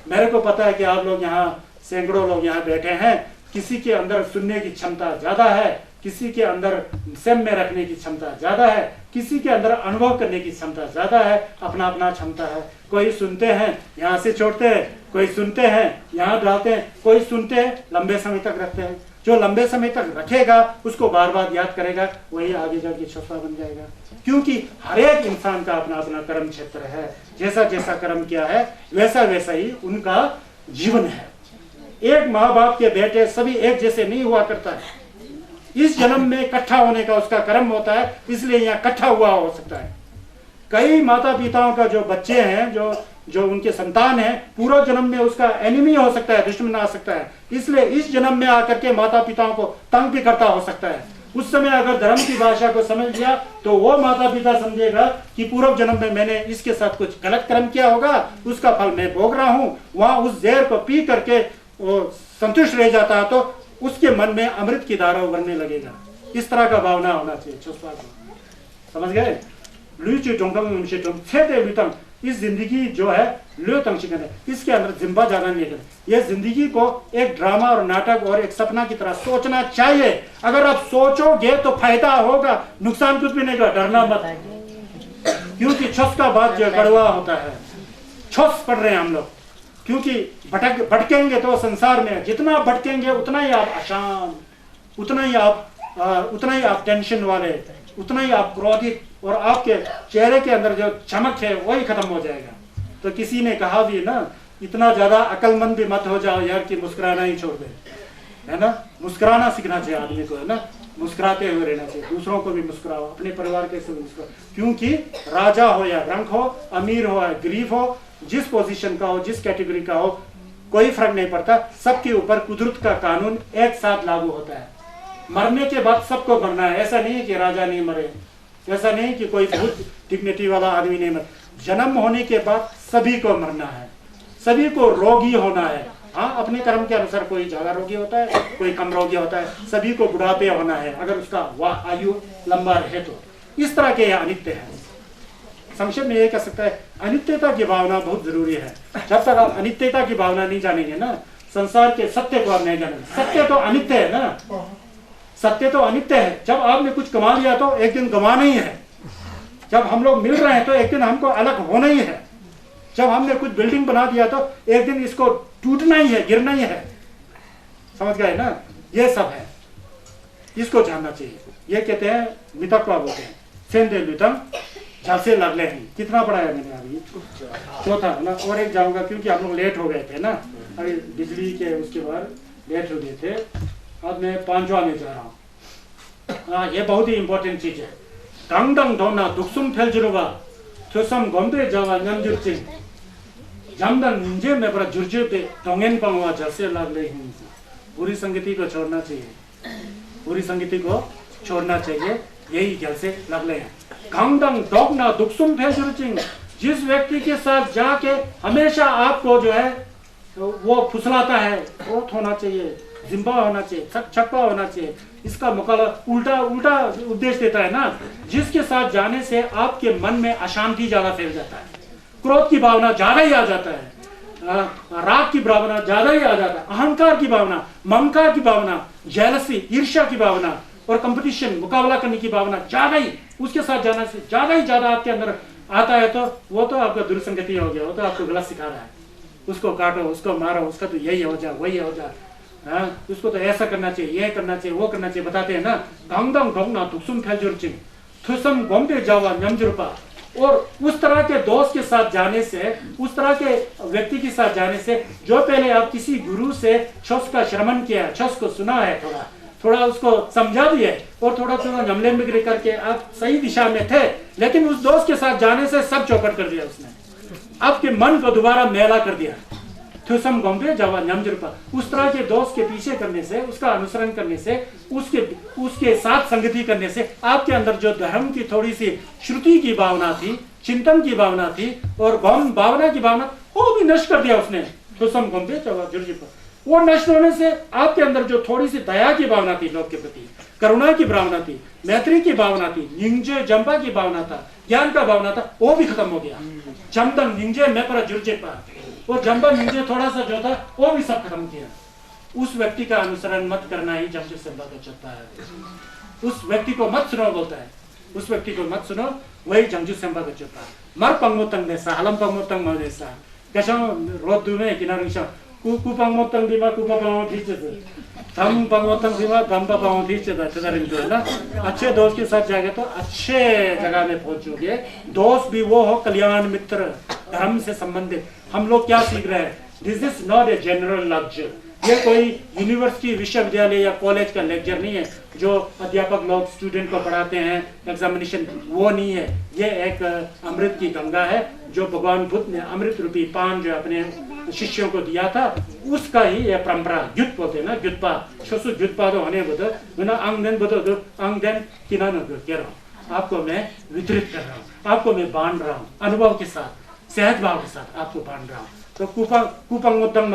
मेरे को पता है कि आप लोग यहाँ सैकड़ों लोग यहाँ बैठे हैं, किसी के अंदर सुनने की क्षमता ज्यादा है, किसी के अंदर संयम में रखने की क्षमता ज्यादा है, किसी के अंदर अनुभव करने की क्षमता ज्यादा है, अपना अपना क्षमता है। कोई सुनते हैं यहाँ से छोड़ते हैं, कोई सुनते हैं यहाँ डालते हैं, कोई सुनते हैं लंबे समय तक रखते हैं। जो लंबे समय तक रखेगा उसको बार बार याद करेगा, वही आगे जाके छोटा बन जाएगा। क्योंकि हर एक इंसान का अपना अपना कर्म क्षेत्र है, जैसा जैसा कर्म किया है वैसा वैसा ही उनका जीवन है। एक माँ बाप के बेटे सभी एक जैसे नहीं हुआ करता है। इस जन्म में इकट्ठा होने का उसका कर्म होता है, इसलिए यहाँ इकट्ठा हुआ हो सकता है। कई माता पिताओं का जो बच्चे हैं, जो उनके संतान है, पूरा जन्म में उसका एनिमी हो सकता है, दुश्मन आ सकता है। इसलिए इस जन्म में आकर के माता पिताओं को तंग भी करता हो सकता है। उस समय अगर धर्म की भाषा को समझ लिया तो वो माता पिता समझेगा कि पूर्व जन्म में मैंने इसके साथ कुछ गलत कर्म किया होगा, उसका फल मैं भोग रहा हूँ। वहां उस जहर को पी करके वो संतुष्ट रह जाता है तो उसके मन में अमृत की धारा उभरने लगेगा। इस तरह का भावना होना चाहिए। समझ गए? इस जिंदगी जो है इसके अंदर जिम्बा जाना नहीं है। ये जिंदगी को एक ड्रामा और नाटक और एक सपना की तरह सोचना चाहिए। अगर आप सोचोगे तो फायदा होगा, नुकसान कुछ भी नहीं होगा। डरना मत, क्योंकि छस का बात जो कड़वा होता है। छस पढ़ रहे हैं हम लोग, क्योंकि भटकेंगे तो संसार में जितना भटकेंगे उतना ही आप अशांत, उतना ही आप टेंशन वाले, उतना ही आप क्रोधित, और आपके चेहरे के अंदर जो चमक है वही खत्म हो जाएगा। तो किसी ने कहा भी ना, इतना ज्यादा अकलमंद भी मत हो जाओ यार कि मुस्कुराना ही छोड़ दे, है ना। मुस्कुराना सीखना चाहिए आदमी को, है ना। मुस्कुराते हुए रहना चाहिए, दूसरों को भी मुस्कुराओ, अपने परिवार के साथ मुस्कुराओ। क्योंकि राजा हो या रंक हो, अमीर हो या गरीब हो, जिस पोजीशन का हो, जिस कैटेगरी का हो, कोई फर्क नहीं पड़ता। सबके ऊपर कुदरत का कानून एक साथ लागू होता है। मरने के बाद सबको मरना है। ऐसा नहीं है कि राजा नहीं मरे, ऐसा नहीं कि कोई बहुत डिग्निटी वाला आदमी नहीं मरे। जन्म होने के बाद सभी को मरना है, सभी को रोगी होना है। हाँ, अपने कर्म के अनुसार कोई ज्यादा रोगी होता है, कोई कम रोगी होता है। सभी को बुढ़ापे होना है अगर उसका वह आयु लंबा रहे तो। इस तरह के यह अनित्य है। संक्षेप में ये कह सकता है, अनित्यता की भावना बहुत जरूरी है। जब तक आप अनित्यता की भावना नहीं जानेंगे ना, संसार के सत्य को आप नहीं जानेंगे। सत्य तो अनित्य है ना, सत्य तो अनित्य है। जब आपने कुछ कमा लिया तो एक दिन गंवाना ही है। जब हम लोग मिल रहे हैं तो एक दिन हमको अलग होना ही है। जब हमने कुछ बिल्डिंग बना दिया तो एक दिन इसको टूटना ही है, गिरना ही है। समझ गए ना? ये सब है, इसको जानना चाहिए। ये कहते हैं मितक्वा बोलते हैं, सेंदे लुतम झांसे लगले हैं। कितना पढ़ाया मैंने अभी? चौथा ना। और एक जाऊंगा क्योंकि हम लोग लेट हो गए थे ना, अभी बिजली के उसके बाद लेट हो गए थे। अब मैं पांचवा में जा रहा हूँ। हाँ, ये बहुत ही इंपॉर्टेंट चीज है। डंग ढोना दुखसुम फैलजुरुवा थोसम गंभीर जावा नमजुर्चिंग जमदन निंजे में बड़ा जुर्जे पे डोंगेन पंगवा जैसे लाग रही हूँ। बुरी संगति को छोड़ना चाहिए, बुरी संगति को छोड़ना चाहिए। यही जैसे लग रहे हैं। गांगडंग डोगना दुखसुम फैलजुर्चिंग, जिस व्यक्ति के साथ जाके हमेशा आपको जो है वो फुसलाता है, क्रोध होना चाहिए, जिम्बा होना चाहिए, छक्का होना चाहिए। इसका मुकाबला उल्टा उपदेश देता है ना। जिसके साथ जाने से आपके मन में अशांति ज्यादा फैल जाता है, क्रोध की भावना ज्यादा ही आ जाता है, राग की भावना ज्यादा ही आ जाता है, अहंकार की भावना, ममकार की भावना, जेलसी, ईर्ष्या की भावना और कंपटीशन, मुकाबला करने की भावना ज्यादा ही उसके साथ जाने से ज्यादा आपके अंदर आता है। तो वो तो आपका दुर्संगति हो गया, वो तो आपको गलत सिखा रहा है। उसको काटो, उसको मारो, उसका तो यही हो जा, वही हो जा, उसको तो ऐसा करना चाहिए, ये करना चाहिए, वो करना चाहिए, बताते हैं ना। गांगडंग ढोंगना तुक्सुम फैलजुर्चिंग थुसम गोम्बे जावा न्यमजुर्पा। और उस तरह के दोस्त के साथ जाने से, उस तरह के व्यक्ति के साथ जाने से, जो पहले आप किसी गुरु से छस का श्रवण किया है, छस को सुना है, थोड़ा उसको समझा भी है, और थोड़ा नमले मिगरी करके आप सही दिशा में थे, लेकिन उस दोस्त के साथ जाने से सब चौपट कर दिया उसने। आपके मन को दोबारा मैला कर दिया। थुसम गंभीर जावा नमजुर्पा। उस तरह के दोस्त के पीछे करने से, उसका अनुसरण करने से, उसके साथ संगति करने से आपके अंदर जो धर्म की थोड़ी सी श्रुति की भावना थी, चिंतन की भावना थी और गौण भावना की भावना, वो भी नष्ट कर दिया उसने। थुसम गंभीर जावा जुर्जिपा। वो नष्ट होने से आपके अंदर जो थोड़ी सी दया की भावना थी, लोग के प्रति करुणा की भावना थी, मैत्री की भावना थी, निंजे जंपा की भावना था, ज्ञान का भावना था, वो भी खत्म हो गया। जमदम निंजे मैं पर जुर्जिपा। वो जंबा मुझे थोड़ा सा जो था वो भी सब खत्म किया। उस व्यक्ति का अनुसरण मत करना ही जमशेद सेंपा का चलता है। उस व्यक्ति को मत सुनो बोलता है, उस व्यक्ति को मत सुनो, वही जमशेद सेंपा का चलता है। मर पंगोतंग देसा हलम पंगोतंग म देसा कैसा रोड दुमे किनारे सा कुकु पंगोतंग दिमा कुपा पंगो पीछे से धम पंगोतंग दिमा धम पंगो पीछे से चदरिंग जो है ना। अच्छे दोस्त के साथ जाएंगे तो अच्छे जगह में पहुंचोगे। दोस्त भी वो हो कल्याण मित्र, धर्म से संबंधित। हम लोग क्या सीख रहे हैं? This is not a general lecture. ये कोई यूनिवर्सिटी विश्वविद्यालय या कॉलेज का लेक्चर नहीं है जो अध्यापक लोग स्टूडेंट को पढ़ाते हैं एग्जामिनेशन, वो नहीं है। ये एक अमृत की गंगा है जो भगवान बुद्ध ने अमृत रूपी पान जो अपने शिष्यों को दिया था, उसका ही यह परंपरा। युद्ध बोलते हैं ना, युद्धपा छोसु युद्धपा तो होने बोलो ना अंगदेन बोलो अंगदेन किना न कह रहा हूँ, आपको मैं वितरित कर रहा हूँ, आपको मैं बांट रहा हूँ अनुभव के साथ, सहज भाव के साथ आपको बांट रहा हूँ। तो कुपंगोतंग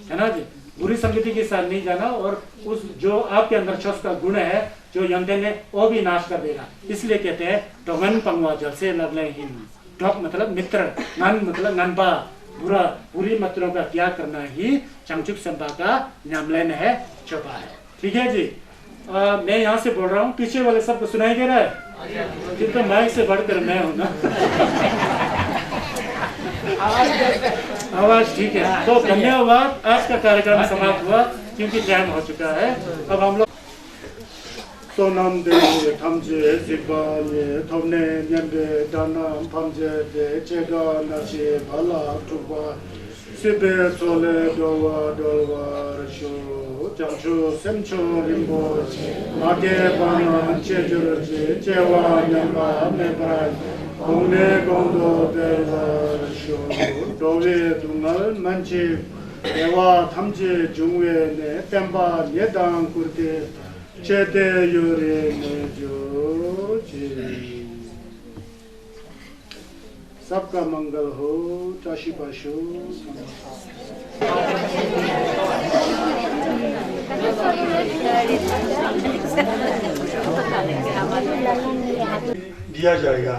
है ना जी, बुरी संगति के साथ नहीं जाना। और उस जो आपके अंदर छस का गुण है जो यंगदेन है वो भी नाश कर देगा। इसलिए कहते हैं डोंगन पंगवा जल से लगले हिम। डॉक मतलब मित्र, नन मतलब ननपा, बुरा बुरी मित्रों का त्याग करना ही जमशेद सेंपा का नामलेन है, चोपा है। ठीक है जी। मैं यहाँ से बोल रहा हूँ, पीछे वाले सबको सुनाई दे रहा है? जिन तो माइक से बढ़कर मैं हूँ ना। आवाज ठीक है। तो धन्यवाद। आज का कार्यक्रम समाप्त हुआ क्योंकि टाइम हो चुका है। अब हम लोग सोनम दे थमजे जिबाले थमने न्यंगे दानम फमजे दे चेगा नचे भला टुबा सिबे सोले दोवा दोवा रशो जमशो सेमचो रिम्बो मागे बाना चेजुरजे चेवा न्यंगा मेबराय 공내 공도 대화쇼 도외 동을 만치 대화 탐지 중외에 땜바 예당 꿀게 제대 요래 내조지 सबका मंगल हो। चाशी पाशो दिया जाएगा।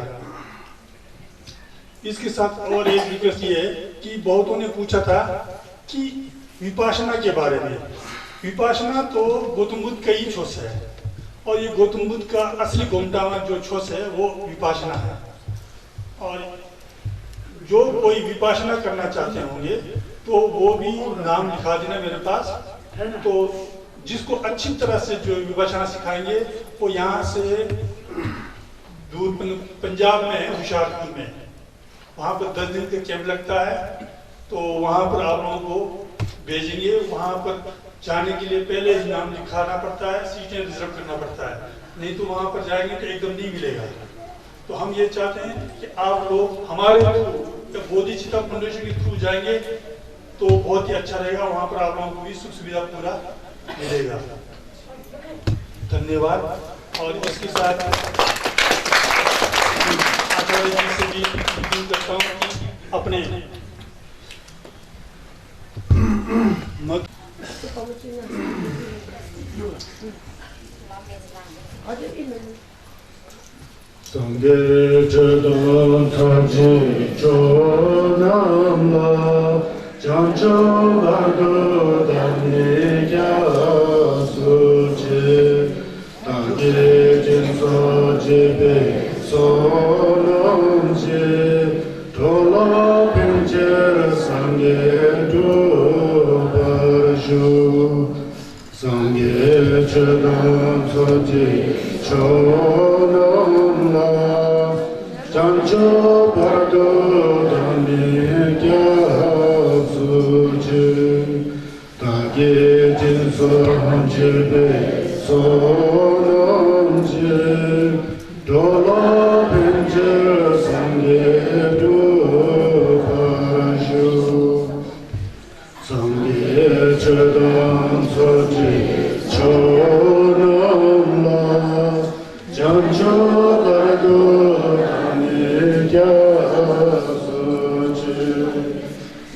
इसके साथ और एक रिक्वेस्ट ये है कि बहुतों ने पूछा था कि विपासना के बारे में। विपासना तो गौतम बुद्ध का ही छोस है और ये गौतम बुद्ध का असली गोमटामा जो छोस है वो विपासना है। और जो कोई विपासना करना चाहते होंगे तो वो भी नाम लिखा देना मेरे पास। तो जिसको अच्छी तरह से जो विपासना सिखाएंगे वो यहाँ से दूर पंजाब में हुशियारपुर में वहाँ पर 10 दिन का कैंप लगता है। तो वहाँ पर आप लोगों को भेजेंगे। वहाँ पर जाने के लिए पहले ही नाम लिखाना पड़ता है, सीटें रिजर्व करना पड़ता है, नहीं तो वहाँ पर जाएंगे तो एकदम नहीं मिलेगा। तो हम ये चाहते हैं कि आप लोग हमारे थ्रू बोधिचित्ता फाउंडेशन के थ्रू जाएंगे तो बहुत ही अच्छा रहेगा। वहाँ पर आप लोगों को भी सुख सुविधा पूरा मिलेगा। धन्यवाद। और इसके साथ आचार्य जी से भी अपील करता हूँ कि अपने मत संगे जदन थाजे जोनामला janjo vargo dhamne suje tangye jinso jebe solomje tola pinje sangye dubarshu sangye chadam soje chonamla janjo vargo dhamne ताके जिनसो हमजिबे सोनमजे डोला पिंजे संगे दुपाशु संगे चदम सोजे चोनमला janjo bargo anikya soje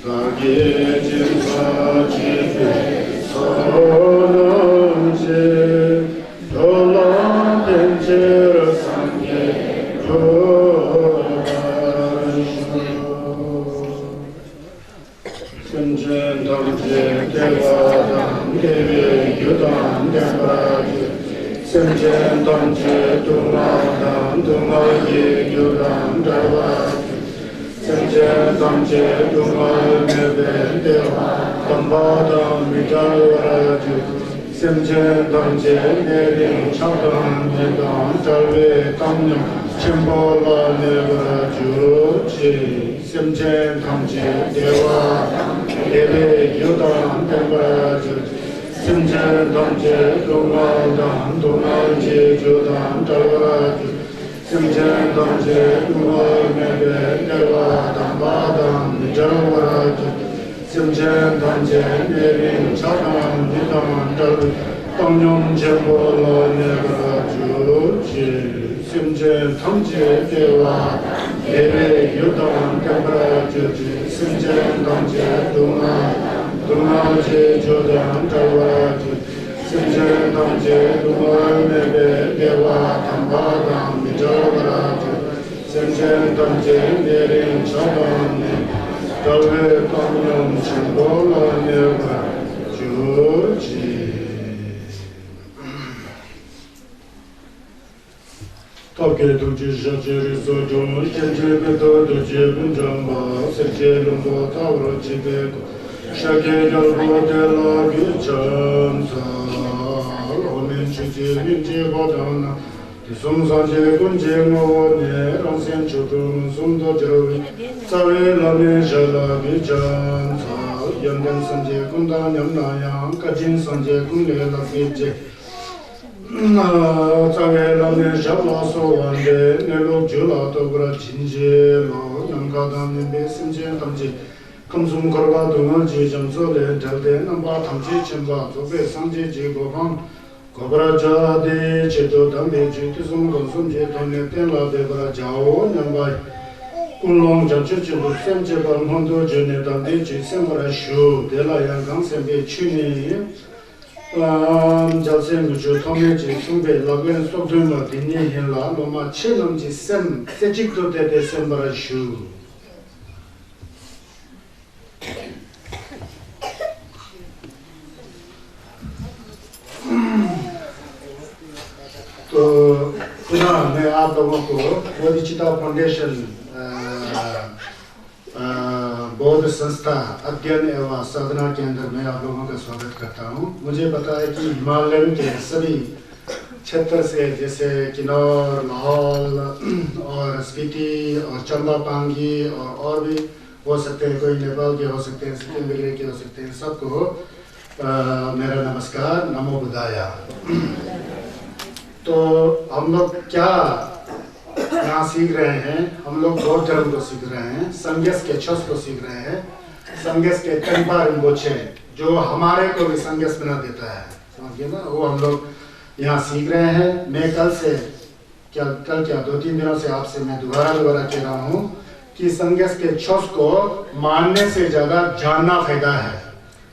ताके जिनसा जिबे सोनमजे डोला पिंजे संगे दुपाशु Simchen Tamche Devadam Devi Yudam Devaraji Simchen Tamche Dumadam Dumayi Yudam Devaraji Simchen Tamche Dumayi Deva Dambadam Vidavaraji Simchen Tamche Nerim Chadam Yudam Tarve Tamnyam Chimbola Nevarajuchi Simchen Tamche Deva Deve Yudam Devaraji Simchen Tamche Dumadam Dumayi Yudam Devaraji Simchen Tamche Dumayi Deva Dambadam Vidavaraji Simchen Tamche Nerim Chadam Yudam Tarve Tamnyam Chimbola Nevarajuchi Simchen Tamche Deva Deve Yudam Devaraji Simchen Tamche Dumayi Yudam Devaraji Simchen Tamche Dumayi Deva Dambadam Vidavaraji Simchen Tamche Nerim Chadam Tarve Tamnyam Chimbola Nevarajuchi Topke Tuji Shachiri Sojo, Shachiri Doji Bunjamba, Seche Lumbo Tavro Chibeko, Shake Jalbo Dela Gichamsa, Omen Chichi Vinci Bodana, Sum Sanje Gunje Mone, Ransen Chukum, Sum Dojovi, Save Lame Shala Gichamsa, Yanden Sanje Kunda Nyamnayam, Kajin Sanje Kunle Lakiche, Tsawe Lame Shabla Sovande, Nelo Jula Dobra Chinje, Lo Namkadam Nimbe Simchen Tamche, Kamsum Korba Dunga Jijamso Le Jalde, Namba Tamche Chimba, Tobe Sanje Jigobam, Kobra Jade, Cheto Dambe Jitisum Konsum Jetone, Tenla Debra Jao, Namba Kunlong Janchuchibu, Semche Balmondo Jene Dambe Jisembra Shu, Dela Yangang Sembe Chuni, Jalsen Guju Tome Ji Sumbe Lagwen Sokduma Dini Hinla Loma Chenam Ji Sem Sejikto Dede Sembara Shu तो पुनः मैं आप लोगों को बोधिचिता foundation बौद्ध संस्था अध्ययन एवं साधना के अंदर मैं आप लोगों का स्वागत करता हूँ। मुझे पता है कि हिमालय के सभी क्षेत्र से जैसे किन्नौर, लाहौल और स्पीति और चंबा पांगी और भी हो सकते हैं, कोई नेपाल के हो सकते हैं, सिक्किम वगैरह के हो सकते हैं, सबको मेरा नमस्कार, नमो बुद्धाया। तो हम लोग क्या यहाँ सीख रहे हैं, हम लोग बौद्ध धर्म को सीख रहे हैं, संगेस के छस को सीख रहे हैं, संगेस के टेम्पा रिम्बोचे जो हमारे को भी संगेस बना देता है, समझिए ना, वो हम लोग यहाँ सीख रहे हैं। मैं कल क्या 2-3 दिनों से आपसे मैं दोबारा कह रहा हूँ कि संगेस के छस को मानने से ज्यादा जानना फायदा है।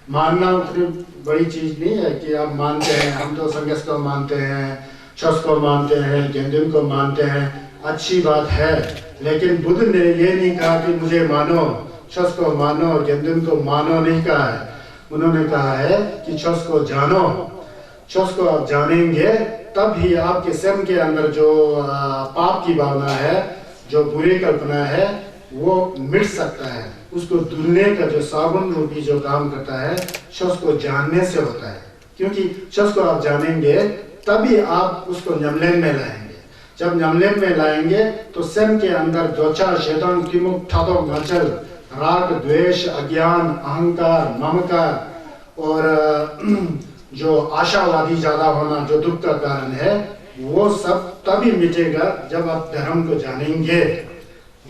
मानना उतनी बड़ी चीज नहीं है कि आप मानते हैं, हम तो संगेस को मानते हैं, छस को मानते हैं, गेंदुम को मानते हैं, अच्छी बात है, लेकिन बुद्ध ने ये नहीं कहा कि मुझे मानो, छस को मानो और गेंदुम को मानो नहीं कहा है। उन्होंने कहा है कि छस को जानो, छस को आप जानेंगे तब ही आपके स्वयं के अंदर जो पाप की भावना है, जो बुरी कल्पना है, वो मिट सकता है। उसको धुलने का जो साबुन रूपी जो काम करता है, छस को जानने से होता है, क्योंकि छस को आप जानेंगे तभी आप उसको न्यमलेन में लाएंगे। जब न्यमलेन में लाएंगे तो स्वयं के अंदर द्वचा शेदन किमुक ठातो मचल राग द्वेष अज्ञान अहंकार ममकार और जो आशावादी ज्यादा होना जो दुख का कारण है, वो सब तभी मिटेगा जब आप धर्म को जानेंगे।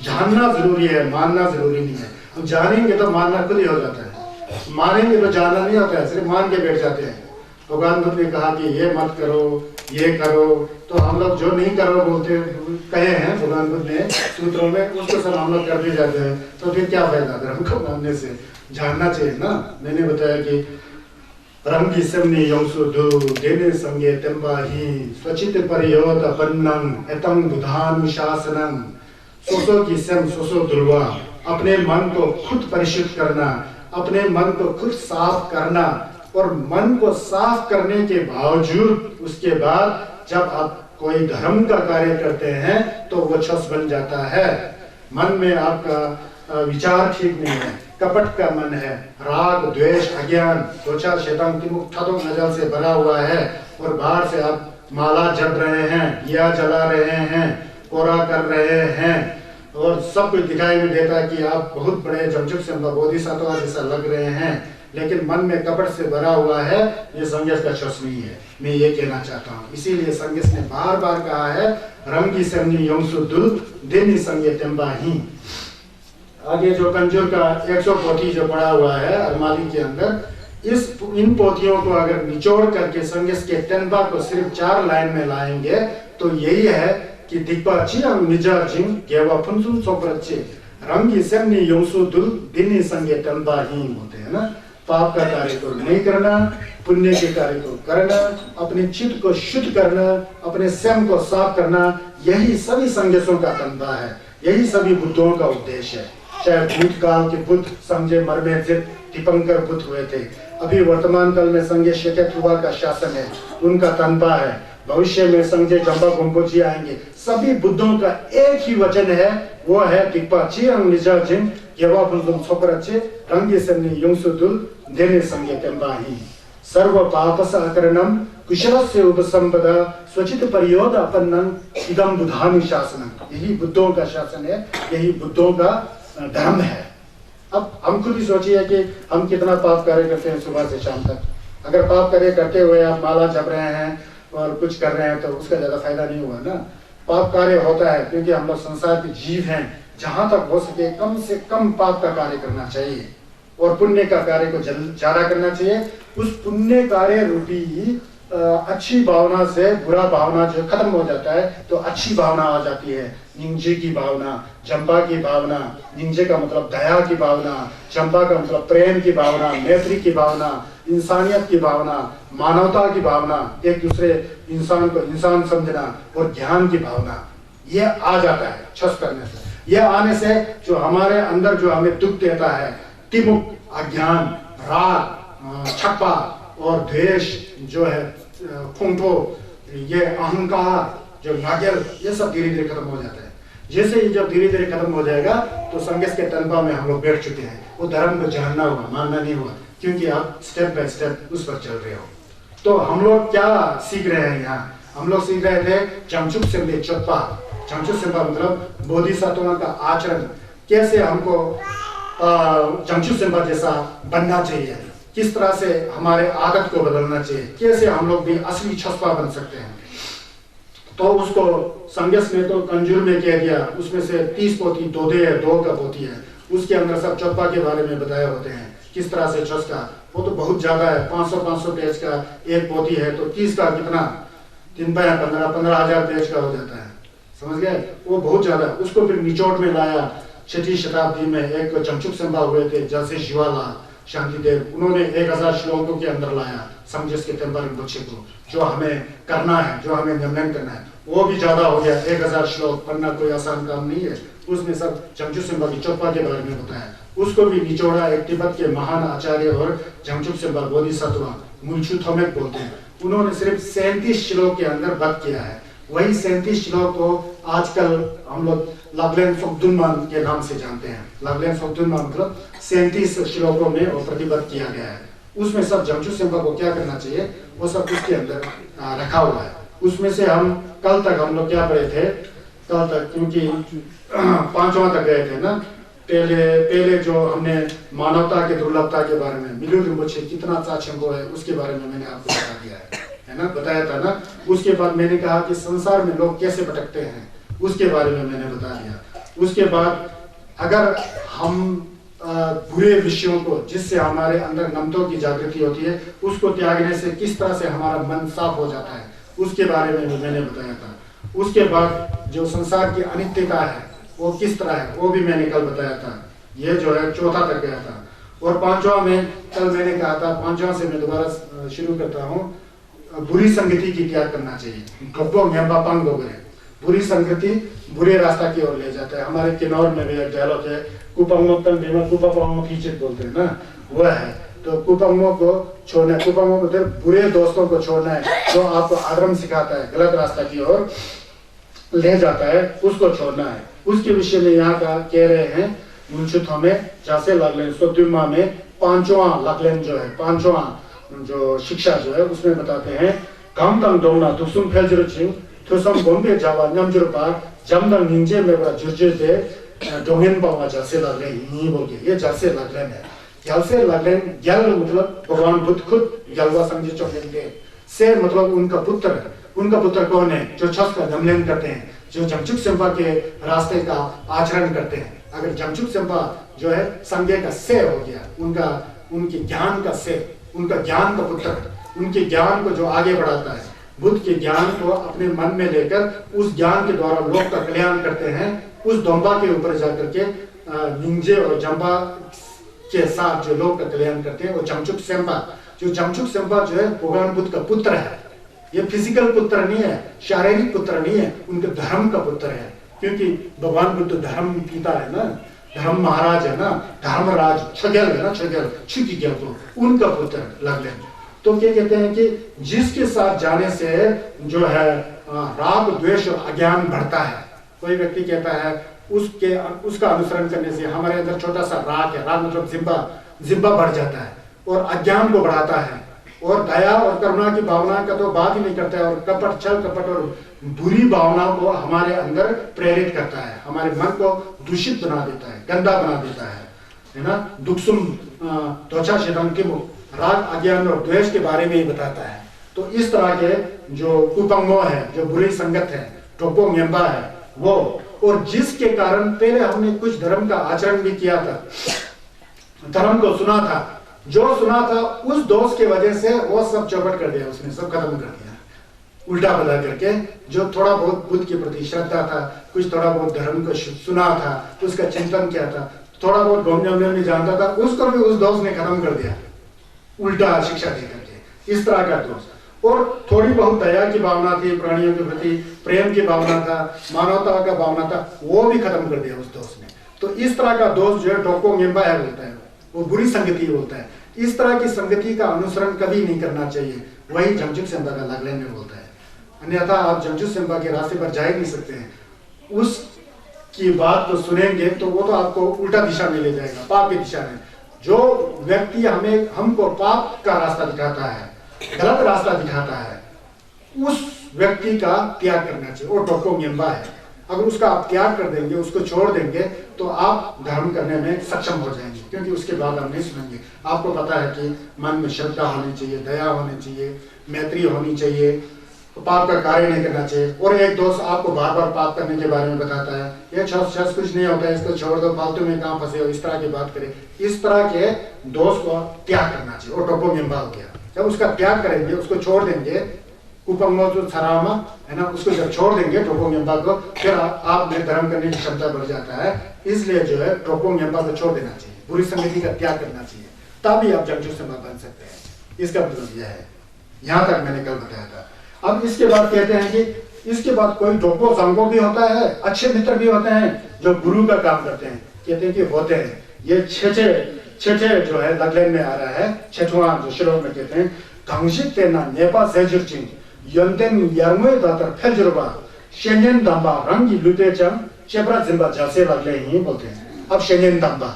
जानना जरूरी है, मानना जरूरी नहीं है। हम जानेंगे तो मानना खुद ही हो जाता है, मानेंगे तो जानना नहीं होता है, सिर्फ मान के बैठ जाते हैं। भगवान बुद्ध ने कहा कि ये मत करो, ये करो, तो हम लोग जो नहीं करो बोलते कहे हैं भगवान बुद्ध ने सूत्रों में, उसको सब हम लोग कर भी जाते हैं। तो फिर क्या फायदा धर्म को मानने से? जानना चाहिए ना। मैंने बताया कि रंगी समनी योंसु दो देने संगे तंबा ही स्वचित परियोत अपन्नंग एतंग बुधान शासनंग सोसो की सम सोसो दुर्वा, अपने मन को खुद परिशुद्ध करना, अपने मन को खुद साफ करना, और मन को साफ करने के बावजूद उसके बाद जब आप कोई धर्म का कार्य करते हैं तो वो छस बन जाता है। मन में आपका विचार ठीक नहीं है, कपट का मन है, राग द्वेष अज्ञान दो चार शैतान नजर से भरा हुआ है, और बाहर से आप माला जप रहे हैं, दिया जला रहे हैं, कोरा कर रहे हैं, और सब कुछ दिखाई में देता है कि आप बहुत बड़े जमजुक से बोधिसत्व जैसा लग रहे हैं, लेकिन मन में कपट से भरा हुआ है। ये संन्यास का छस नहीं है, मैं ये कहना चाहता हूँ। इसीलिए संन्यास ने बार बार कहा है रंगी समनी योंसु दुल देनी संगे तेंबा ही। आगे जो कंजूर का 100 पोथी जो पड़ा हुआ है अलमारी के अंदर, इन पोथियों को अगर निचोड़ करके संन्यास के तेंबा को सिर्फ 4 लाइन में लाएंगे तो यही है कि दिक्पा चियांग निजा जिंग गेवा फुनसुन सोप्रचे रंगी सेमनी योंसु दुल दिनी संगे तेंबा ही होते हैं ना। पाप का कार्य को नहीं करना, पुण्य के कार्य को करना, अपने चित्त को शुद्ध करना, अपने स्वयं को साफ करना, यही सभी संन्यासों का तंबा है, यही सभी बुद्धों का उद्देश्य है। चाहे भूतकाल के बुद्ध समझे मरमेजित दीपंकर बुद्ध हुए थे, अभी वर्तमान काल में संगे शेकेतुआ का शासन है, उनका तंबा है, भविष्य में संजय जम्बा गोम्पोजी आएंगे। सभी बुद्धों का एक ही वचन है, वो है दिक्पा चियांग निजा जिंग गेवा फुनसुन सोप्रचे रंगी सेमनी योंसु दुल देने संगे तेंबा ही। सर्व पापस अकरणम कुशलस्य उपसंपदा स्वचित परियोद अपन्नं इदं बुधानि शासनम। यही बुद्धों का शासन है, यही बुद्धों का धर्म है। अब हम खुद ही सोचिए कि हम कितना पाप कार्य करते हैं सुबह से शाम तक। अगर पाप कार्य करते हुए आप माला जप रहे हैं और कुछ कर रहे हैं तो उसका ज्यादा फायदा नहीं हुआ ना। पाप कार्य होता है क्योंकि हम लोग संसार के जीव हैं, जहां तक हो सके कम से कम पाप का कार्य करना चाहिए और पुण्य का कार्य को ज्यादा करना चाहिए। उस पुण्य कार्य रूपी अच्छी भावना से बुरा भावना जो खत्म हो जाता है तो अच्छी भावना आ जाती है। निंजे की भावना, जंबा की भावना, निंजे का मतलब दया की भावना, जंबा का मतलब प्रेम की भावना, मैत्री की भावना, इंसानियत की भावना, मानवता की भावना, एक दूसरे इंसान को इंसान समझना और ज्ञान की भावना, ये आ जाता है छस करने से। यह आने से जो हमारे अंदर जो हमें दुख देता है, तिमुक, अज्ञान, राग, छप्पा और द्वेष जो है, खुंठो, ये अहंकार, जो नागर, ये सब धीरे धीरे खत्म हो जाता है। जैसे ही जब धीरे धीरे खत्म हो जाएगा तो संन्यास के तनपा में हम लोग बैठ चुके हैं। वो धर्म को जानना हुआ, मानना नहीं हुआ, क्योंकि आप स्टेप बाय स्टेप उस पर चल रहे हो। तो हम लोग क्या सीख रहे हैं यहाँ? हम लोग सीख रहे थे चमचुक से चप्पा। चमचुक से मतलब बोधिसत्वों का आचरण, कैसे हमको चमचुक से जैसा बनना चाहिए, किस तरह से हमारे आदत को बदलना चाहिए, कैसे हम लोग भी असली छस्पा बन सकते हैं। तो उसको संन्यास ने तो कंजूर में कह दिया, उसमें से 30 पोथी दोदे है, 2 का पोथी है, उसके अंदर सब चप्पा के बारे में बताए होते हैं, किस तरह से छस का। वो तो बहुत ज्यादा है, 500 पेज का एक पोथी है तो 30 का कितना 15,000 पेज का हो जाता है, समझ गए? वो बहुत ज्यादा है। उसको फिर निचोड़ में लाया। 6वीं शताब्दी में एक चमचुक संभा हुए थे जैसे शिवाला शांतिदेव, उन्होंने 1000 श्लोकों के अंदर लाया संन्यास के तेंबा रिम्पोछे को, जो हमें करना है, जो हमें निर्णय करना है। वो भी ज्यादा हो गया, 1000 श्लोक पढ़ना कोई आसान काम नहीं है। उसमें सब चमचुक संभा की चप्पा के बारे में बताया, उसको भी निचोड़ा। एक तिब्बत के महान आचार्य और चमचुक संभा बोधिसत्व मुलचू थोमेक बोलते हैं, उन्होंने सिर्फ 37 श्लोक के अंदर बद किया है। वही 37 श्लोक को आजकल हम लोग लवलेन सोक्दुनमान के नाम से जानते हैं। लवलेन सोक्दुनमान मतलब 37 श्लोकों में वो प्रतिबद्ध किया गया है। उसमें सब चमचुक संभा को क्या करना चाहिए वो सब उसके अंदर रखा हुआ है। उसमें से हम कल तक हम लोग क्या पढ़े थे, कल तक क्योंकि 5वां तक गए थे ना। पहले जो हमने मानवता के दुर्लभता के बारे में, मिलू रिम्पोछे कितना अच्छा छंगो है उसके बारे में मैंने आपको बता दिया है ना, बताया था ना। उसके बाद मैंने कहा कि संसार में लोग कैसे भटकते हैं उसके बारे में मैंने बता दिया। उसके बाद अगर हम बुरे विषयों को, जिससे हमारे अंदर नमतों की जागृति होती है, उसको त्यागने से किस तरह से हमारा मन साफ हो जाता है उसके बारे में मैंने बताया था। उसके बाद जो संसार की अनित्यता है वो किस तरह है वो भी मैंने कल बताया था। ये जो है 4था तक गया था। और 5वां में कल मैंने कहा था, 5वां से मैं दोबारा शुरू करता हूँ, बुरी संगति की त्याग करना चाहिए। बुरी संगति बुरे रास्ता की ओर ले जाता है। हमारे किन्नौर में भी एक डायलॉग है, कुपंगो तन बीमा कुपंगो खींचे बोलते हैं ना, वह है। तो कुपंगो को छोड़ना है, कुपंगो को बुरे दोस्तों को छोड़ना है, जो आपको अधर्म सिखाता है, गलत रास्ता की ओर ले जाता है, उसको छोड़ना है। उसके विषय में यहाँ का कह रहे हैं मुंशुथों में जैसे लगलेन सोद्युमा में पांचवा लगलेन जो है, पांचवा जो शिक्षा जो है उसमें बताते हैं, काम तंग डोंगना दुसुम फेजर चिंग थुसम बॉम्बे जावा नमजुर पार जमदंग निंजे में बड़ा जुर्जे दे डोंगेन पावा जैसे लगलेन ही बोल के, ये जैसे लगलेन है। जैसे लगलेन जल मतलब भगवान बुद्ध खुद जलवा समझे चौंगे से मतलब उनका पुत्र कौन है? जो छस का दमलेन करते हैं, जो जमचुक सेंपा के रास्ते का आचरण करते हैं। अगर जमचुक सेंपा जो है संज्ञा का से हो गया, उनके ज्ञान का से, उनका ज्ञान का पुत्र, उनके ज्ञान को जो आगे बढ़ाता है, बुद्ध के ज्ञान को अपने मन में लेकर उस ज्ञान के द्वारा लोक का कल्याण करते हैं। उस दोंबा के ऊपर जाकर के निंजे और जंबा के साथ जो लोक का कल्याण करते हैं वो जमचुक सेंपा। जो जमचुक सेंपा जो है भगवान बुद्ध का पुत्र है। ये फिजिकल पुत्र नहीं है, शारीरिक पुत्र नहीं है, उनके धर्म का पुत्र है। क्योंकि भगवान बुद्ध धर्म पिता है ना, धर्म महाराज है ना, धर्मराज छगेल है ना, छगेल छुकी गया तो उनका पुत्र लगलेन। तो क्या कहते हैं कि जिसके साथ जाने से जो है राग द्वेष और अज्ञान बढ़ता है। कोई व्यक्ति कहता है उसका अनुसरण करने से हमारे अंदर छोटा सा राग है, राग मतलब जिब्बा बढ़ जाता है और अज्ञान को बढ़ाता है, और दया और करुणा की भावना का तो बात ही नहीं करता है, और कपट छल कपट और बुरी भावनाओं को हमारे अंदर प्रेरित करता है, हमारे मन को दूषित बना देता है, गंदा बना देता है ना। दुखसुम त्वचा शिदम के राग अज्ञान और द्वेष के बारे में ही बताता है। तो इस तरह के जो कुपंगो है, जो बुरी संगत है, टोपो मेम्बा है वो, और जिसके कारण पहले हमने कुछ धर्म का आचरण भी किया था, धर्म को सुना था, जो सुना था उस दोष के वजह से वो सब चौपट कर दिया, उसने सब खत्म कर दिया उल्टा बदल करके। जो थोड़ा बहुत बुद्ध के प्रति श्रद्धा था, कुछ थोड़ा बहुत धर्म को सुना था, उसका चिंतन किया था, थोड़ा बहुत गौम्य में जानता था, उसको भी उस दोष ने खत्म कर दिया उल्टा शिक्षा दे करके। इस तरह का दोष, और थोड़ी बहुत दया की भावना थी, प्राणियों के प्रति प्रेम की भावना था, मानवता का भावना था, वो भी खत्म कर दिया उस दोष ने। तो इस तरह का दोष जो है टोको मेम्बा है बोलता है, वो बुरी संगति बोलता है। इस तरह की संगति का अनुसरण कभी नहीं करना चाहिए, वही जमचुक सेंपा का लगलेन में बोलता है। अन्यथा आप जमचुक सेंपा के रास्ते पर जा ही नहीं सकते हैं। उसकी बात को सुनेंगे तो वो तो आपको उल्टा दिशा में ले जाएगा, पाप की दिशा में। जो व्यक्ति हमको पाप का रास्ता दिखाता है, गलत रास्ता दिखाता है, उस व्यक्ति का त्याग करना चाहिए। वो टोको मेम्बा है, अगर उसका आप त्याग कर देंगे, उसको छोड़ देंगे, तो आप धर्म करने में सक्षम हो जाएंगे, क्योंकि उसके बाद आप नहीं सुनेंगे। आपको पता है कि मन में श्रद्धा होनी चाहिए, दया होनी चाहिए, मैत्री होनी चाहिए, पाप का कार्य नहीं करना चाहिए। और एक दोस्त आपको बार बार पाप करने के बारे में बताता है, ये शख्स कुछ नहीं होता है, इसको छोड़ दो, फालतू में कहाँ फंसे हो, इस तरह की बात करे। इस तरह के दोस्त को त्याग करना चाहिए, वो टोपो मेम्बा हो गया। जब उसका त्याग करेंगे, उसको छोड़ देंगे, कुपंगो जो छरामा है ना, उसको जब छोड़ देंगे टोपो मेम्बा को, फिर आप में धर्म करने की क्षमता बढ़ जाता है। इसलिए जो है टोपो मेम्बा को छोड़ देना चाहिए, बुरी संगति का त्याग करना चाहिए, तभी आप जमचुक सेंपा बन सकते हैं। इसका मतलब यह है, यहाँ तक मैंने कल बताया था। अब इसके बाद कहते हैं कि इसके बाद कोई टोपो संगो भी होता है, अच्छे मित्र भी होते हैं जो गुरु का काम करते हैं। कहते हैं कि होते हैं। ये छठे जो है लगलेन में आ रहा है, छठवां जो श्लोक में कहते हैं, कांशिक तेना नेपा सेजुर्चिंग यंतेन यर्मोय दातर फेजुरबा शेन्यन दांबा रंगी लुते चम चेपरा जिंबा जैसे लगले ही बोलते हैं। अब शेन्यन दांबा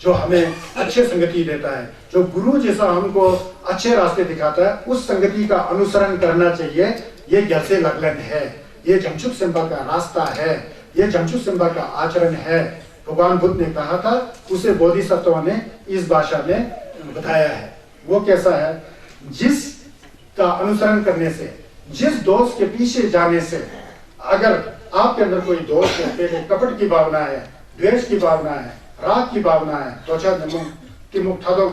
जो हमें अच्छे संगति देता है, जो गुरु जैसा हमको अच्छे रास्ते दिखाता है, उस संगति का अनुसरण करना चाहिए। ये जैसे लगलन है, ये जमचुक सेंपा का रास्ता है, ये जमचुक सेंपा का आचरण है। भगवान बुद्ध ने कहा था, उसे बोधिसत्वों ने इस भाषा में बताया है। वो कैसा है? जिस का अनुसरण करने से, जिस दोष के पीछे जाने से, अगर आपके अंदर कोई दोष है, पहले कपट की भावना है, द्वेष की भावना है, राग की भावना है, त्वचा की मुक्तादो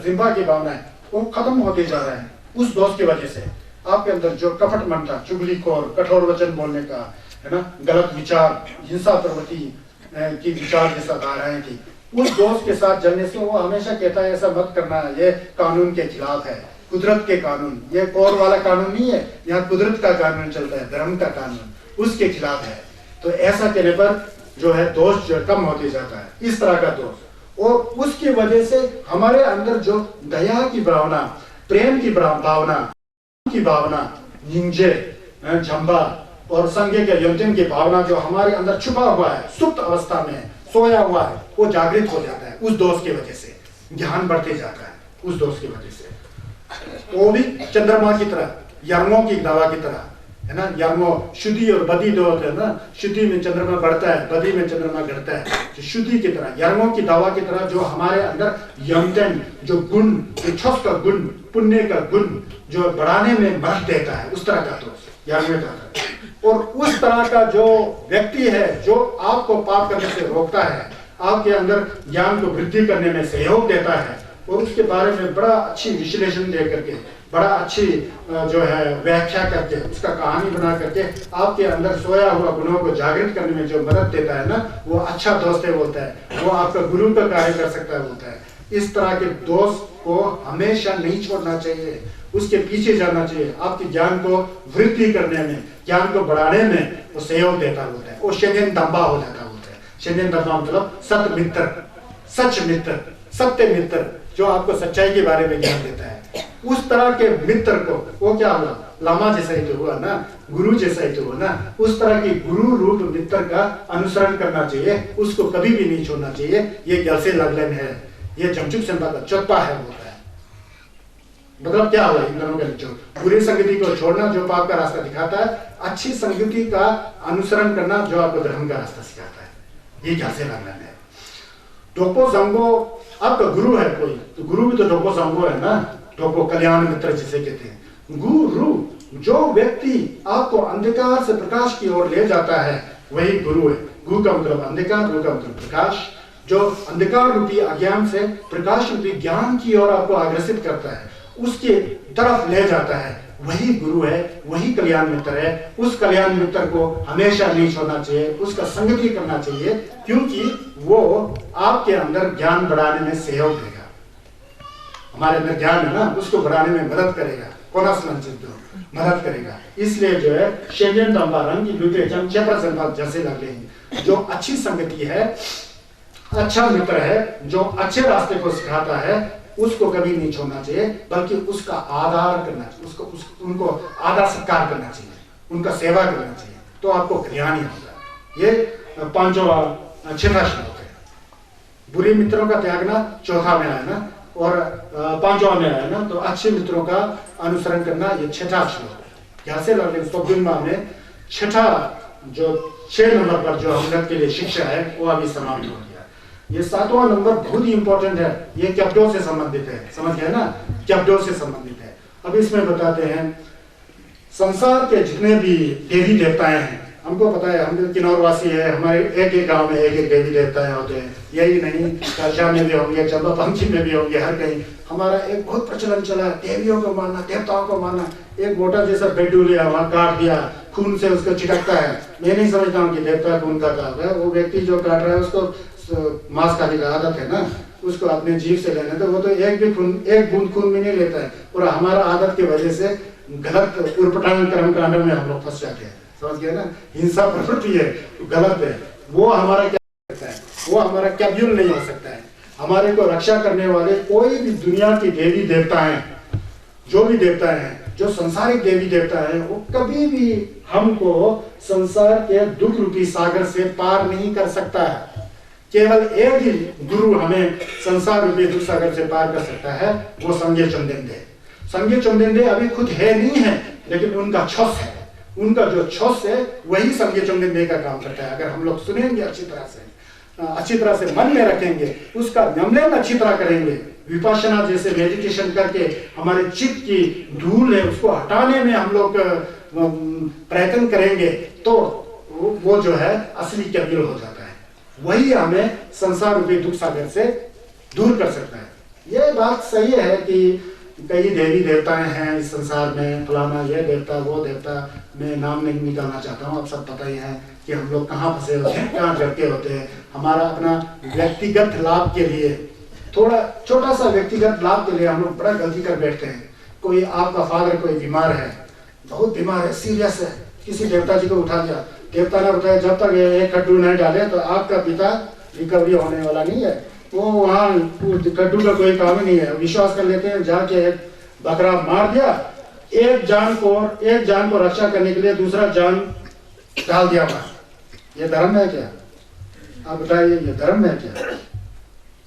जिंबा की भावना है, वो खत्म होते जा रहा है उस दोष की वजह से। आपके अंदर जो कपट मन था, चुगलीखोर, कठोर वचन बोलने का, है ना, गलत विचार, हिंसा प्रवृत्ति की विचार जैसा धाराएं थी, उस दोष के साथ जलने से वो हमेशा कहता है ऐसा मत करना, ये कानून के खिलाफ है, कुदरत के कानून, ये कौर वाला कानून नहीं है, यहाँ कुदरत का कानून चलता है, धर्म का कानून। उसके खिलाफ है। तो ऐसा करने पर जो है दोष जो कम होते जाता है, इस तरह का दोष। और उसकी वजह से हमारे अंदर जो दया की भावना, प्रेम की भावना, निंजे, झंबा और संज्ञा के यंजन की भावना जो हमारे अंदर छुपा हुआ है, सुप्त अवस्था में सोया हुआ है, वो जागृत हो जाता है उस दोष की वजह से। ज्ञान बढ़ते जाता है उस दोष की वजह से। वो भी चंद्रमा की तरह, यर्मों की दवा की तरह है ना। यर्मो शुद्धि और बदी दो होते हैं ना। शुद्धि में चंद्रमा बढ़ता है, बदी में चंद्रमा घटता है। तो शुद्धि की तरह, यर्मों की दवा की तरह जो हमारे अंदर यमतन जो गुण, यक्षस का गुण, पुण्य का गुण जो बढ़ाने में मदद देता है, उस तरह का दोष यर्मे का। और उस तरह का जो व्यक्ति है जो आपको पाप करने से रोकता है, आपके अंदर ज्ञान को वृद्धि करने में सहयोग देता है, और उसके बारे में बड़ा अच्छी विश्लेषण दे करके, बड़ा अच्छी जो है व्याख्या करके, उसका कहानी बना करके आपके अंदर सोया हुआ गुणों को जागृत करने में जो मदद देता है ना, वो अच्छा दोस्त है बोलता है। वो आपका गुरु का कार्य कर सकता है बोलता है। इस तरह के दोस्त को हमेशा नहीं छोड़ना चाहिए, उसके पीछे जाना चाहिए। आपके ज्ञान को वृद्धि करने में, ज्ञान को बढ़ाने में वो सहयोग देता होता है। वो शनियन दंबा हो जाता होता है। शनियन दंबा मतलब सत मित्र, सच मित्र, सत्य मित्र, जो आपको सच्चाई के बारे में ज्ञान देता है। उस तरह के मित्र को वो क्या हुआ, लामा जैसा ही तो हुआ ना, गुरु जैसा ही तो हुआ ना। उस तरह की गुरु रूप मित्र का अनुसरण करना चाहिए, उसको कभी भी नहीं छोड़ना चाहिए। ये गलसे लगलन है, ये जमचुक संपा का चप्पा है बोलता है। मतलब क्या हुआ इन दोनों का निचोड़? बुरी संगति को छोड़ना जो पाप का रास्ता दिखाता है, अच्छी संगति का अनुसरण करना जो आपको धर्म का रास्ता सिखाता है। ये गलसे लगलन है। डोपो संगो आपका गुरु है कोई, तो गुरु भी तो डोपो संगो है ना, डोपो कल्याण मित्र जिसे कहते हैं। गुरु, जो व्यक्ति आपको अंधकार से प्रकाश की ओर ले जाता है, वही गुरु है। गु का मतलब अंधकार, रु का मतलब प्रकाश। जो अंधकार रूपी अज्ञान से प्रकाश रूपी ज्ञान की ओर आपको अग्रसित करता है, उसके तरफ ले जाता है, वही गुरु है, वही कल्याण मित्र है। उस कल्याण मित्र को हमेशा नहीं छोड़ना चाहिए, उसका संगति करना चाहिए, क्योंकि वो आपके अंदर ज्ञान बढ़ाने में सहयोग देगा। हमारे अंदर ज्ञान है ना, उसको बढ़ाने में मदद करेगा, मदद करेगा। इसलिए जो है शेंजन दंबारंग की लुटे जम जैसे लग रहे हैं। जो अच्छी संगति है, अच्छा मित्र है, जो अच्छे रास्ते को सिखाता है, उसको कभी नहीं छोड़ना चाहिए, बल्कि उसका आदर करना चाहिए, उनको आदर सत्कार करना चाहिए, उनका सेवा करना चाहिए, तो आपको ज्ञान ही होगा। ये पांचवा छठा श्लोक है। बुरे मित्रों का त्यागना चौथा में आया ना, और पांचवा में आया ना, तो अच्छे मित्रों का अनुसरण करना ये छठा श्लोक है। यहाँ से में छठा जो 6 नंबर पर जो हमदर्द के लिए शिक्षा है वो अभी समाप्त हो गया। ये 7वां नंबर बहुत ही इंपॉर्टेंट है। ये कैप्टो से संबंधित है, समझ गए ना, कैप्टो से संबंधित है। अब इसमें बताते हैं संसार के जितने भी देवी देवताएं हैं, हमको पता है, हम किन्नौर वासी है, हमारे एक एक गांव में एक एक देवी देवताएं होते हैं। यही नहीं, काशा में भी होंगे, चंबा पंथी में भी होंगे, हर कहीं हमारा एक बहुत प्रचलन चला है देवियों को मानना, देवताओं को मानना। एक मोटा जैसा बेडू लिया, वहां काट दिया, खून से उसको छिटकता है। मैं नहीं समझता हूँ कि देवता खून का काम है। वो व्यक्ति जो काट रहा है उसको मांस खाने का आदत है ना, उसको अपने जीव से लेना, तो वो तो एक बूंद खून भी नहीं लेता है। और हमारा आदत की वजह से गलत उर्पटांग कर्म कांड में हम लोग फंस जाते हैं, समझ गए ना। हिंसा प्रवृत्ति है, गलत है। वो हमारा क्या सकता है, वो हमारा कैब्यूल नहीं हो सकता है। हमारे को रक्षा करने वाले कोई भी दुनिया की देवी देवता हैं, जो भी देवता हैं, जो संसारिक देवी देवता हैं, वो कभी भी हमको संसार के दुख रूपी सागर से पार नहीं कर सकता है। केवल एक ही गुरु हमें संसार रूपी दुख सागर से पार कर सकता है, वो संज्ञा चंदेंदे। संज्ञा चंदेंदे अभी खुद है नहीं है, लेकिन उनका छस है। उनका जो छस है वही संज्ञा चंदेंदे का काम करता है। अगर हम लोग सुनेंगे अच्छी तरह से मन में रखेंगे, उसका नियमन अच्छी तरह करेंगे, विपश्यना जैसे मेडिटेशन करके हमारे चित्त की धूल है उसको हटाने में हम लोग प्रयत्न करेंगे, तो वो जो है असली कैबिल हो जाता है। वही हमें संसार रूपी दुख सागर से दूर कर सकता है। ये बात सही है कि कई देवी देवताएं हैं इस संसार में, फलाना ये देवता वो देवता, मैं नाम नहीं निकालना चाहता हूँ। आप सब पता ही है कि हम लोग कहाँ फंसे होते हैं, कहाँ डरते होते हैं। हमारा अपना व्यक्तिगत लाभ के लिए, थोड़ा छोटा सा व्यक्तिगत लाभ के लिए हम लोग बड़ा गलती कर बैठते हैं। कोई आपका फादर कोई बीमार है, बहुत बीमार है, सीरियस है, किसी देवता जी को उठा दिया, देवता ने उठाया, जब तक ये एक कद्दू नहीं डाले तो आपका पिता रिकवरी होने वाला नहीं है। वो वहाँ कद्दू का कोई काम ही नहीं है। विश्वास कर लेते हैं, जाके एक बकरा मार दिया, एक जान को रक्षा करने के लिए दूसरा जान डाल दिया वहाँ। ये धर्म है क्या? आप बताइए, ये धर्म है क्या?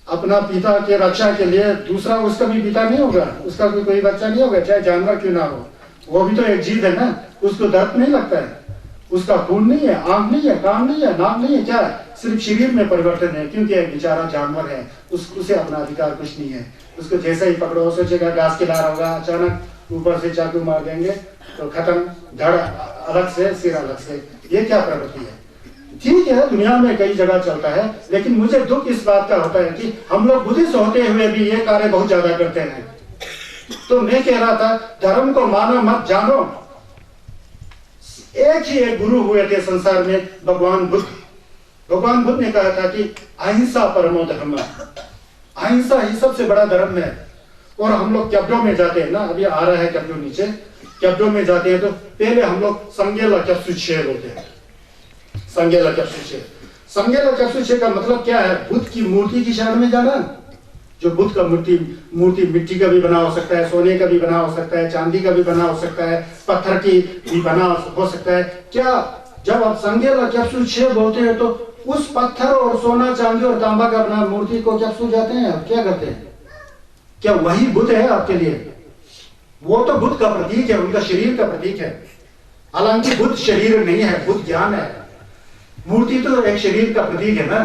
अपना पिता के रक्षा के लिए दूसरा, उसका भी पिता नहीं होगा, उसका भी कोई बच्चा नहीं होगा, चाहे जानवर क्यों ना हो, वो भी तो एक जीव है ना, उसको दर्द नहीं लगता है, उसका खून नहीं है, आंख नहीं है, कान नहीं है, नाक नहीं है, क्या है? सिर्फ शरीर में परिवर्तन है, क्योंकि एक बेचारा जानवर है, उसे अपना अधिकार कुछ नहीं है। उसको जैसे ही पकड़ो, सोचेगा घास खिला रहा होगा, अचानक ऊपर से चाकू मार देंगे तो खत्म, धड़ अलग से, सिर अलग से। ये क्या प्रवृत्ति है? ठीक है, दुनिया में कई जगह चलता है, लेकिन मुझे दुख इस बात का होता है कि हम लोग बुद्धिस्ट होते हुए भी ये कार्य बहुत ज्यादा करते हैं। तो मैं कह रहा था, धर्म को मानो मत जानो। एक ही एक गुरु हुए थे संसार में, भगवान बुद्ध। भगवान बुद्ध ने कहा था कि अहिंसा परमो धर्म, अहिंसा ही सबसे बड़ा धर्म है। और हम लोग कैब्डो में जाते हैं ना, अभी आ रहा है कैब्डो नीचे, कैब्डो में जाते हैं तो पहले हम लोग संगेला कैप्सुचे बोलते हैं। संगेला कैप्सुचे, संगेला कैप्सुचे का मतलब क्या है? बुद्ध की मूर्ति की शरण में जाना। जो बुद्ध का मूर्ति मिट्टी का भी बना हो सकता है, सोने का भी बना हो सकता है, चांदी का भी बना हो सकता है, पत्थर की भी बना हो सकता है। क्या जब आप संगेला कैप्सुचे बोलते हैं तो उस पत्थर और सोना, चांदी और तांबा का बना मूर्ति को कैप्सूल जाते हैं, आप क्या करते हैं? क्या वही बुद्ध है आपके लिए? वो तो बुद्ध का प्रतीक है, उनका शरीर का प्रतीक है। हालांकि बुद्ध शरीर नहीं है, बुद्ध ज्ञान है। मूर्ति तो एक शरीर का प्रतीक है ना।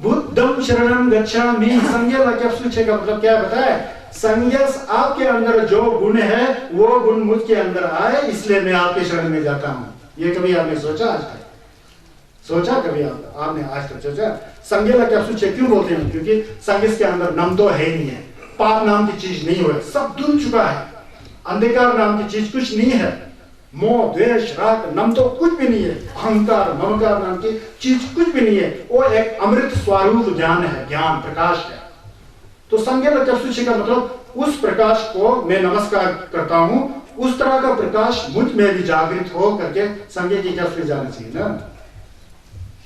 बुद्धम शरणम गच्छामि, संज्ञा कैप्सूचे का मतलब क्या बताए? संज्ञस आपके अंदर जो गुण है वो गुण मुझके अंदर आए, इसलिए मैं आपके शरण में जाता हूं। ये कभी आपने सोचा? आज तक सोचा कभी आपने आज तक सोचा? संज्ञा कैप्सूचे क्यों बोलते हैं? क्योंकि संज्ञस के अंदर नम तो है ही नहीं है, पाप नाम की चीज नहीं हुआ, सब धुल चुका है, अंधकार नाम की चीज कुछ नहीं है, मोह द्वेष राग नम तो कुछ भी नहीं है, अहंकार ममकार नाम की चीज कुछ भी नहीं है। वो एक अमृत स्वरूप ज्ञान है, ज्ञान प्रकाश है। तो संज्ञा कैप्सूचे का मतलब उस प्रकाश को मैं नमस्कार करता हूं, उस तरह का प्रकाश मुझ में भी जागृत हो करके संज्ञा की कैप्सूल जाना चाहिए ना।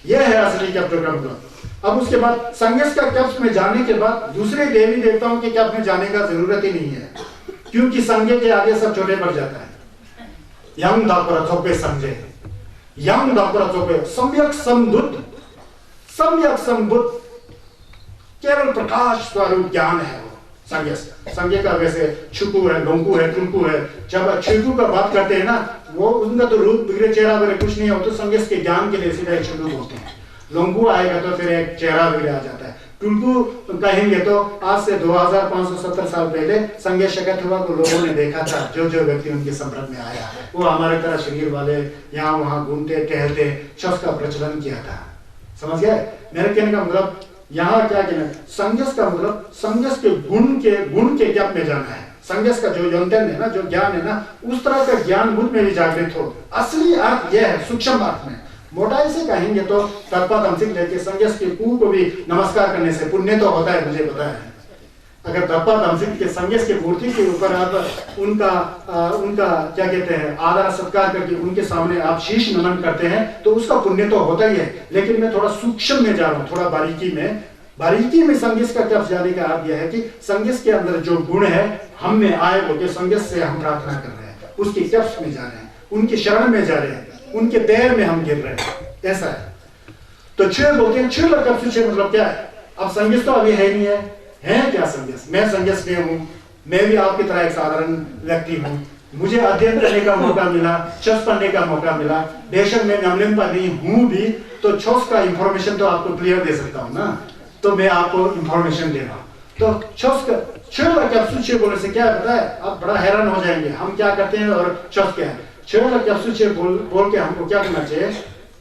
यह है असली कैप्सूल का मतलब। अब उसके बाद संज्ञा का कैप्स में जाने के बाद दूसरे देवी देवताओं के कैप्स में जाने का जरूरत ही नहीं है, क्योंकि संज्ञा के आगे सब छोटे पड़ जाता है। यंग दापुरा चौपे संजय, यंग दापुरा चौपे सम्यक समबुद्ध, सम्यक समबुद्ध, केवल प्रकाश स्वरूप ज्ञान है वो संज्ञा। संज्ञा का वैसे छुकू है, लोंकू है, टुलकू है। जब छुकू का बात करते हैं ना, वो उनका तो रूप बिगड़े चेहरा वगैरह कुछ नहीं हो, तो संज्ञा के ज्ञान के लिए सीधा एक छुकू होते हैं। लोंकू आएगा तो फिर एक चेहरा बिगड़े आ जाता है। टुलकू कहेंगे तो आज से 2570 साल पहले संज्ञा शकत हुआ को लोगों ने देखा था। जो व्यक्ति उनके संपर्क में आया वो हमारे तरह शरीर वाले यहाँ वहां घूमते टहलते, शब्द का प्रचलन किया था। समझ गए मेरे कहने का मतलब? यहाँ क्या कहना है? संज्ञा का मतलब संज्ञा के गुण के ज्ञान में जाना है। संज्ञा का जो यंत्रण है ना, जो ज्ञान है ना, उस तरह का ज्ञान मुझ में भी जागृत हो। असली अर्थ यह है, सूक्ष्म अर्थ में। मोटाई से कहेंगे तो तत्पदंसिक लेके संज्ञा के कू को भी नमस्कार करने से पुण्य तो होता है, मुझे पता है। अगर तत्पदंसिक के संज्ञा के मूर्ति के ऊपर आप उनका क्या कहते हैं, आदर सत्कार करके उनके सामने आप शीश नमन करते हैं तो उसका पुण्य तो होता ही है। लेकिन मैं थोड़ा सूक्ष्म में जा रहा हूँ, थोड़ा बारीकी में संज्ञा का क्या जाने का अर्थ यह है कि संज्ञा के अंदर जो गुण है हम में आए बोलते संज्ञा से हम प्रार्थना कर रहे हैं, उसके कैप्स में जा रहे हैं, उनके शरण में जा रहे हैं, उनके पैर में हम गिर रहे हैं, ऐसा है। तो छह बोलते हैं, छह मतलब क्या है? अब संज्ञा तो अभी है नहीं है क्या संज्ञा? मैं संज्ञा में हूँ, मैं भी आपकी तरह एक साधारण व्यक्ति हूँ। मुझे अध्ययन करने का मौका मिला, छस पढ़ने का मौका मिला, बेशक मैं नमलिन पर नहीं हूँ भी, तो छस का इंफॉर्मेशन तो आपको क्लियर दे सकता हूँ ना, तो मैं आपको इंफॉर्मेशन दे रहा हूँ। तो छस का छह बोलने से क्या पता है? आप बड़ा हैरान हो जाएंगे हम क्या करते हैं और छस क्या है। बोल के हमको क्या करना चाहिए?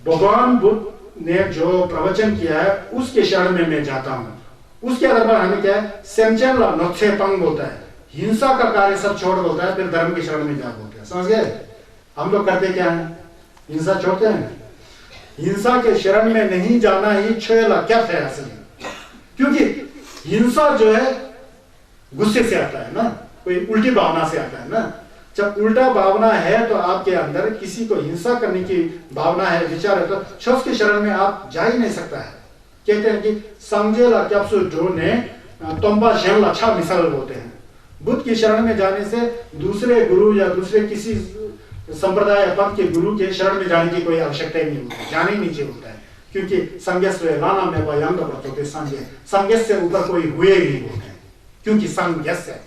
भगवान बुद्ध ने जो प्रवचन किया है उसके शरण में मैं जाता हूँ। उसके आधार पर हमें क्या है? सेमचेला नोत्से पंग बोलता है, हिंसा का कार्य सब छोड़ बोलता है, फिर धर्म के शरण में जा बोलते हैं। समझ गए? हम लोग करते क्या है? हिंसा छोड़ते हैं। हिंसा के शरण में नहीं जाना ही छेला क्या है असली, क्योंकि हिंसा जो है गुस्से से आता है ना, कोई उल्टी भावना से आता है ना। जब उल्टा भावना है तो आपके अंदर किसी को हिंसा करने की भावना है, विचार है, तो छस की शरण में आप जा ही नहीं सकता है। कहते हैं कि संजेला क्याप्सु जो ने तोम्बा जेल अच्छा मिसाल बोलते हैं। बुद्ध की शरण में जाने से दूसरे गुरु या दूसरे किसी संप्रदाय या पंथ के गुरु के शरण में जाने की कोई आवश्यकता ही नहीं होती, जाने ही नीचे होता है, क्योंकि संगस लाना में यंग होते संगस से ऊपर कोई हुए ही नहीं बोलते, क्योंकि संगस है,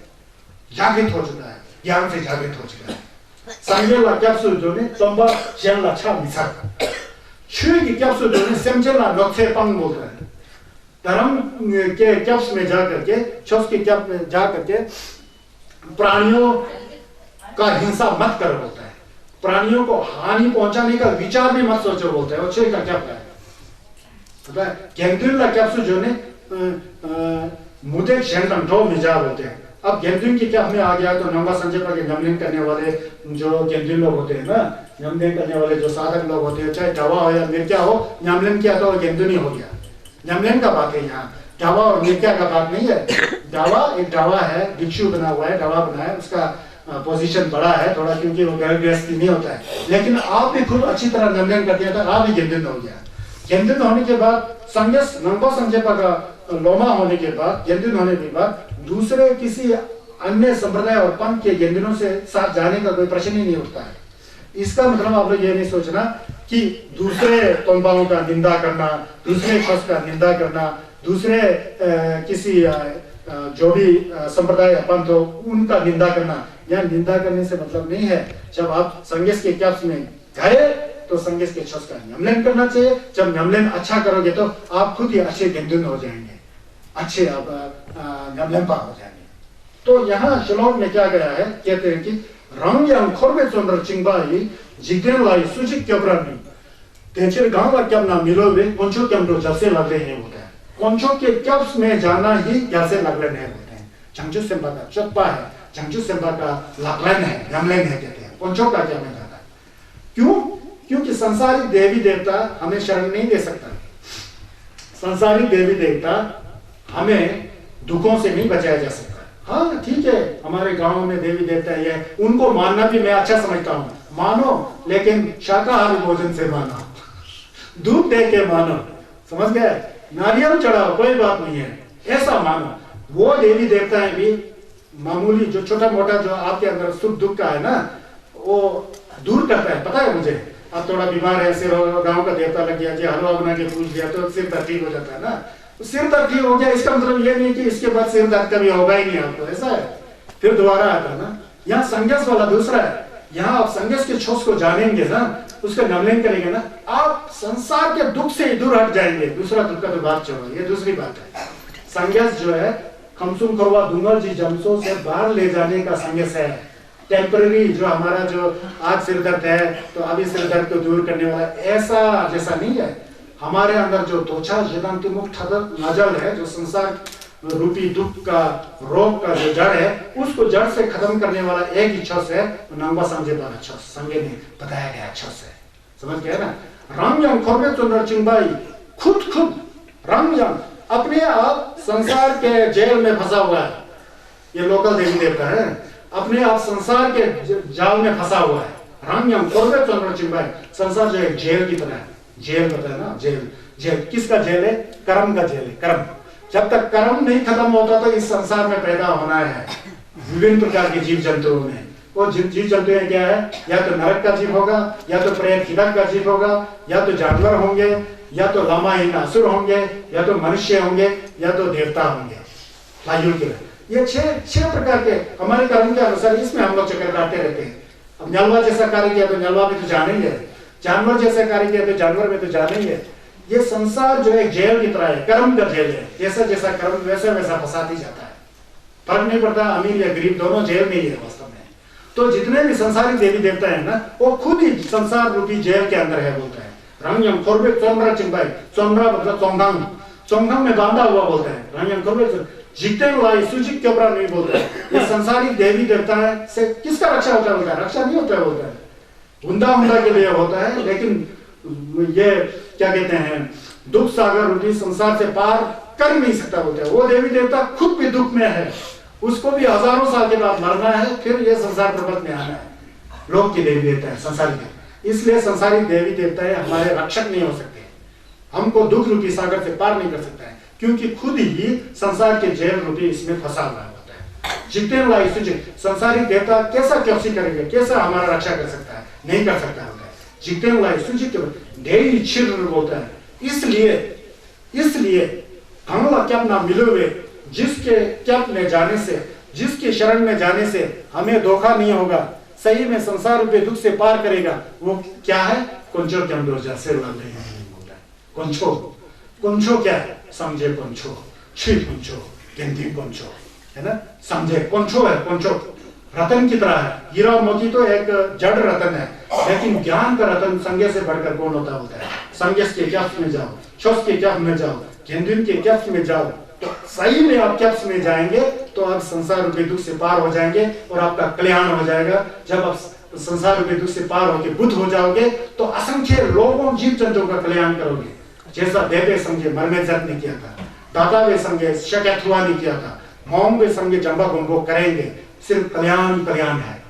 जागृत हो चुका है, ज्ञान से जागृत हो चुका है। संजेला क्याप्सु जो ने तोम्बा जेल अच्छा मिसाल छुई की क्याप्सु जो ने सेमजेला नोक्से पंग बोलते हैं। धर्म के कैप्स में जा करके, छस के कैप में जा करके प्राणियों का हिंसा मत करो बोलता है, प्राणियों को हानि पहुंचाने का विचार भी मत सोचो बोलता है। और छह का कैप है पता है, गेंदुला कैप्सु जो ने मुझे शेंटन ड्रॉ मिजा बोलते हैं। अब गेंदुन की कैप में आ गया तो नंगा संजय पर के नमलिन करने वाले जो गेंदुन लोग होते हैं ना, नमलिन करने वाले जो साधक लोग होते हैं, चाहे दवा हो या मिर्चा हो, नमलिन किया तो गेंदुन ही हो गया। नमलिन का बात है यहाँ, दावा और मिर्चा का बात नहीं है। दावा एक दावा है, भिक्षु बना हुआ है, दावा बना है, उसका पोजीशन बड़ा है थोड़ा, क्योंकि वो घर गृहस्थी नहीं होता है। लेकिन आप भी खुद अच्छी तरह नमलिन कर दिया था, आप भी गेंदुन हो गया। गेंदुन होने के बाद संगस नंगो संजेपा का लोमा होने के बाद, गेंदुन होने के बाद दूसरे किसी अन्य संप्रदाय और पंथ के गेंदुनों से साथ जाने का कोई प्रश्न ही नहीं उठता है। इसका मतलब आप लोग ये नहीं सोचना कि दूसरे तोम्बाओं का निंदा करना, दूसरे शख्स का निंदा करना, दूसरे किसी जो भी संप्रदाय पंथ हो उनका निंदा करना, यह निंदा करने से मतलब नहीं है। जब आप संगस के कैप्स में गए तो संगस के शख्स का नमलन करना चाहिए। जब नमलन अच्छा करोगे तो आप खुद ही अच्छे गेंदुन हो जाएंगे, अच्छे आप नमलनपा हो जाएंगे। तो यहाँ श्लोक में क्या गया है, कहते हैं कि रंग yang korbe sondra chingbai jigden lai suji kyabrani तेचर गांव का क्या नाम मिलोगे कौनचो क्या तो जब से लग रहे हैं होता है। कौनचो के कैप्स में जाना ही कैसे लग रहे हैं होते हैं। जंगजू सेंबा का चप्पा है, जंगजू सेंबा का लगलन है, नमलन है कहते हैं। कौनचो का क्या में जाता है, क्यों? क्योंकि संसारी देवी देवता हमें शरण नहीं दे सकता। संसारी देवी देवता हमें दुखों से नहीं बचाया जा सकता। हाँ ठीक है, हमारे गांव में देवी देवता है, उनको मानना भी मैं अच्छा समझता हूँ, मानो, लेकिन शाकाहारी भोजन से मानो, दूध दे के मानो, समझ गए, नारियल चढ़ाओ कोई बात नहीं है, ऐसा मानो। वो देवी देवताएं भी मामूली जो छोटा मोटा जो आपके अंदर सुख दुख का है ना, वो दूर करता है। पता है मुझे, आप थोड़ा बीमार है, सिर गांव का देवता लग गया, हलवा बना के पूछ दिया तो सिर दर्द ठीक हो जाता है ना। सिर दर्द ठीक हो गया, इसका मतलब ये नहीं कि इसके बाद सिर दर्द कभी होगा ही नहीं आपको, ऐसा है, फिर दोबारा आता ना। यहाँ संगस वाला दूसरा है। यहाँ आप संगस के छोस को जानेंगे ना, उसका नमलन करेंगे ना, आप संसार के दुख से दूर हट जाएंगे। दूसरा दुख का तो बात छोड़ो, ये दूसरी बात है। संगस जो है खमसुम करवा दूंगा जी जमसों से बाहर ले जाने का संगस है। टेम्पररी जो हमारा जो आज सिर दर्द है तो अभी सिर दर्द को दूर करने वाला, ऐसा जैसा नहीं है। हमारे अंदर जो तोछा वेदांति मुक्त नजल है, जो संसार रूपी दुख का रोग का जो जड़ है, उसको जड़ से खत्म करने वाला एक ही छस है, नंबा समझे वाला छस, संगे में बताया गया छस है। समझ गया ना। रामयंग खोरबे चंद्र चिंबाई खुद रामयंग अपने आप संसार के जेल में फंसा हुआ है। ये लोकल देवी देवता है, अपने आप संसार के जाल में फंसा हुआ है। रामयंग खोरबे चंद्र चिंबाई, संसार जो है जेल की तरह है। जेल बताया ना, जेल किसका जेल है? कर्म का जेल है। कर्म, जब तक कर्म नहीं खत्म होता तो इस संसार में पैदा होना है विभिन्न प्रकार के जीव जंतुओं में। वो जीव जंतु क्या है? या तो नरक का जीव होगा, या तो प्रेत हिरक का जीव होगा, या तो जानवर होंगे, या तो लामाहीन असुर होंगे, या तो मनुष्य होंगे, या तो देवता होंगे। वायु के ये छह प्रकार के हमारे कर्म के अनुसार इसमें हम लोग चक्कर काटते रहते हैं। अब नलवा जैसा कार्य किया तो नलवा में तो जानेंगे, जानवर जैसा कार्य किया तो जानवर में तो जानेंगे। ये संसार जो एक जेल की तरह है, कर्म का जेल है। जैसा जैसा कर्म वैसा वैसा फंसाती जाता है। फर्क नहीं पड़ता अमीर या गरीब, दोनों जेल में ही है वास्तव में। तो जितने भी संसारी देवी देवता है ना, वो खुद ही संसार रूपी जेल के अंदर है बोलता है। रंगयम खोरबे चोमरा चिंबाई, चोमरा मतलब चोंगंग, चोंगंग में बांधा हुआ बोलता है। रंगयम खोरबे जितने लाई सुजित क्योबरा नहीं बोलता है। ये संसारी देवी देवता से किसका रक्षा होता है? बोलता है रक्षा नहीं होता है, बोलता है हुंदा के लिए होता है। लेकिन ये क्या कहते हैं, दुख सागर रूपी संसार से पार कर नहीं सकता बोलता है। वो देवी देवता खुद भी दुख में है, उसको भी हजारों साल के बाद मरना है, फिर ये संसार पर्वत में आना है। लोक के देवी देवता है संसारी देवता, इसलिए संसारी देवी देवता है हमारे रक्षक नहीं हो सकते, हमको दुख रूपी सागर से पार नहीं कर सकता है, क्योंकि खुद ही संसार के जेल रूपी इसमें फंसा हुआ होता है। जितने वाला संसारी देवता कैसा कैप्सी करेंगे, कैसा हमारा रक्षा कर सकता है, नहीं कर सकता होता है। जितने वाला ढेरी छिर बोलता है। इसलिए हमला क्या ना मिले हुए, जिसके कैप में जाने से, जिसके शरण में जाने से हमें धोखा नहीं होगा, सही में संसार रूपी दुख से पार करेगा, वो क्या है? कुंचो क्या बोलता है, कुंचो क्या है? समझे कुंचो, छी कुंचो, गेंदी कुंचो, है ना? समझे कुंचो है, कुंचो रतन की तरह है। हीरा मोती तो एक जड़ रतन है, लेकिन ज्ञान का रतन संज्ञा से बढ़कर कौन होता है? संज्ञा के कैप्स में जाओ, छोस के कैप में जाओ, गेंदिन के कैप्स में जाओ, तो सही में आप कैप्स में जाएंगे तो आप संसार रूपी दुख से पार हो जाएंगे और आपका कल्याण हो जाएगा। जब आप संसार रूपी दुख से पार होकर बुद्ध हो जाओगे तो असंख्य लोगों, जीव जंतुओं का कल्याण करोगे। जैसा देवे संगे मरमेजत ने किया था, दादा वे संगे शकैथुआ ने किया था, मोम वे संगे जंबा गुम्बो करेंगे। सिर्फ कल्याण कल्याण है,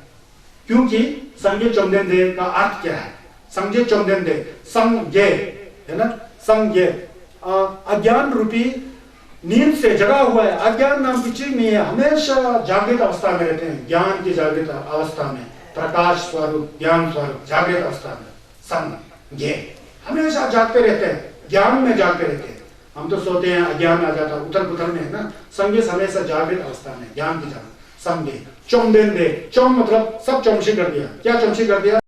क्योंकि संगे चौमदेंदे का अर्थ क्या है? संगे चौमदेंदे संगे, है ना? संगे अज्ञान रूपी नींद से जगा हुआ है। अज्ञान नाम की चीज नहीं है, हमेशा जागृत अवस्था में रहते हैं। ज्ञान की जागृत अवस्था में, प्रकाश स्वरूप, ज्ञान स्वरूप जागृत अवस्था में संगे हमेशा जागते रहते हैं, ज्ञान में जागते रहते हैं। हम तो सोते हैं, अज्ञान आ जाता है, उथल पुथल में, है ना? संगे हमेशा जागृत अवस्था में, ज्ञान की जागृत संगे। चौमदेंदे, चौम मतलब सब चमशी कर दिया। क्या चमशी कर दिया?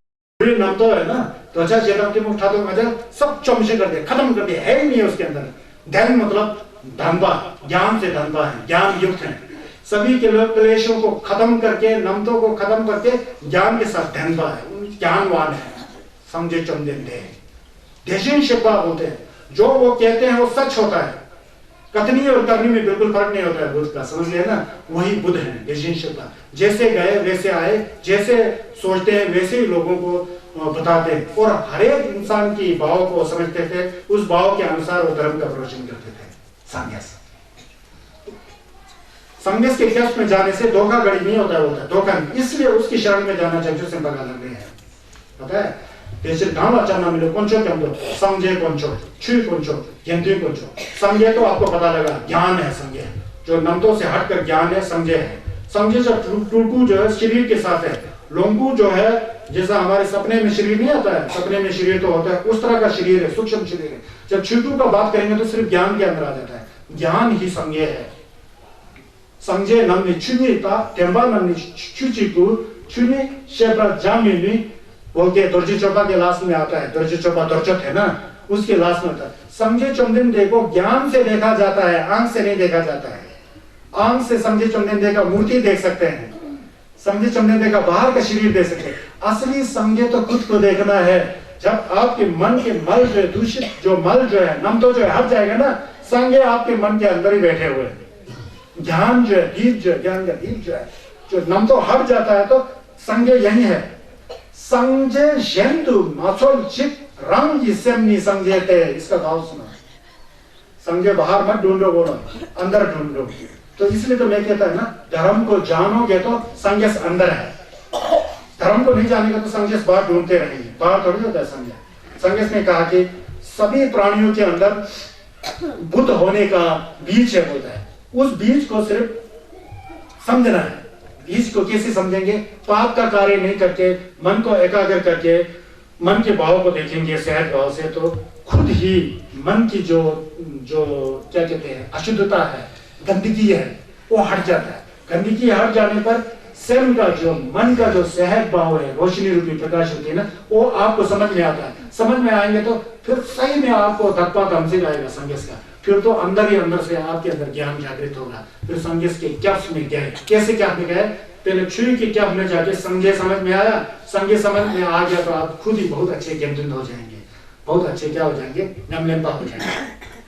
नाम तो है ना, त्वचा चेतन मुख उठा दो नजर, सब चमशी कर दिया, खत्म कर दिया, है ही नहीं है उसके अंदर। धन मतलब धनबा, ज्ञान से धनबा है, ज्ञान युक्त है। सभी के लोग क्लेशों को खत्म करके, नमतों को खत्म करके ज्ञान के साथ धनबा है, ज्ञानवान है। समझे चौमदेंदे देशिन शिवा बोलते हैं, जो वो कहते हैं वो सच होता है। कथनी और करनी में बिल्कुल फर्क नहीं होता है बुद्ध का, समझ लिया ना? वही बुद्ध है, देशिन शिवा। जैसे गए वैसे आए, जैसे सोचते हैं वैसे ही लोगों को बताते हैं, और हर एक इंसान की भाव को समझते थे, उस भाव के अनुसार वो धर्म का प्रवचन करते थे। संन्यास के कैश में जाने से धोखाधड़ी नहीं होता है, धोखा नहीं। इसलिए उसकी शरण में जाना चाहिए, जो सिंपल लग रहे हैं, पता है? जैसे गांव अचानक मिले कुंचो क्या दो, समझे कुंचो, छी कुंचो, गेंदी कुंचो। समझे तो आपको पता लगा ज्ञान है, समझे जो नमतों से हटकर ज्ञान है, समझे है। समझे जो टुकू जो है शरीर के साथ है, लोंगू जो है जैसा हमारे सपने में शरीर नहीं आता है, सपने में शरीर तो होता है, उस तरह का शरीर है, सूक्ष्म शरीर है। जब छिटू का बात करेंगे तो सिर्फ ज्ञान के अंदर आ जाता है, ज्ञान ही संज्ञेय है। संजय नमनी चुनीता टेम्बा नमनी चुचिकू चुनी शेब्रा जामिनी बोलते दर्जी चौपा के लास्ट में आता है, दर्जी चौपा दर्जत है ना, उसके लास्ट में आता है। समझे चौमदेंदे को ज्ञान से देखा जाता है, आंख से नहीं देखा जाता है। आंख से समझे चौमदेंदे का मूर्ति देख सकते हैं, समझे चौमदेंदे का बाहर का शरीर देख सकते हैं। असली समझे तो खुद को देखना है। जब आपके मन के मल जो है, दूषित जो मल जो है, नम तो जो है हट जाएगा ना, संगे आपके मन के अंदर ही बैठे हुए हैं। ज्ञान जो है, दीप जो है, ज्ञान का दीप जो है, जो नम तो हट जाता है, तो संगे यही है। संजय शेंदु माचोल चित रंग इसमें संजयते, इसका भाव सुना। संजय बाहर मत ढूंढो, बोलो अंदर ढूंढो। तो इसलिए तो मैं कहता है ना, धर्म को जानोगे तो संजय अंदर है, धर्म को नहीं जानेगा तो संजय बाहर ढूंढते रहेंगे। बाहर थोड़ी होता है संजय। संजय ने कहा कि सभी प्राणियों के अंदर बुद्ध होने का बीज है, बोलता है। उस बीज को सिर्फ समझना है। बीज को कैसे समझेंगे? पाप का कार्य नहीं करके, मन को एकाग्र करके, मन के भाव को देखेंगे सहज भाव से, तो खुद ही मन की जो क्या कहते हैं अशुद्धता है, गंदगी है, वो हट जाता है। गंदगी हट जाने पर स्वयं का जो मन का जो सहज भाव है, रोशनी रूपी प्रकाश होती है ना, वो आपको समझ में आता है। समझ में आएंगे तो फिर सही में आपको धक्का कमसे आएगा संगीत का। फिर तो अंदर ही अंदर से आपके अंदर ज्ञान जागृत होगा। फिर संगीत के कैप्स में गए, कैसे क्या में गए? पहले छुई के कैप में जाके संजय समझ में आया, संजय समझ में आ गया तो आप खुद ही बहुत अच्छे ज्ञान हो जाएंगे, बहुत अच्छे क्या हो जाएंगे, नमलंबा हो जाएंगे,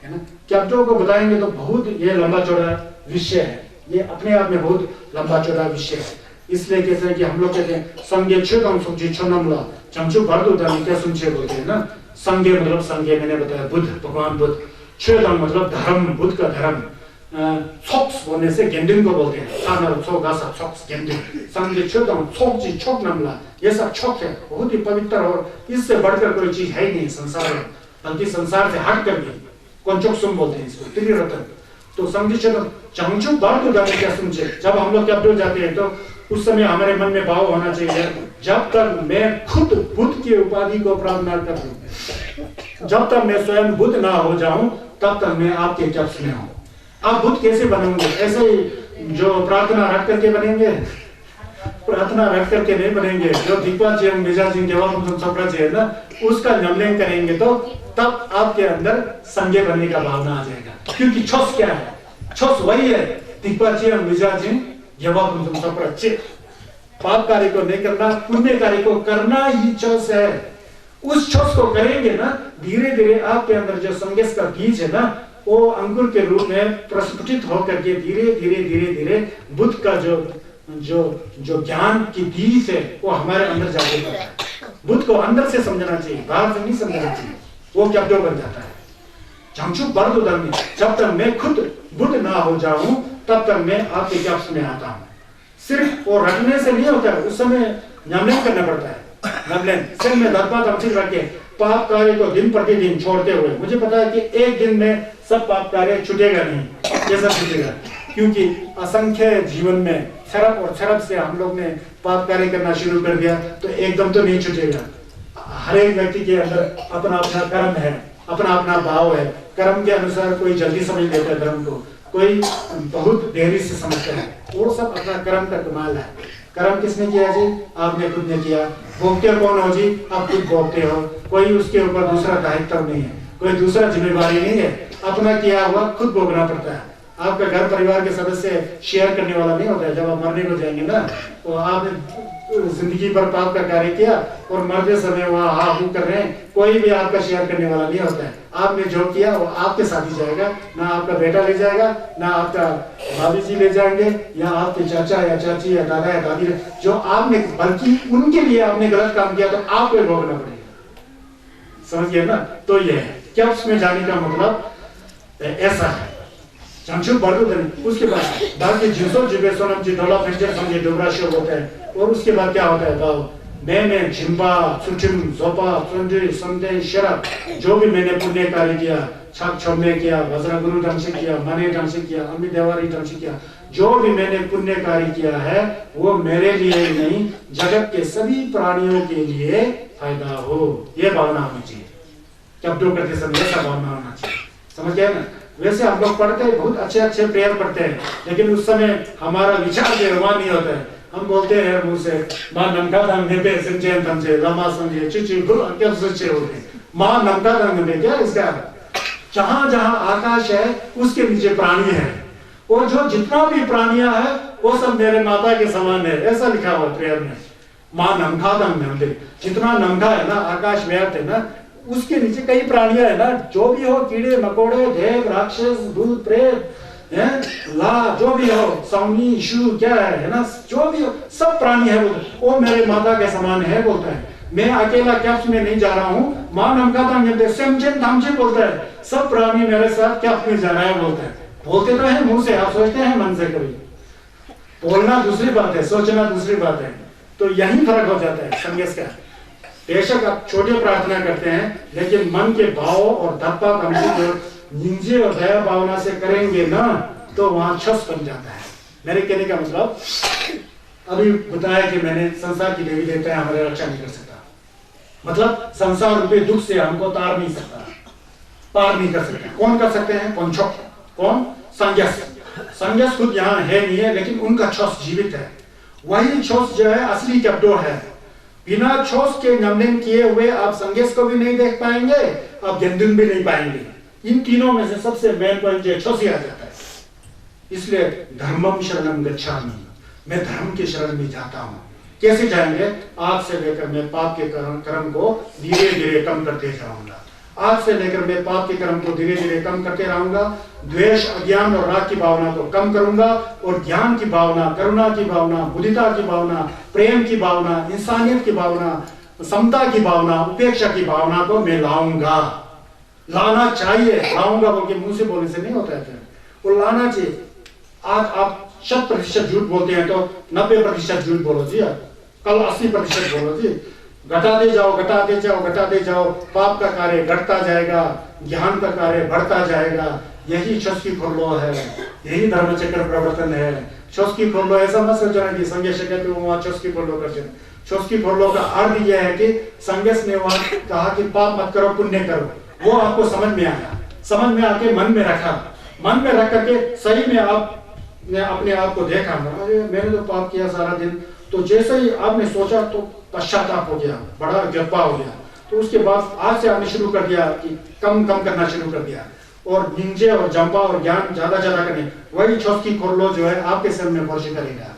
है ना? कैप्टो को बताएंगे तो बहुत ये लंबा चौड़ा विषय है, ये अपने आप में बहुत लंबा चौड़ा विषय है। इसलिए कहते हैं कि हम लोग कहते हैं संज्ञा छुकम सुची छनमला चमचु भरदू दानी क्या सुनचे बोलते हैं ना। संज्ञा मतलब संज्ञा मैंने बताया बुद्ध, भगवान बुद्ध। छुकम मतलब धर्म, बुद्ध का धर्म। 촉스 बोलने से गेंडिंग को बोलते हैं। सानर छोगा सब 촉스 गेंडिंग संगे छोटा छोकजी छोक नमला ये सब छोक है, बहुत ही पवित्र और इससे बढ़कर कोई चीज है ही नहीं संसार में, बल्कि संसार से हट कर भी कोंचोक्सुम बोलते हैं इसको, त्रिरत्न। तो समझिए चलो चंचु बात को जाने क्या समझे, जब हम लोग कैप्टो जाते हैं तो उस समय हमारे मन में भाव होना चाहिए, जब तक मैं खुद बुद्ध की उपाधि को प्राप्त न कर लूं, जब तक मैं स्वयं बुद्ध ना हो जाऊं, तब तक मैं आपके जब्स में हूं। आप बुद्ध कैसे बनोगे? ऐसे ही जो प्रार्थना रख करके बनेंगे? प्रार्थना रख करके नहीं बनेंगे। जो दीपा जी मेजा जी जवाब चोपड़ा जी है ना, उसका नमलेन करेंगे तो तब आपके अंदर संजय बनने का भावना आ जाएगा। क्योंकि छोस क्या है? छोस वही है दीपा जी मेजा जी जवाब चोपड़ा चे। पाप कार्य को नहीं करना, पुण्य कार्य को करना ही छोस है। उस छोस को करेंगे ना, धीरे धीरे आपके अंदर जो संगेश का बीज है ना, वो अंकुर के रूप में प्रस्फुटित होकर के धीरे धीरे धीरे धीरे बुद्ध का जो ज्ञान की बीज है वो हमारे अंदर जाके करता है। बुद्ध को अंदर से समझना चाहिए, बाहर से नहीं समझना चाहिए, वो क्या बन जाता है। जंचु बर्द उदम, जब तक मैं खुद बुद्ध ना हो जाऊं तब तक मैं आपके जब्स में आता हूं। सिर्फ वो रखने से नहीं होता है, उस समय नमलेन करना पड़ता है। नमलेन सिर में दर्पा तमसील रख के पाप कार्य को दिन प्रतिदिन छोड़ते हुए, मुझे पता है कि एक दिन में सब पाप कार्य छूटेगा नहीं, कैसा छूटेगा? क्योंकि असंख्य जीवन में शरब और शरब से हम लोग ने पाप कार्य करना शुरू कर दिया, तो एकदम तो नहीं छूटेगा। हर एक व्यक्ति के अंदर अपना अपना कर्म है, अपना अपना भाव है। कर्म के अनुसार कोई जल्दी समझ लेता है धर्म को, कोई बहुत देरी से समझता है। वो सब अपना कर्म का कमाल है। कर्म किसने किया जी? आपने खुद ने किया। भोगते कौन हो जी? आप खुद भोगते हो। कोई उसके ऊपर दूसरा दायित्व नहीं है, कोई दूसरा जिम्मेवारी नहीं है, अपना किया हुआ खुद भोगना पड़ता है। आपका घर परिवार के सदस्य शेयर करने वाला नहीं होता है। जब आप मरने को जाएंगे ना, तो आपने जिंदगी भर पाप का कार्य किया और मरते समय वहाँ हा हू कर रहे हैं, कोई भी आपका शेयर करने वाला नहीं होता है। आपने जो किया वो आपके साथ ही जाएगा, ना आपका बेटा ले जाएगा, ना आपका भाभी जी ले जाएंगे, या आपके चाचा या चाची या दादा या दादी, जो आपने, बल्कि उनके लिए आपने गलत काम किया तो आपको भोगना पड़ेगा। समझ गए ना? तो ये है क्या उसमें जाने का मतलब ऐसा है। चंचु बर्दुदन, उसके बाद बाकी जिसो जिबे सोनम जी डोला फेस्टर समझे डोबरा शो होता है। और उसके बाद क्या होता है? भाव मैंने झिम्बा सुचिम जोपा संजय संजय शरब, जो भी मैंने पुण्य कार्य किया, छाप छोड़ने किया, वज्र गुरु ढंग से किया, मने ढंग से किया, अम्मी देवारी ढंग से किया, जो भी मैंने पुण्य कार्य किया है वो मेरे लिए ही नहीं, जगत के सभी प्राणियों के लिए फायदा हो, ये भावना होनी चाहिए। जब दो करते समय ऐसा भावना होना चाहिए। समझ गए ना? वैसे हम लोग पढ़ते हैं, बहुत अच्छे अच्छे प्रेयर पढ़ते हैं, लेकिन उस समय हमारा विचार निर्माण नहीं होता है। हम बोलते हैं मुंह से मां नमका दांग ने पे संजय तमसे लमा संजय चिचि गुरु क्या सच्चे होते हैं। मां नमका दांग ने क्या इसका, जहां जहां आकाश है उसके नीचे प्राणी है, और जो जितना भी प्राणियां है वो सब मेरे माता के समान है, ऐसा लिखा हुआ प्रेयर में। मां नमका दांग ने, जितना नमका है ना, आकाश व्याप्त है ना, उसके नीचे कई प्राणियां है ना, जो भी हो, कीड़े मकोड़े देव राक्षस भूत प्रेत ला, जो भी हो, सौनी शू क्या है ना, जो भी हो, सब प्राणी है वो मेरे माता के समान है बोलता है। मैं अकेला कैप्स में नहीं जा रहा हूँ, मां नमका दांग बोलता है, सब प्राणी मेरे साथ कैप्स में जा रहा है बोलता है। बोलते तो है मुंह से, आप सोचते हैं मन से, कभी बोलना दूसरी बात है, सोचना दूसरी बात है। तो यही फर्क हो जाता है संदेश का। बेशक आप छोटे प्रार्थना करते हैं, लेकिन मन के भाव और धप्पा कमजोर निंजे और दया भावना से करेंगे ना, तो वहां छस बन जाता है। मेरे कहने का मतलब, अभी बताया कि मैंने संसार की देवी देवता है हमारे रक्षा नहीं कर सकता, मतलब संसार रूपी दुख से हमको तार नहीं सकता, पार नहीं कर सकता। कौन कर सकते हैं? पंचोक। कौन? संज्ञस। संज्ञस खुद यहाँ है नहीं है, लेकिन उनका छस जीवित है। वही छस जो है असली कैप्टो है। बिना छोस के नमन किए हुए आप संगेश को भी नहीं देख पाएंगे, आप गेंदुन भी नहीं पाएंगे। इन तीनों में से सबसे मेन पॉइंट जो छोस ही आ जाता है। इसलिए धर्मम शरणम गच्छामि, मैं धर्म के शरण में जाता हूँ। कैसे जाएंगे? आज से लेकर मैं पाप के कर्म को धीरे धीरे कम करते जाऊंगा। आज से लेकर मैं पाप के कर्म को धीरे धीरे कम करते रहूंगा। द्वेष, अज्ञान और राग की भावना को कम करूंगा, और ज्ञान की भावना, करुणा की भावना, बुद्धिता की भावना, प्रेम की भावना, इंसानियत की भावना, समता की भावना, उपेक्षा की भावना को मैं लाऊंगा। लाना चाहिए, लाऊंगा बोल के मुंह से बोलने से नहीं होता है। वो लाना चाहिए। आज आप 100% झूठ बोलते हैं तो 90% झूठ बोलो जी, आप कल 80% बोलो जी। घटाते जाओ घटाते जाओ घटाते जाओ, पाप का कार्य घटता जाएगा, ज्ञान का कार्य बढ़ता जाएगा। यही चौस्की खोलो है, यही धर्म चक्र प्रवर्तन है। चौस्की खोलो ऐसा मत सोचना कि संघर्ष कहते हो वहां चौस्की खोलो करते हैं। चौस्की खोलो का अर्थ यह है कि संघर्ष ने वहां कहा कि पाप मत करो पुण्य करो, वो आपको समझ में आया, समझ में आके मन में रखा, मन में रख करके सही में आपने अपने आप को देखा, अरे मैंने तो पाप किया सारा दिन। तो जैसे ही आपने सोचा तो पश्चाताप हो गया, बड़ा गिरपा हो गया। तो उसके बाद आज से आपने शुरू कर दिया कि कम कम करना शुरू कर दिया, और निंजे और जंपा और ज्ञान ज्यादा ज्यादा करने। वही चौस्की खोलो जो है आपके सिर में कोर्शी करेगा,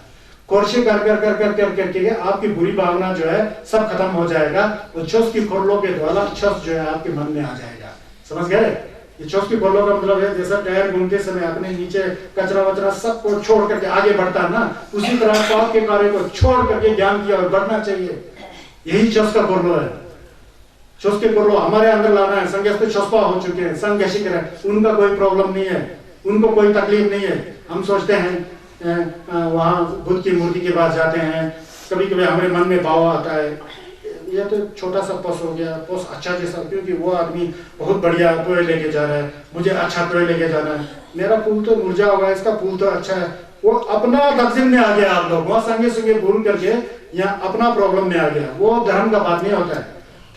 कोर्शी कर कर कर कर कर करके आपकी बुरी भावना जो है सब खत्म हो जाएगा। वो चौस्की खोलो के द्वारा छस जो है आपके मन में आ जाएगा। समझ गए? ये चौस्की खोलो का मतलब है जैसा टायर घूमते समय अपने नीचे कचरा वचरा सबको छोड़ करके आगे बढ़ता ना, उसी तरह पाप के कार्य को छोड़ करके ज्ञान की ओर बढ़ना चाहिए। यही चौस्का खोलो है। चौस्के खोलो हमारे अंदर लाना है। संघर्ष तो छुपा हो चुके हैं, संघर्षी करें, उनका कोई प्रॉब्लम नहीं है, उनको कोई तकलीफ नहीं है। हम सोचते हैं वहां बुद्ध की मूर्ति के पास जाते हैं, कभी कभी हमारे मन में भाव आता है ये तो छोटा सा पोस हो गया, पोस अच्छा जैसा, क्योंकि वो आदमी बहुत बढ़िया टोए लेके जा रहा है, मुझे अच्छा टोए लेके जाना है, मेरा फूल तो मुरझा होगा, इसका फूल तो अच्छा है। वो अपना तकसीम में आ गया। आप लोग वहां संगे संगे भूल करके यहाँ अपना प्रॉब्लम में आ गया। वो धर्म का बात नहीं होता है।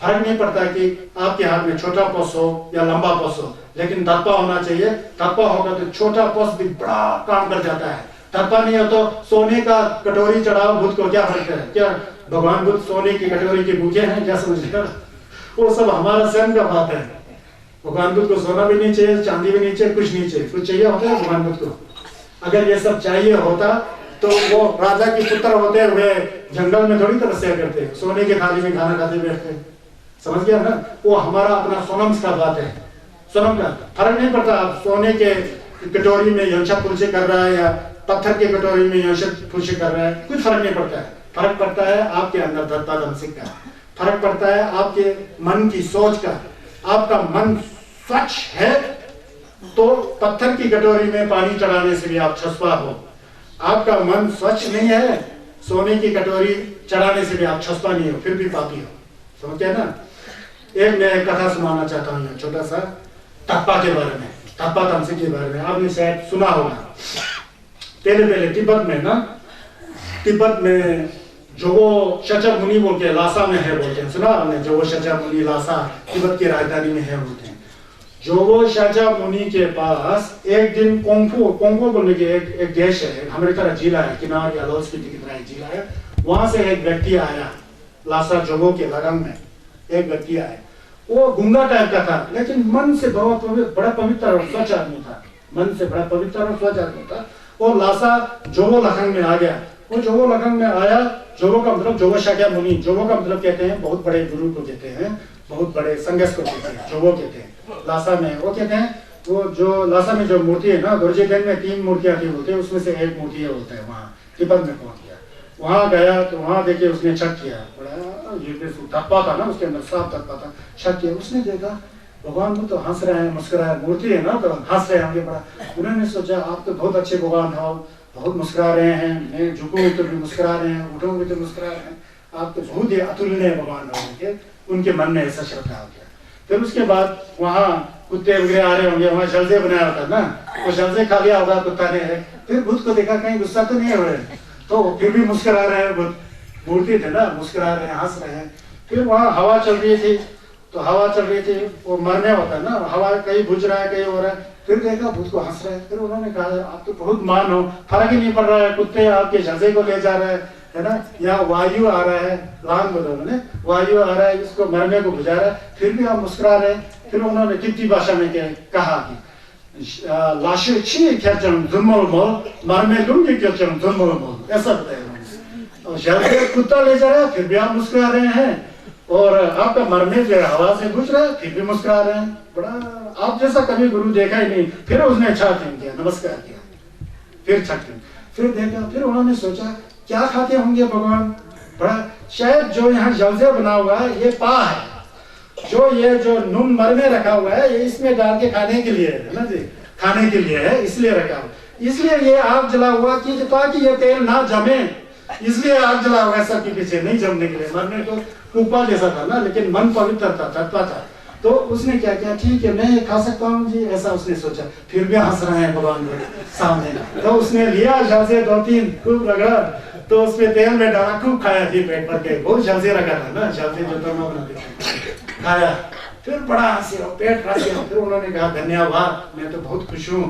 फर्क नहीं पड़ता कि आपके हाथ में छोटा पोस हो या लंबा पोस हो, लेकिन दर्पा होना चाहिए। दर्पा होगा तो छोटा पोस भी बड़ा काम कर जाता है। दर्पा नहीं हो तो सोने का कटोरी चढ़ाओ बुद्ध को, क्या फर्क है? क्या भगवान बुद्ध सोने की कटोरी के भूखे हैं? क्या समझिएगा? वो सब हमारा स्वयं का बात है। भगवान बुद्ध को सोना भी नहीं चाहिए, चांदी भी नहीं चाहिए, कुछ नहीं चाहिए। कुछ चाहिए होता है भगवान बुद्ध को? अगर ये सब चाहिए होता तो वो राजा के पुत्र होते हुए जंगल में थोड़ी तपस्या करते, सोने के थाली में खाना खाते बैठते। समझ गया ना? वो हमारा अपना सोनम का बात है। सोनम का फर्क नहीं पड़ता आप सोने के कटोरी में यंशा पुलसे कर रहा है या पत्थर के कटोरी में यंशा पुलसे कर रहा है, कुछ फर्क नहीं पड़ता है। फर्क पड़ता है आपके अंदर दत्ता दमसिक का, फर्क पड़ता है आपके मन की सोच का। आपका मन स्वच्छ है तो पत्थर की कटोरी में पानी चढ़ाने से भी आप छुपा हो। आपका मन स्वच्छ नहीं है, सोने की कटोरी चढ़ाने से भी आप छुपा नहीं हो, फिर भी पापी हो। समझते हैं ना? एक मैं एक कथा सुनाना चाहता हूँ, छोटा सा टप्पा के बारे में, टप्पा तमसिक के बारे में। आपने शायद सुना होगा। पहले तिब्बत में ना, तिब्बत में जोगो शचा मुनि बोल के लासा में है बोलते हैं। सुना आपने? जोगो शचा मुनि लासा तिब्बत की राजधानी में है बोलते हैं। जोगो शचा मुनि के पास एक दिन कोंगफू बोलने के एक देश है, हमारी तरह जिला है, किनार या लाहौल स्पीति की तरह एक जिला है। वहां से एक व्यक्ति आया, लासा जोगो के लगन में एक व्यक्ति आया। वो गुंगा टाइप का था, लेकिन मन से बड़ा पवित्र और स्वच्छ आदमी था। मन से बड़ा पवित्र और स्वच्छ आदमी था। वो लासा जोगो लखन में आ गया। वो जोगो लखन में आया। जोगो का मतलब जोगो शाक्या मुनि, जोगो का मतलब कहते हैं बहुत बड़े गुरु को कहते हैं, बहुत बड़े संघर्ष को कहते हैं, जोगो कहते हैं। लासा में वो कहते हैं, वो जो लासा में जो मूर्ति है ना, दोरजेगंज में 3 मूर्तियां थी बोलते हैं, उसमें से एक मूर्ति होता है। वहाँ तिब्बत में पहुंच गया, वहां गया तो वहां देखिए उसने शक किया, बड़ा ये धप्पा था ना, उसके अंदर साफ धप्पा था। शक किया, उसने देखा भगवान को तो हंस रहे हैं, मुस्कुरा, मूर्ति है ना तो हंस रहे होंगे बड़ा। उन्होंने सोचा आप तो बहुत अच्छे भगवान हो, बहुत मुस्कुरा रहे हैं, मैं झुकूं तो भी मुस्कुरा रहे हैं, उठूंगी तो मुस्कुरा रहे हैं, आप तो बहुत ही अतुलनीय भगवान होंगे। उनके मन में ऐसा श्रद्धा हो गया। फिर उसके बाद वहाँ कुत्ते वगैरह आ रहे होंगे, वहाँ जलसे बनाया होता ना, वो जलसे खा लिया होगा कुत्ता ने। फिर बुद्ध को देखा कहीं गुस्सा तो नहीं हो रहे, तो फिर भी मुस्कुरा रहे हैं। बुद्ध मूर्ति थे ना, मुस्कुरा रहे हैं, हंस रहे हैं। फिर वहाँ हवा चल रही थी, तो हवा चल रही थी, वो मरने होता है ना, हवा कहीं बुझ रहा है कहीं हो रहा है। फिर देखा बुद्ध को हंस रहे हैं। फिर उन्होंने कहा आप तो बहुत मान हो, फर्क ही नहीं पड़ रहा है, कुत्ते आपके जलसे को ले जा रहे हैं, है ना, यहाँ वायु आ रहा है, लांग बोला उन्होंने, वायु आ रहा है, इसको मरने को बुझा रहा है, फिर भी आप मुस्कुरा रहे हैं। फिर उन्होंने तिब्बती भाषा में कहा कि लाशु छी ख्याचन धुनमोल मरने लूंगी ख्याचन धुनमोल, ऐसा बताया उन्होंने। जलसे कुत्ता ले जा रहा है, फिर भी आप मुस्कुरा रहे हैं, और आपका मरने जो हवा से गुजर रहा है, फिर भी मुस्कुरा रहे हैं। बड़ा आप जैसा कभी गुरु देखा ही नहीं। फिर उसने छाती किया, नमस्कार किया, फिर छाती, फिर देखा। फिर उन्होंने सोचा क्या खाते होंगे भगवान, बड़ा शायद जो यहाँ जलसे बना हुआ है ये पा है, जो ये जो नून मर में रखा हुआ है ये इसमें डाल के खाने के लिए है ना जी, खाने के लिए है, इसलिए रखा हुआ। इसलिए ये आग जला हुआ कि ताकि ये तेल ना जमे, इसलिए आग जला हुआ है सबके पीछे, नहीं जमने के लिए। मरने तो कुप्पा जैसा था ना, लेकिन मन पवित्र था, तत्वा था। तो उसने क्या किया, ठीक है मैं खा सकता हूँ जी, ऐसा उसने सोचा। फिर भी हंस रहे हैं भगवान के सामने, तो उसने लिया झांसे 2-3 खूब रगड़ा, तो उसमें तेल में डाला, खूब खाया, फिर पेट भर के। बहुत झांसे रखा था ना, झांसे जो तरमा बनाते थे, खाया। फिर बड़ा हंसे, पेट भर गया। फिर उन्होंने कहा धन्यवाद, मैं तो बहुत खुश हूँ,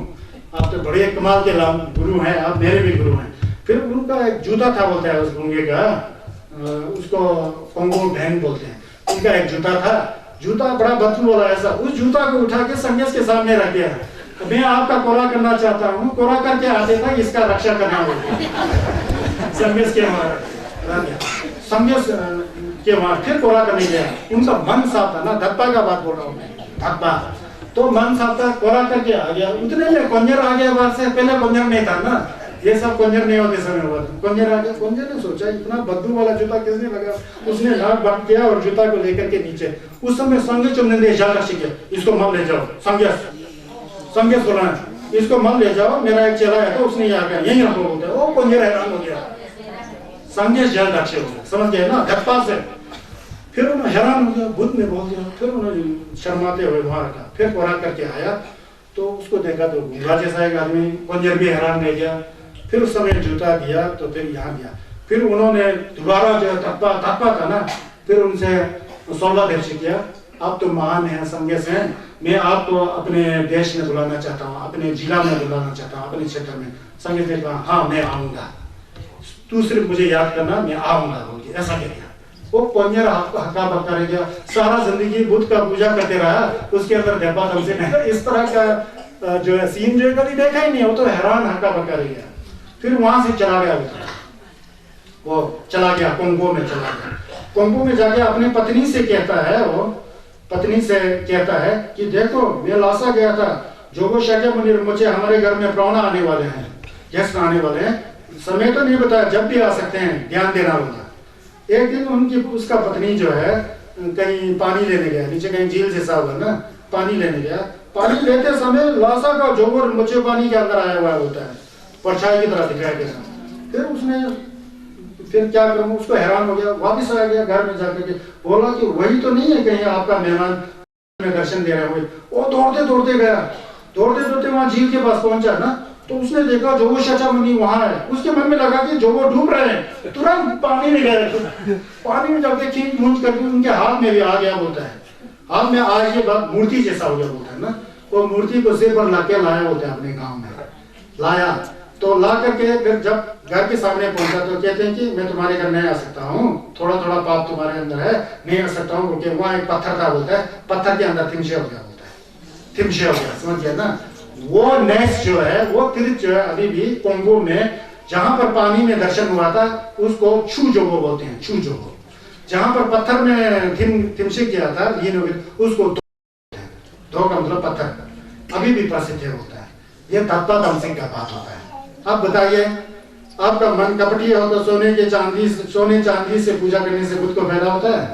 आप तो बड़े कमाल के गुरु हैं, आप मेरे भी गुरु हैं। फिर उनका एक जूता था, बोलता है उस गूंगे का, उसको कोंगो ढैंग बोलते हैं। उनका एक जूता था, जूता बड़ा बदबू वाला ऐसा, उस जूता को उठा के संन्यास के सामने रख दिया। मैं आपका कोरा करना चाहता हूँ, कोरा करके आते तक इसका रक्षा करना होगा। संन्यास के वहां संन्यास के वहां फिर कोरा करने गया। उनका मन साफ था ना, धप्पा का बात बोल रहा हूँ मैं, धप्पा। तो मन साफ था, कोरा करके आ गया। उतने में कंजर आ गया बाहर से, पहले कंजर नहीं था ना, ये सब कंजर नहीं होते समय हुआ था। कंजर आ गया, कंजर ने सोचा इतना बदबू वाला जूता किसने लगा, उसने नाक बंद किया और जूता को लेकर के नीचे। उस समय संगे चुनने दे इशारा किया, इसको मत ले जाओ, संगेस बोला, इसको मत ले जाओ, मेरा एक चेला है, तो उसने यहाँ गया, यही रखो बोलते हैं। वो कंजर हैरान हो गया, संगेस जल रक्षे हो गया, समझ गए ना, धप्पा से। फिर उन्होंने हैरान हो गया, बुद्ध ने बोल दिया। फिर उन्होंने शर्माते हुए वहां रखा, फिर कोरा करके आया, तो उसको देखा तो गूंगा जैसा एक आदमी, कंजर भी हैरान रह गया। फिर उस समय जूता दिया, तो फिर यहाँ दिया। फिर उन्होंने दोबारा जो धप्पा था ना, फिर उनसे सौदा दर्ज किया, आप तो महान हैं, संगेस हैं, मैं आपको अपने देश में बुलाना चाहता हूँ, अपने जिला में बुलाना चाहता हूँ, अपने क्षेत्र में। संगेस ने कहा हाँ मैं आऊंगा, तू सिर्फ मुझे याद करना, मैं आऊंगा बोल के ऐसा कह दिया। वो पंजर हक्का बक्का रह गया, सारा जिंदगी बुद्ध का पूजा करते रहा, उसके अंदर धब्बा हमसे नहीं। इस तरह का जो है सीन जो कभी देखा ही नहीं, वो तो हैरान हक्का बक्का रह गया। फिर वहां से चला गया, वो चला गया कोंगो में, चला गया कोंगो में जाके अपनी पत्नी से कहता है, वो पत्नी से कहता है कि देखो मैं लासा गया था, जोगो शाक्यमुनि मुझे हमारे घर में प्राण आने वाले हैं, गेस्ट आने वाले हैं, समय तो नहीं बताया, जब भी आ सकते हैं, ध्यान देना होगा। एक दिन उनकी उसका पत्नी जो है कहीं पानी लेने गया, नीचे कहीं झील जैसा हुआ ना, पानी लेने गया। पानी लेते समय लासा का जोगर मुझे पानी के अंदर आया हुआ होता है, परछाई की तरह दिखाई दे रहा। फिर उसने फिर क्या करूं, उसको हैरान हो गया, वापस आ गया घर में जाकर के बोला कि वही तो नहीं है कहीं आपका मेहमान में दर्शन दे रहे हुए। वो दौड़ते दौड़ते गया, दौड़ते दौड़ते वहां झील के पास पहुंचा ना, तो उसने देखा जोगो शाक्यमुनि वहां है। उसके मन में लगा कि जोगो डूब रहे हैं, तुरंत पानी में गए, पानी में जाके खींच मूंच करके उनके हाथ में भी आ गया बोलता है। हाथ में आज के बाद मूर्ति जैसा हो गया बोलता है ना, वो मूर्ति को सिर पर लाके लाया बोलते हैं, अपने गाँव में लाया। तो ला करके फिर जब घर के सामने पहुंचा तो कहते हैं कि मैं तुम्हारे घर नहीं आ सकता हूँ, थोड़ा थोड़ा पाप तुम्हारे अंदर है, नहीं आ सकता हूँ, क्योंकि वहाँ एक पत्थर था बोलता है, पत्थर के अंदर थिमशे हो गया बोलता है, थिमशे हो गया, समझ गया ना। वो नेक्स्ट जो है, वो तीर्थ जो है अभी भी कोंगो में जहां पर पानी में दर्शन हुआ था, उसको छू जोगो बोलते हैं, छू जोगो। जहां पर पत्थर में थिमशे किया था, उसको दो का मतलब पत्थर, अभी भी प्रसिद्ध होता है। ये धप्पा दामसिंग का बात होता है। आप बताइए, आपका मन कपटी हो तो सोने चांदी से पूजा करने से बुद्ध को फायदा होता है?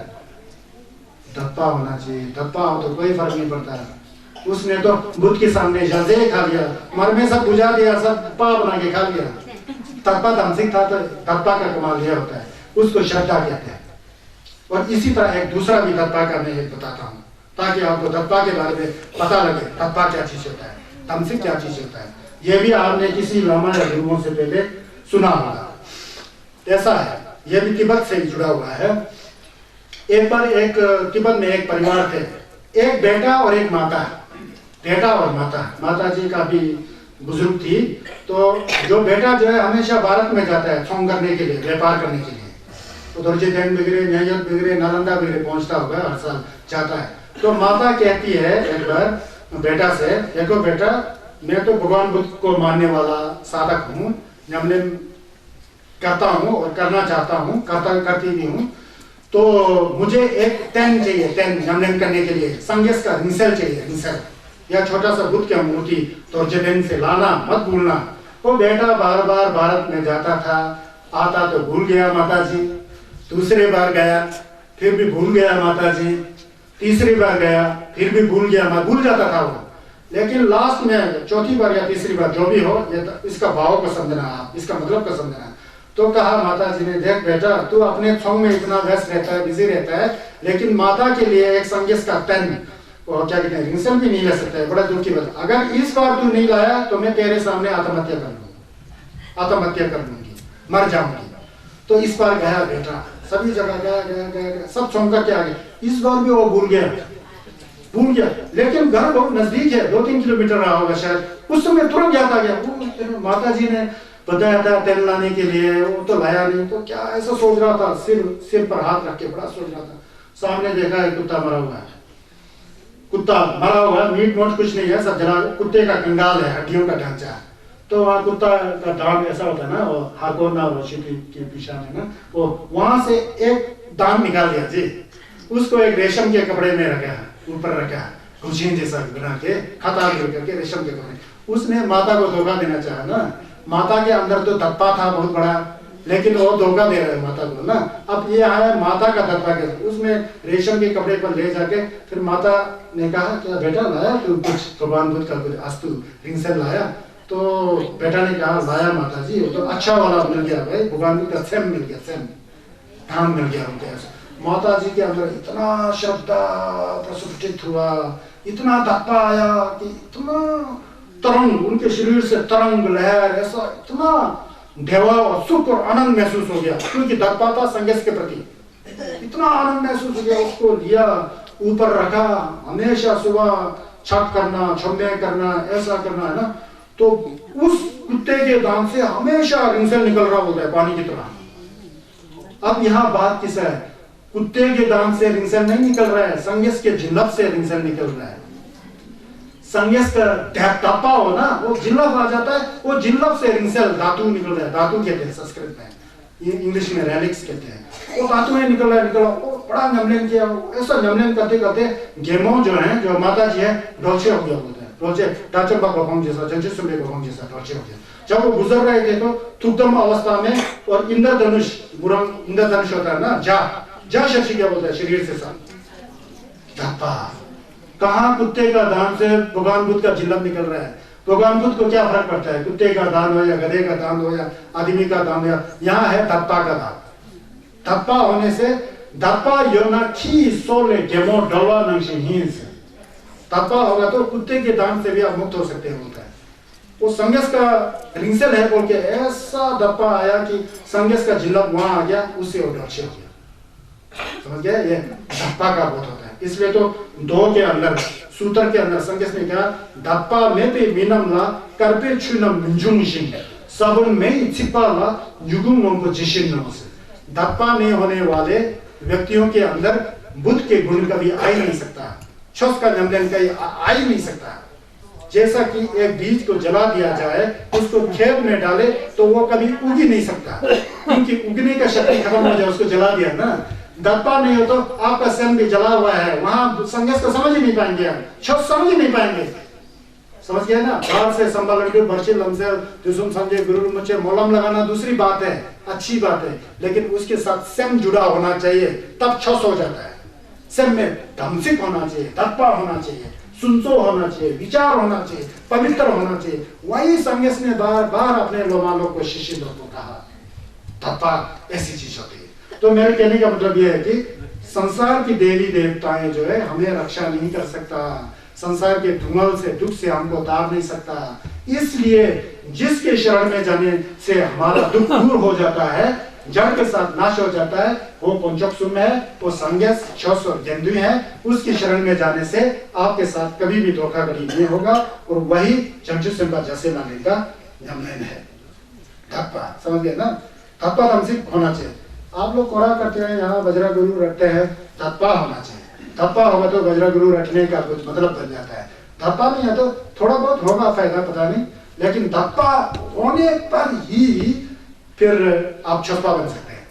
धप्पा होना चाहिए, धप्पा हो तो कोई फर्क नहीं पड़ता। उसने तो बुद्ध के सामने जजे खा लिया, मर में सब बुझा दिया, सब पा बना के खा लिया। धप्पा दामसिंग था तो धप्पा का कमाल यह होता है, उसको श्रद्धा कहते हैं। और इसी तरह एक दूसरा भी धप्पा का मैं एक बताता हूँ, ताकि आपको धप्पा के बारे में पता लगे, धप्पा क्या चीज होता है, दामसिंग क्या चीज होता है। यह भी आपने किसी लामा या गुरुओं से पहले सुना होगा। ऐसा है, यह भी तिब्बत से जुड़ा हुआ है। एक बार एक तिब्बत में एक परिवार थे, एक बेटा और एक माता, बेटा और माता जी काफी बुजुर्ग थी। तो जो बेटा जो है हमेशा भारत में जाता है छोंग करने के लिए, व्यापार करने के लिए, उधर जितेन बिगड़े, न्यायत बिगड़े, नालंदा बिगड़े पहुंचता होगा, हर साल जाता है। तो माता कहती है एक बार बेटा से, देखो बेटा, मैं तो भगवान बुद्ध को मानने वाला साधक हूँ, नमन करता हूँ और करना चाहता हूँ, करती भी हूँ, तो मुझे एक तेन चाहिए, तेन नमन करने के लिए संगेस का हिंसल चाहिए, हिंसल या छोटा सा बुद्ध की मूर्ति तोर्जेबेन से लाना, मत भूलना। वो बेटा बार बार भारत में जाता था, आता तो भूल गया माता जी, दूसरे बार गया फिर भी भूल गया माता जी, तीसरी बार गया फिर भी भूल गया, भूल जाता था वो। लेकिन लास्ट में चौथी बार या तीसरी बार जो भी हो, ये इसका भाव को समझना, आप इसका मतलब को समझना। तो कहा माता जी ने, देख बेटा तू अपने छाव में इतना व्यस्त रहता है, बिजी रहता है, लेकिन माता के लिए एक संगीत का पेन और क्या कहते हैं रिंगसेल भी नहीं ले सकता है, बड़ा दुख की बात। अगर इस बार तू नहीं लाया तो मैं तेरे सामने आत्महत्या कर लूंगी, मर जाऊंगी। तो इस बार गया बेटा, सभी जगह गया, सब चौंका के आ गया। इस बार भी वो भूल गया, लेकिन घर बहुत नजदीक है, 2-3 किलोमीटर रहा होगा शायद। उस समय तुरंत याद आ गया, माता जी ने बताया था तेल लाने के लिए, वो तो लाया नहीं। तो क्या ऐसा सोच रहा था, सिर पर हाथ रख के बड़ा सोच रहा था। सामने देखा है कुत्ता मरा हुआ है, मीट मोट कुछ नहीं है, सब जला, कुत्ते का कंगाल है, हड्डियों का ढांचा। तो वहाँ कुत्ता का दांत ऐसा होता है ना, वो हाकोना रोशिकी के पीछा में ना, वो वहां से एक दांत निकाल दिया जी, उसको एक रेशम के कपड़े में रखा, ऊपर रखा, कुशीन जैसा बना के, खता करके रेशम के कपड़े। उसने माता को धोखा देना चाहा ना। माता के अंदर तो धप्पा था बहुत बड़ा, लेकिन वो धोखा दे रहा है माता को ना। अब ये आया माता का धप्पा के, उसमें रेशम के कपड़े पर ले जाके, फिर माता ने कहा क्या बेटा लाया तू कुछ भगवान बुद्ध का कुछ अस्तु रिंगसेल लाया? तो बेटा ने कहा लाया माता जी, तो अच्छा वाला मिल गया भाई, भगवान बुद्ध का सेम मिल गया, सेम धाम मिल गया उनके। माता जी के अंदर इतना श्रद्धा प्रस्फुटित हुआ, इतना धप्पा आया कि इतना तरंग, उनके शरीर से तरंग लहर ऐसा, इतना देवा और सुख और आनंद महसूस हो गया, क्योंकि धप्पा था संघर्ष के प्रति। इतना आनंद महसूस हो गया, उसको लिया, ऊपर रखा, हमेशा सुबह छठ करना, छम्मे करना, ऐसा करना है ना। तो उस कुत्ते के दांत से हमेशा रिंगसेल निकल रहा होता है पानी की तरह। अब यहाँ बात किस है, कुत्ते के दांत से रिंगसेल नहीं निकल रहा है, संगेस के जिल्लफ से रिंगसेल निकल रहा है। संगेस का धप्पा हो ना, वो जिल्लफ आ जाता है, वो जिल्लफ से रिंगसेल धातु निकल रहा है, धातु कहते हैं संस्कृत में, इंग्लिश में रेलिक्स कहते हैं। वो धातु में निकल रहा है, वो बड़ा नमलन किया, ऐसा नमलन करते करते गेमो जो है, जो माता जी है, डोलचे हो गया बोलते हैं, डोलचे डाचम्बा गोहोंग जैसा, जंजुसुम्बे गोहोंग जैसा डोलचे हो गया। जब वो गुजर रहे थे तो थुकदम अवस्था में, और इंद्रधनुष, बुरंग इंद्रधनुष होता है ना, जा शशि क्या बोलता है, शरीर से सब धप्पा। कहाँ कुत्ते का दांत से भगवान बुद्ध का जिल्लफ निकल रहा है। भगवान बुद्ध को क्या फर्क पड़ता है, कुत्ते का दांत हो या गधे का दांत हो या आदमी का दांत हो, यहाँ है धप्पा का दांत। धप्पा होने से धप्पा योना खी सोले गेमो डलवा नंशी हिंस, धप्पा होगा तो कुत्ते के दांत से भी आप मुक्त हो सकते हैं बोलता है। वो संगस का रिंगसेल है बोल के ऐसा धप्पा आया कि संगस का जिल्लफ वहां आ गया, उससे वो डरचे हो गया। समझ गया, ये धप्पा का बोध होता है। इसलिए तो दो के अंदर, सूत्र के अंदर संगस ने कहा धप्पा में पे मीनम ला करपे छुनम मिंजुंग शिंग सबन में छिपा ला युगुम को जिशिन नमस। धप्पा में होने वाले व्यक्तियों के अंदर बुद्ध के गुण कभी आ ही नहीं सकता, छस का नमन कहीं आ ही नहीं सकता। जैसा कि एक बीज को जला दिया जाए, उसको खेत में डाले तो वो कभी उग ही नहीं सकता, क्योंकि उगने का शक्ति खत्म हो जाए, उसको जला दिया ना। धप्पा नहीं हो तो आपका स्वयं भी जला हुआ है, वहां संघर्ष को समझ ही नहीं पाएंगे आप, छस समझ ही नहीं पाएंगे। समझ गए ना, बाहर से संभाल के बर्छी लमसे तुम समझे गुरु मुझे मोलम लगाना दूसरी बात है, अच्छी बात है, लेकिन उसके साथ स्वयं जुड़ा होना चाहिए, तब छस हो जाता है। स्वयं में धमसिक होना चाहिए, धप्पा होना चाहिए, सुनसो होना चाहिए, विचार होना चाहिए, पवित्र होना चाहिए। वही संघर्ष ने बार बार अपने लोमालों को शिष्यों को कहा धप्पा ऐसी चीज होती है। तो मेरे कहने का मतलब यह है कि संसार की देवी देवताएं जो है हमें रक्षा नहीं कर सकता, संसार के धुआं से दुख से हमको तार नहीं सकता। इसलिए जिसके शरण में जाने से हमारा दुख दूर हो जाता है, जड़ के साथ नाश हो जाता है, वो पंचोक्सुम है, वो संज्ञस, छस और गेंदु है। उसकी शरण में जाने से आपके साथ कभी भी धोखाधड़ी नहीं होगा, और वही चंचुसम का जैसे लाने का यमन है। धप्पा समझ गए ना, धप्पा धमसिक होना चाहिए। आप लोग कोरा करते हैं, यहाँ वज्रा गुरु रखते हैं, धप्पा होना चाहिए। धप्पा होगा तो वज्रा गुरु रखने का कुछ मतलब बन जाता है। धप्पा नहीं है तो थोड़ा बहुत होगा फायदा, पता नहीं, लेकिन धप्पा होने पर ही फिर आप छप्पा बन सकते हैं।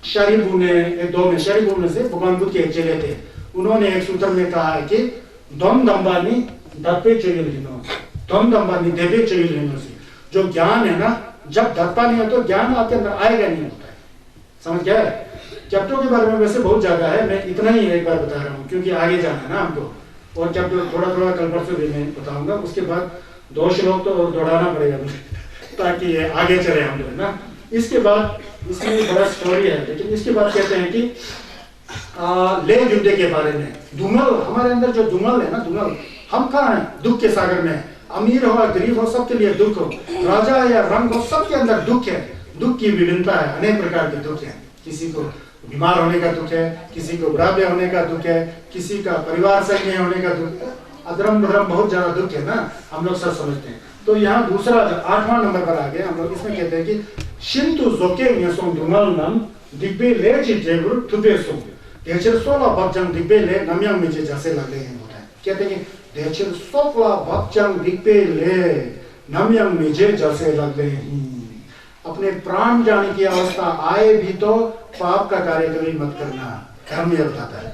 शरीबू ने एक दो में, शरीबू ने से भगवान बुद्ध के एक चेले थे, उन्होंने एक सूत्र में कहा है कि दम दम्बानी धप्पे चाहिए लिनो, दम दम्बानी देवे चाहिए लिनो से। जो ज्ञान है ना, जब धप्पा नहीं हो तो ज्ञान आपके अंदर आएगा नहीं होता है। समझ गया है? चैप्टरों के बारे में वैसे बहुत ज्यादा है, मैं इतना ही एक बार बता रहा हूँ क्योंकि आगे जाना है ना हमको। और जब थोड़ा थोड़ा कल परसों भी मैं बताऊंगा, उसके बाद 2 श्लोक तो और दौड़ाना पड़ेगा मुझे ताकि ये आगे चले हम लोग ना। इसके बाद इसमें एक बड़ा स्टोरी है, लेकिन इसके बाद कहते हैं कि ले युद्ध के बारे में। दुंगल, हमारे अंदर जो दुंगल है ना, दुंगल, हम कहाँ हैं? दुख के सागर में। अमीर हो गरीब हो सबके लिए दुख हो, राजा या रंग हो सबके अंदर दुख है। दुख की विभिन्नता है, अनेक प्रकार के दुख है। किसी को बीमार होने का दुख है, किसी को बुढ़ापे होने का दुख है, किसी का परिवार सही नहीं होने का दुख है, अधर्म धर्म बहुत ज्यादा दुख है ना, हम लोग सब समझते हैं। तो यहाँ दूसरा 8वां नंबर पर आ गए हम लोग। इसमें कहते हैं कि शिंतु जोके न्यसों दुंगल नम दिग्बे ले जेबुर तुबे सो देचर सोला बच्चन दिग्बे ले नम्यांग में जैसे लगे हैं होता है। कहते हैं कि देचर सोला बच्चन दिग्बे ले नम्यांग में जैसे लगे हैं। अपने प्राण जाने की अवस्था आए भी तो पाप का कार्य कभी मत करना, धर्म यह बताता है।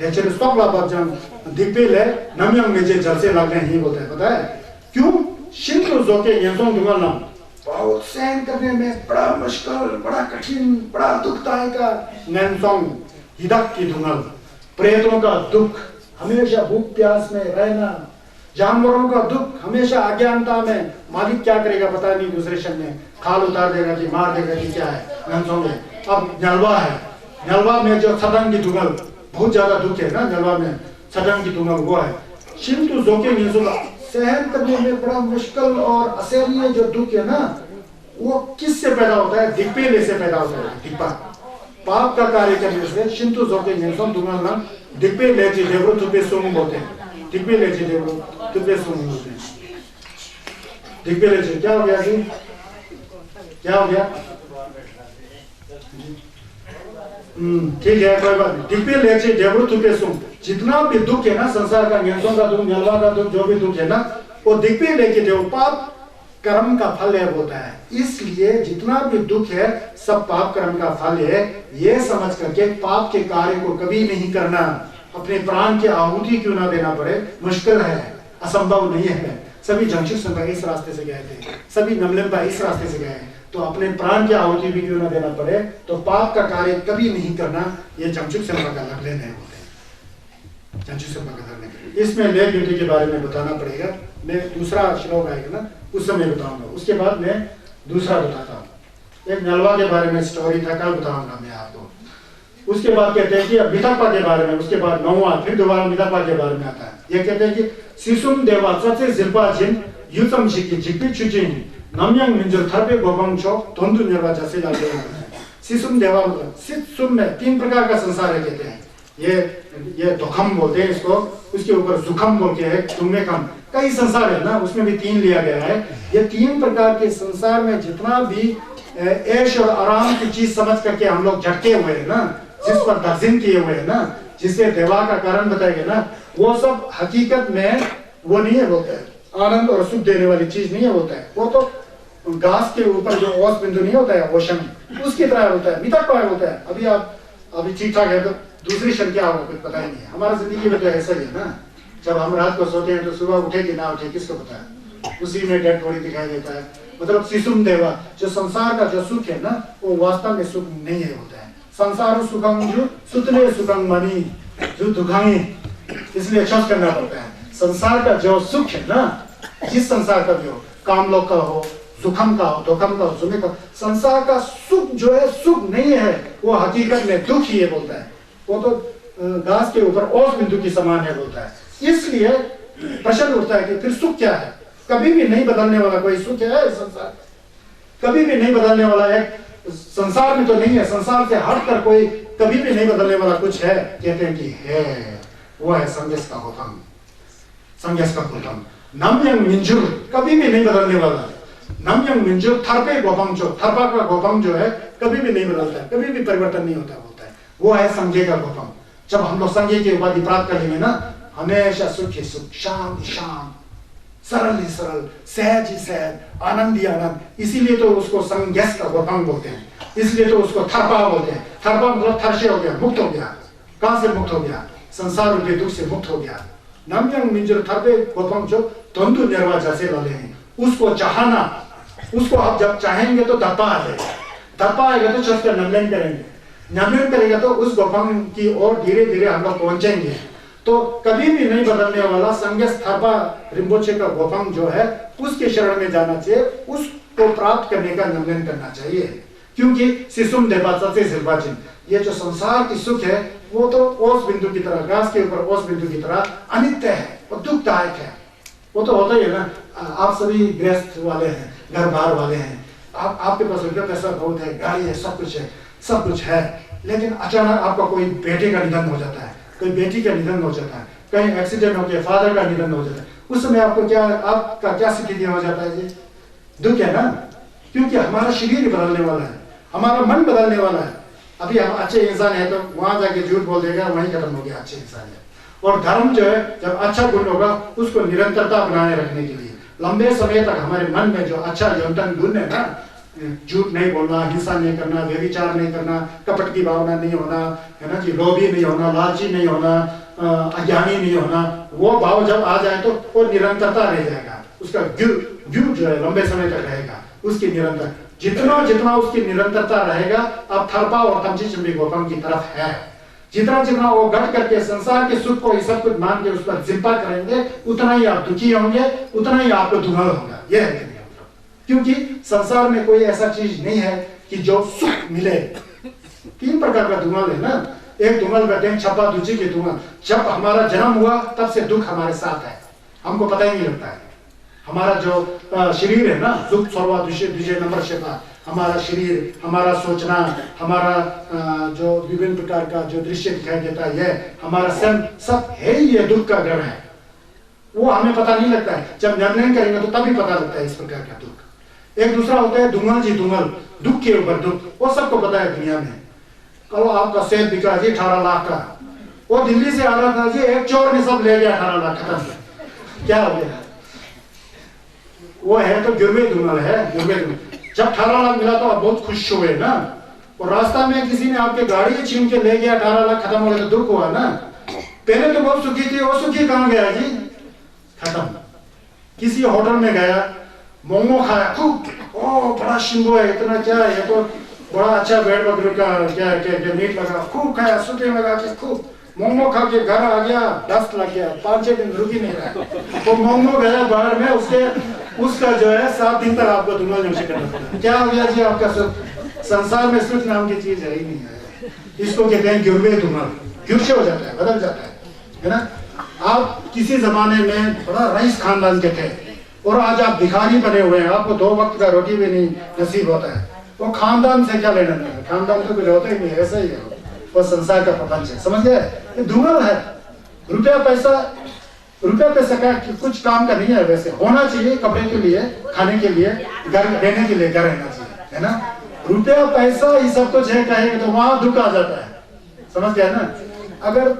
देचर सोला बच्चन दिग्बे ले नम्यांग में जैसे लगे हैं बोलता है। पता है क्यों? शिंतु जोके न्यसों दुंगल नम बहुत सहन करने में बड़ा मुश्किल, बड़ा कठिन, बड़ा दुखदायक नैनसोंग हिदक की धुंगल, प्रेतों का दुख, हमेशा भूख प्यास में रहना, जानवरों का दुख, हमेशा अज्ञानता में, मालिक क्या करेगा पता नहीं, दूसरे क्षण में खाल उतार देगा कि मार देगा कि क्या है नैनसोंग है। अब नलवा है, नलवा में जो सदन की धुंगल बहुत ज्यादा दुख है ना, नलवा में सदन की धुंगल वो है। शिंतु जोके न्यसोंग सहन करने में बड़ा मुश्किल और असहनीय जो दुख है ना, वो किससे पैदा होता है? दिग्बेले से पैदा होता है। दिग्बा पाप का कार्य करने से शिंतु जोके न्यसों दुंगल नम दिग्बे लेची देवरो तुबे सोंग बोलते हैं। दिग्बे लेची देवरो तुबे सोंग बोलते हैं। दिग्बे लेची क्या हो गया जी? क्या हो गया? ठीक है कोई बात नहीं। दिग्बे लेची देवरो तुबे सोंग, जितना भी दुख है ना संसार का, न्यसों का दुख, नलवा का दुख, जो भी दुख है ना, वो दिग्बे लेके देव पाप कर्म का फल है बोलता है। इसलिए जितना भी दुख है सब पाप कर्म का फल है, ये समझ करके पाप के कार्य को कभी नहीं करना। अपने प्राण की आहुति क्यों ना देना पड़े, मुश्किल है, असंभव नहीं है। सभी जंगशुक संघ इस रास्ते से गए थे, सभी नमलिम्बा इस रास्ते से गए, तो अपने प्राण की आहुति भी क्यों ना देना पड़े, तो पाप का कार्य कभी नहीं करना। ये जंगशुक संघ का लक्षण है। इसमें लेख युद्ध के बारे में बताना पड़ेगा। मैं दूसरा श्लोक आएगा ना उस समय बताऊंगा, उसके बाद मैं दूसरा बताता हूँ। एक नलवा के बारे में स्टोरी था, कल बताऊंगा मैं आपको। उसके बाद कहते हैं कि मिथापा के बारे में, उसके बाद 9वां फिर दोबारा मिथापा के बारे में आता है। ये कहते हैं कि सिसुम देवा सबसे जिल्पा जिन युतम शिकी जिपी चुचिन नम्यांग मिंजुर थर्पे गोबंग चो धोंदु निर्वा जैसे लागे हैं। सिसुम देवा मतलब सिसुम में 3 प्रकार का संसार है कहते हैं। ये दुखम बोलते हैं इसको, उसके ऊपर सुखम बोल के है, तुम्हें कम, कई संसार है ना, उसमें भी 3 लिया गया है। ये 3 प्रकार के संसार में जितना भी ऐश और आराम की चीज समझ करके हम लोग झटके हुए हैं ना, जिस पर दर्जन किए हुए हैं ना, जिसे देवा का कारण बताएगा ना, वो सब हकीकत में वो नहीं है बोलता है। आनंद और सुख देने वाली चीज नहीं है बोलता है। वो तो घास के ऊपर जो ओस बिंदु नहीं होता है, ओशन, उसकी तरह होता है, मिथापा होता है। अभी आप अभी ठीक ठाक है तो दूसरी क्षण क्या होगा कुछ पता ही नहीं है। हमारा जिंदगी में तो ऐसा ही है ना, जब हम रात को सोते हैं तो सुबह उठे कि ना उठे किसको पता है, उसी में डेड बॉडी दिखाई देता है। मतलब सिसुम देवा, जो संसार का जो सुख है ना, वो वास्तव में सुख नहीं है होता है। संसार सुखम जो सुतले सुखम मनी जो दुखाई, इसलिए अच्छा करना पड़ता है। संसार का जो सुख है ना, जिस संसार का भी हो, काम लोग का हो, सुखम का हो, दुखम का हो, सुने का, संसार का सुख जो है सुख नहीं है, वो हकीकत में दुख ही है बोलता है। वो तो घास के ऊपर ओस बिंदु की समान है बोलता है। इसलिए प्रश्न उठता है कि फिर सुख क्या है? कभी भी नहीं बदलने वाला कोई सुख है संसार, कभी भी नहीं बदलने वाला है संसार में तो नहीं है। संसार से हट कर कोई कभी भी नहीं बदलने वाला कुछ है, कहते हैं कि है, वो है संदेश का गौतम, संदेश का गौतम। नम्यंग मिंजुर, कभी भी नहीं बदलने वाला। नम्यंग मिंजुर थर्पे गोपम, जो थर्पा का गोपम जो है कभी भी नहीं बदलता है, कभी भी परिवर्तन नहीं होता बोलता है। वो है संजय का गौतम। जब हम लोग संजय की उपाधि प्राप्त कर लेंगे ना, हमेशा सुख ही सुख, शांत ही शांत, सरल ही सरल, सहज ही सहज, आनंद ही आनंद। इसीलिए तो उसको संज्ञस का गौतम बोलते हैं, इसलिए तो उसको थर्पा बोलते हैं। थर्पा मतलब थर्षे हो गया, मुक्त हो गया। कहां से मुक्त हो गया? संसार रूपी दुख से मुक्त हो गया। नम्यंग मिंजुर थर्पे गौतम जो धंधु निर्वा जैसे वाले हैं, उसको चाहना, उसको आप जब चाहेंगे तो दत्ता आ जाएगा, दत्ता आएगा तो चलकर नमलन करेंगे, नमलन करेगा तो उस गौतम की ओर धीरे धीरे हम लोग पहुंचेंगे। तो कभी भी नहीं बदलने वाला संगेस थर्पा रिम्पोचे का गोपंग जो है उसके शरण में जाना चाहिए, उसको प्राप्त करने का नियमन करना चाहिए। क्योंकि सिसुम देवाचा से सिर्वाचिन, ये जो संसार की सुख है वो तो ओस बिंदु की तरह, घास के ऊपर ओस बिंदु की तरह अनित्य है और दुखदायक है। वो तो होता ही है ना। आप सभी गृहस्थ वाले हैं, घर बार वाले हैं, आपके पास रुपया पैसा बहुत है, गाड़ी है, सब कुछ है, लेकिन अचानक आपका कोई बेटे का निधन हो जाता है, कोई बेटी का निधन हो जाता है, कहीं एक्सीडेंट हो गया, फादर का निधन हो जाता है, उस समय आपका क्या स्थिति हो जाता है जी? दुख है ना, क्योंकि हमारा शरीर बदलने वाला है, हमारा मन बदलने वाला है। अभी हम अच्छे इंसान है तो वहां जाके झूठ बोल देगा, वहीं खत्म हो गया अच्छे इंसान है। और धर्म जो है जब अच्छा गुण होगा उसको निरंतरता बनाए रखने के लिए लंबे समय तक हमारे मन में जो अच्छा यौन गुण है ना, झूठ नहीं बोलना, हिंसा नहीं करना, व्यभिचार नहीं करना, कपट की भावना नहीं होना, है ना जी, लोभी नहीं होना, लालची नहीं होना, अज्ञानी नहीं होना, वो भाव जब आ जाए तो वो निरंतरता रह जाएगा, उसका व्यू जो है लंबे समय तक रहेगा, उसकी निरंतर जितना उसकी निरंतरता रहेगा। अब थर्पा और तमची चंबी गोपम की तरफ है, जितना वो घट करके संसार के सुख को ये सब कुछ मान के उस पर जिम्पा करेंगे, उतना ही आप दुखी होंगे, उतना ही आपको धुमल होगा। यह है क्योंकि संसार में कोई ऐसा चीज नहीं है कि जो सुख मिले। 3 प्रकार का धुमल है ना, एक धुमल कहते हैं छपा दूजी के धुमल। जब हमारा जन्म हुआ तब से दुख हमारे साथ है, हमको पता ही नहीं लगता है। हमारा जो शरीर है ना, दुख सर्वा दूसरे नंबर छपा, हमारा शरीर, हमारा सोचना, हमारा जो विभिन्न प्रकार का जो दृश्य दिखाई देता है, हमारा सब है ही ये दुख का ग्रह है। वो हमें पता नहीं लगता है, जब निर्णय करेंगे तो तभी पता लगता है इस प्रकार का दुख। एक दूसरा होता है धुमल जी धुमल, दुख के ऊपर दुख, वो सबको पता है दुनिया में। कल आपका सेल बिका जी 18 लाख का, वो दिल्ली से आ रहा था जी, एक चोर ने सब ले गया 18 लाख, खत्म। क्या हो गया? वो है तो गिरवे धुमल है, गिरवे धुमल। जब 18 लाख मिला तो आप बहुत खुश हुए ना, और रास्ता में किसी ने आपके गाड़ी छीन के ले गया, 18 लाख खत्म हो गया तो दुख हुआ ना। पहले तो बहुत सुखी थी, वो सुखी कहाँ गया जी? खत्म। किसी होटल में गया, मोमो खाया खूब, ओ बड़ा शिंगो है, इतना क्या है, ये तो बड़ा अच्छा भेड़ बकरी का क्या मीट लगा, खूब खाया, सूखे लगा के खूब मोमो खा के घर आ गया, 10 लग गया, 5-6 दिन रुक ही नहीं रहा। तो मोमो गया बाहर में, उसका जो है 7 दिन तक आपको धुमल जोशी करना पड़ा। क्या हो गया जी आपका सुख? संसार में सुख नाम की चीज है ही नहीं है। इसको कहते हैं गिरवे धुमल, गिर से हो जाता है, बदल जाता है ना। आप किसी जमाने में बड़ा रईस खानदान के थे और आज आप भिखारी बने हुए हैं, आपको 2 वक्त का रोटी भी नहीं नसीब होता है। वो खानदान से क्या लेना है? खानदान तो कुछ होता ही नहीं, ऐसा ही है वो संसार का प्रपंच है, समझ गए? ये धुमल है। रुपया पैसा का कुछ काम का नहीं है, वैसे होना चाहिए, कपड़े के लिए, खाने के लिए, घर रहने के लिए घर रहना चाहिए, है ना। रुपया पैसा ये सब कुछ है कहेंगे तो वहां दुख आ जाता है, समझ गया ना। अगर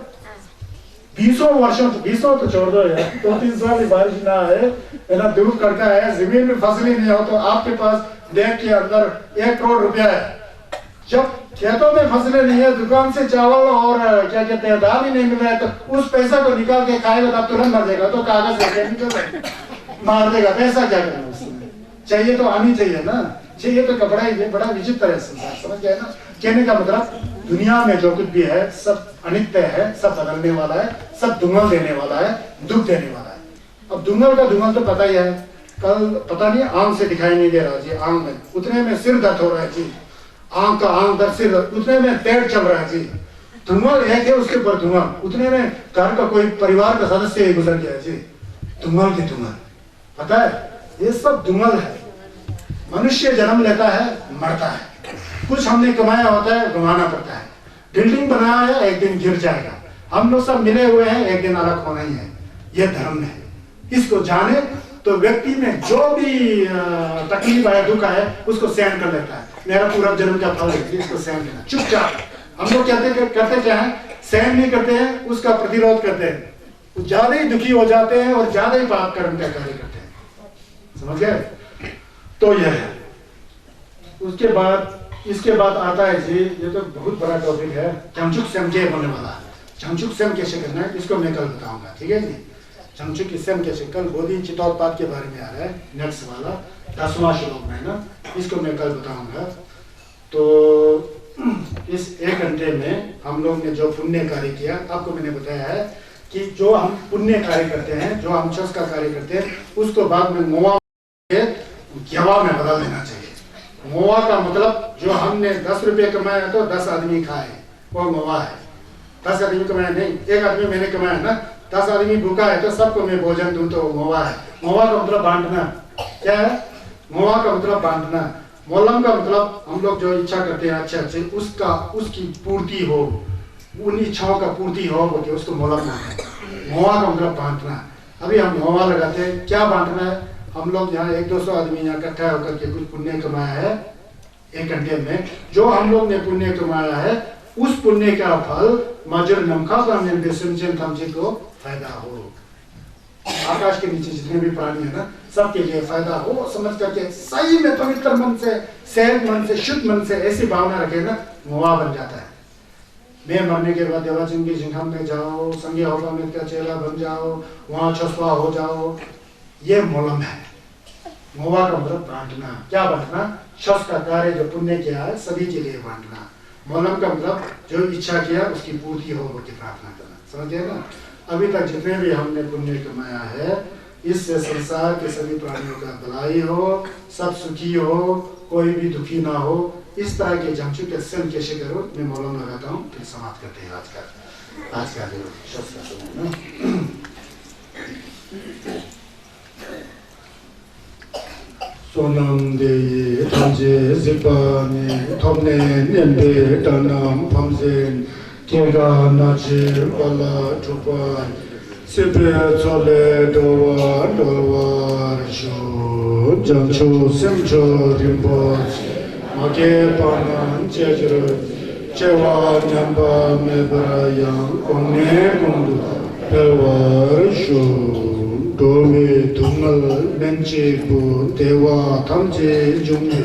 20 वर्षों, 20 तो छोड़ दो यार, 2-3 साल बारिश ना आए, है ना, धूप कड़का है, जमीन में फसल ही नहीं हो, तो आपके पास बैंक के अंदर 1 करोड़ रुपया है। जब खेतों में फसलें नहीं है, दुकान से चावल और क्या कहते हैं दाल ही नहीं मिल रहा है, तो उस पैसा को निकाल के खाएगा तो आप तुरंत मर जाएगा। तो कागज लेके मार देगा, पैसा क्या करना उसमें? चाहिए तो आनी चाहिए ना, चाहिए तो कपड़ा ही है। बड़ा विचित्र है संसार, समझ गए ना। कहने का मतलब दुनिया में जो कुछ भी है सब अनित्य है, सब बदलने वाला है, सब धुमल देने वाला है, दुख देने वाला है। अब धुमल का धुमल तो पता ही है, कल पता नहीं आंख से दिखाई नहीं दे रहा जी, आंख में उतने में सिर दर्द हो रहा है जी, आंख का आंख दर्द, सिर दर्द, उतने में पेट चल रहा है जी। धुमल एक है, उसके ऊपर धुमल, उतने में घर का कोई परिवार का सदस्य गुजर गया जी। धुमल की धुमल, पता है ये सब धुमल है। मनुष्य जन्म लेता है, मरता है, कुछ हमने कमाया होता है, गंवाना पड़ता है। बिल्डिंग बनाया है, एक दिन गिर जाएगा। हम लोग सब मिले हुए हैं, एक दिन अलग होना ही है। यह धर्म है। इसको जाने तो व्यक्ति में जो भी तकलीफ आया, दुख आया, उसको सहन कर लेता है। मेरा पूरा जन्म का फल है, इसको सहन करना, चुपचाप। हम लोग करते क्या है, सहन नहीं करते हैं, उसका प्रतिरोध करते हैं, ज्यादा ही दुखी हो जाते हैं और ज्यादा ही पाप कर्म का कार्य करते हैं, समझ गए। तो यह है। उसके बाद इसके बाद आता है जी, ये तो बहुत बड़ा टॉपिक है, चमचुक स्वयं के होने वाला। चमचुक स्वयं कैसे करना है इसको मैं कल बताऊंगा, ठीक है जी। चमचुक स्वयं कैसे, कल बोधि चितोत्पाद के बारे में आ रहा है, नेक्स्ट वाला 10वां श्लोक में ना, इसको मैं कल बताऊंगा। तो इस 1 घंटे में हम लोग ने जो पुण्य कार्य किया, आपको मैंने बताया है कि जो हम पुण्य कार्य करते हैं, जो हम छस का कार्य करते हैं, उसको बाद में मोआ के ग्यवा में बदल देना चाहिए। मोआ का मतलब जो हमने 10 रुपये कमाया तो 10 आदमी खाए, वो मोआ है। 10 आदमी कमाया नहीं, एक आदमी मैंने कमाया ना, 10 आदमी भूखा है तो सबको मैं भोजन दूं तो मोआ है। मोआ का मतलब बांटना। क्या है मोआ का मतलब? बांटना। मोलम का मतलब हम लोग जो इच्छा करते हैं अच्छे अच्छे उसकी पूर्ति हो, उन इच्छाओं का पूर्ति हो बोलते उसको मोलम मानते हैं। मोआ का मतलब बांटना। अभी हम मोआ लगाते हैं, क्या बांटना है? हम लोग यहाँ 100-200 आदमी यहाँ इकट्ठा होकर के कुछ पुण्य कमाया है, 1 घंटे में जो हम लोग ने पुण्य कमाया है, उस पुण्य का फल मजर नमखा तमजी को फायदा हो। आकाश के नीचे जितने भी प्राणी है ना, सबके लिए फायदा हो समझ करके सही में पवित्र मन से, सेहत मन से, शुद्ध मन से ऐसी भावना रखे ना, मोआ बन जाता है। मैं मरने के बाद देवाचन की जिंघाम में जाओ, संगे होगा में का चेला बन जाओ, वहां छसवा हो जाओ, ये मोलम है। मोआ का मतलब बांटना। क्या बांटना? छस का कार्य जो पुण्य किया है सभी के लिए बांटना। मोलम का मतलब जो इच्छा किया उसकी पूर्ति हो की प्रार्थना करना। समझ गए ना? अभी तक जितने भी हमने पुण्य कमाया है, इससे संसार के सभी प्राणियों का भलाई हो, सब सुखी हो, कोई भी दुखी ना हो, इस तरह के जमचू के सन कैसे करो, मैं मोलम लगाता हूँ। फिर समाप्त करते हैं आज का जो शस्त्र ना। सोनम दे तंजे जिबाने थोमने नेंबे तनाम फमजेन केगा नाचे वाला चुपान सिपे चले डोवा शो जंचो सिमचो रिम्पोच माके पानान चेजरो चेवा न्यम्बा मेबरायां कोने कुंदु पेवार शो डोवे दुंगल बेंचे बु देवा थमजे जुंगे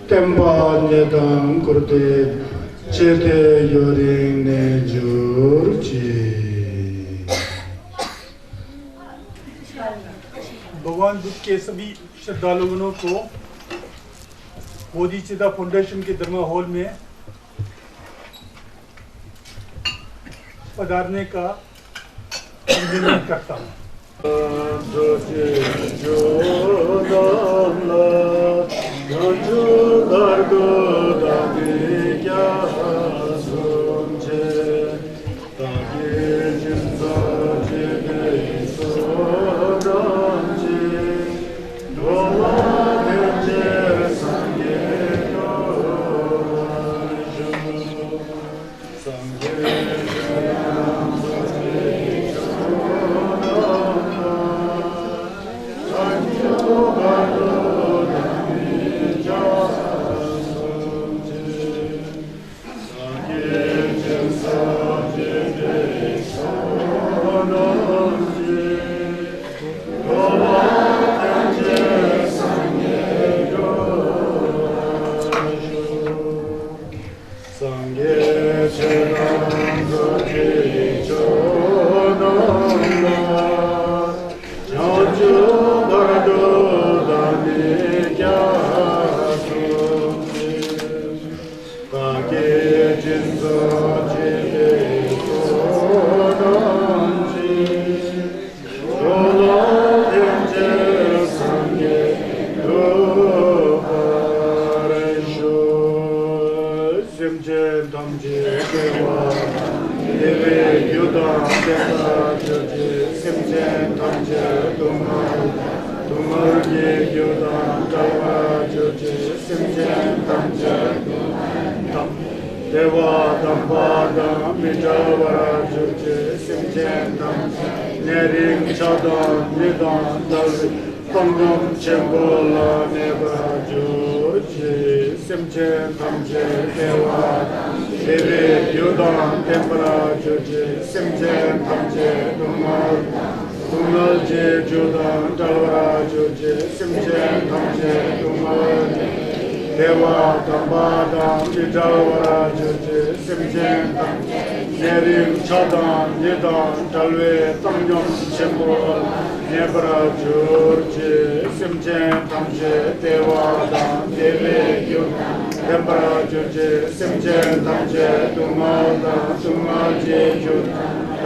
टेम्बा नेदां कुर्ते चेते योरिंग ने जोरचे। भगवान बुद्ध के सभी श्रद्धालुओं को बोधिचित्ता फाउंडेशन के धर्मा हॉल में पधारने का निवेदन करता हूँ।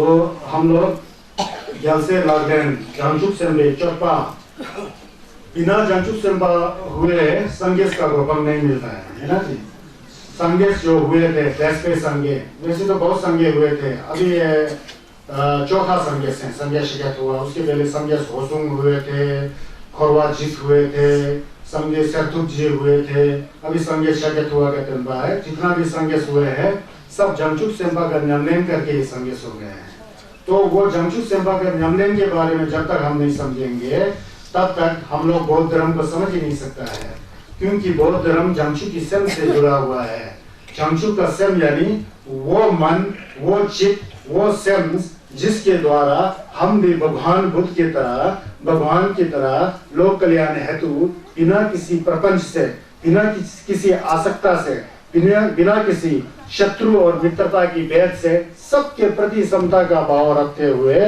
तो हम लोग Gyalse Lagden, Jamchuk Sembe, चौपा बिना जंचुक सेंबा हुए संगेश का गोपन नहीं मिलता है ना जी। संगेश जो हुए थे देश पे संगे, वैसे तो बहुत संगे हुए थे। अभी ये चौथा संगेश है, संगेश शिकायत हुआ। उसके पहले संगेश होसुंग हुए थे, खोरवा जीत हुए थे, संगेश सरथुक जी हुए थे, अभी संगेश शिकायत हुआ का तंबा है। जितना भी संगेश हुए हैं सब जंचुक सेंबा का नामलेन करके ये संगेश हो गए हैं। तो वो जंचुक सेंबा के नामलेन के बारे में जब तक हम नहीं समझेंगे तब तक हम लोग बौद्ध धर्म को समझ ही नहीं सकता है, क्योंकि बौद्ध धर्म जंचुक की सेम से जुड़ा हुआ है। जंचुक का सेम यानी वो मन, वो चित्त, वो सेंस जिसके द्वारा हम भी भगवान बुद्ध की तरह, भगवान की तरह लोक कल्याण हेतु बिना किसी प्रपंच से, बिना किसी आसक्ता से, बिना किसी शत्रु और मित्रता की भेद से सबके प्रति समता का भाव रखते हुए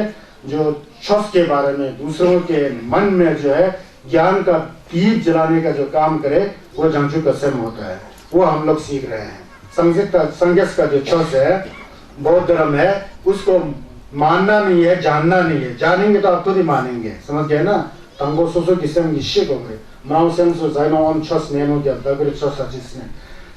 जो छस के बारे में दूसरों के मन में जो है ज्ञान का दीप जलाने का जो काम करे वो जंचुक का सेम होता है। वो हम लोग सीख रहे हैं। संगेश का जो छस है बौद्ध धर्म है, उसको मानना नहीं है, जानना नहीं है। जानेंगे तो आप खुद ही मानेंगे, समझ गए ना। तंगो सोसो की सेम निश्चित होंगे माओ सेम सो जाइनो ऑन छस नेनो क्या दगरे छस जिसने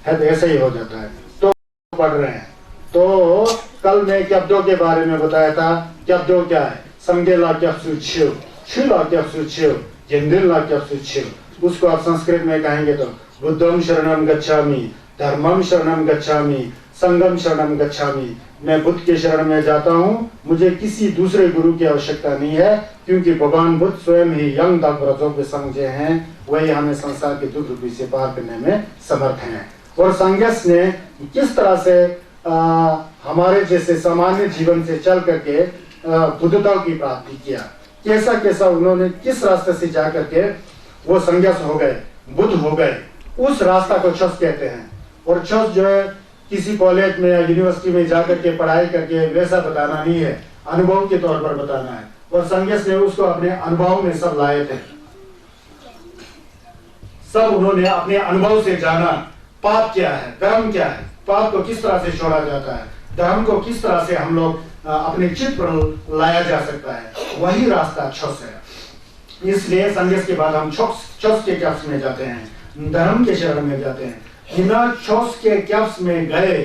है, तो ऐसा ही हो जाता है। तो पढ़ रहे हैं। तो कल मैं क्याब्दो के बारे में बताया था। क्याब्दो क्या है? संगे ला क्याब्सु छियो, छिला क्याब्सु छियो, जेंदिल ला क्याब्सु छियो। उसको आप संस्कृत में कहेंगे तो बुद्धम शरणम गच्छामि, धर्मम शरणम गच्छामि, संगम शरणम गच्छामि। मैं बुद्ध के शरण में जाता हूँ, मुझे किसी दूसरे गुरु की आवश्यकता नहीं है, क्योंकि भगवान बुद्ध स्वयं ही यंग दाग्रजों समझे हैं, वही हमें संसार के दुख रूपी से पार करने में समर्थ हैं। और संगेश ने किस तरह से हमारे जैसे सामान्य जीवन से चल करके बुद्धता की प्राप्ति किया, कैसा कैसा उन्होंने किस रास्ते से जा करके वो संगेश हो गए, बुद्ध हो गए, उस रास्ता को छस कहते हैं। और छस जो है किसी कॉलेज में या यूनिवर्सिटी में जाकर के पढ़ाई करके वैसा बताना नहीं है, अनुभव के तौर पर बताना है। और संगेश ने उसको अपने अनुभव में सब लाए थे। सब उन्होंने अपने अनुभव से जाना पाप क्या है, धर्म क्या है, पाप को किस तरह से छोड़ा जाता है, धर्म को किस तरह से हम लोग अपने चित्त पर लाया जा सकता है। वही रास्ता छस है। इसलिए संगेश के बाद हम छस के कैप्स में जाते हैं, धर्म के शरण में जाते हैं। बिना छस के कैप्स में गए,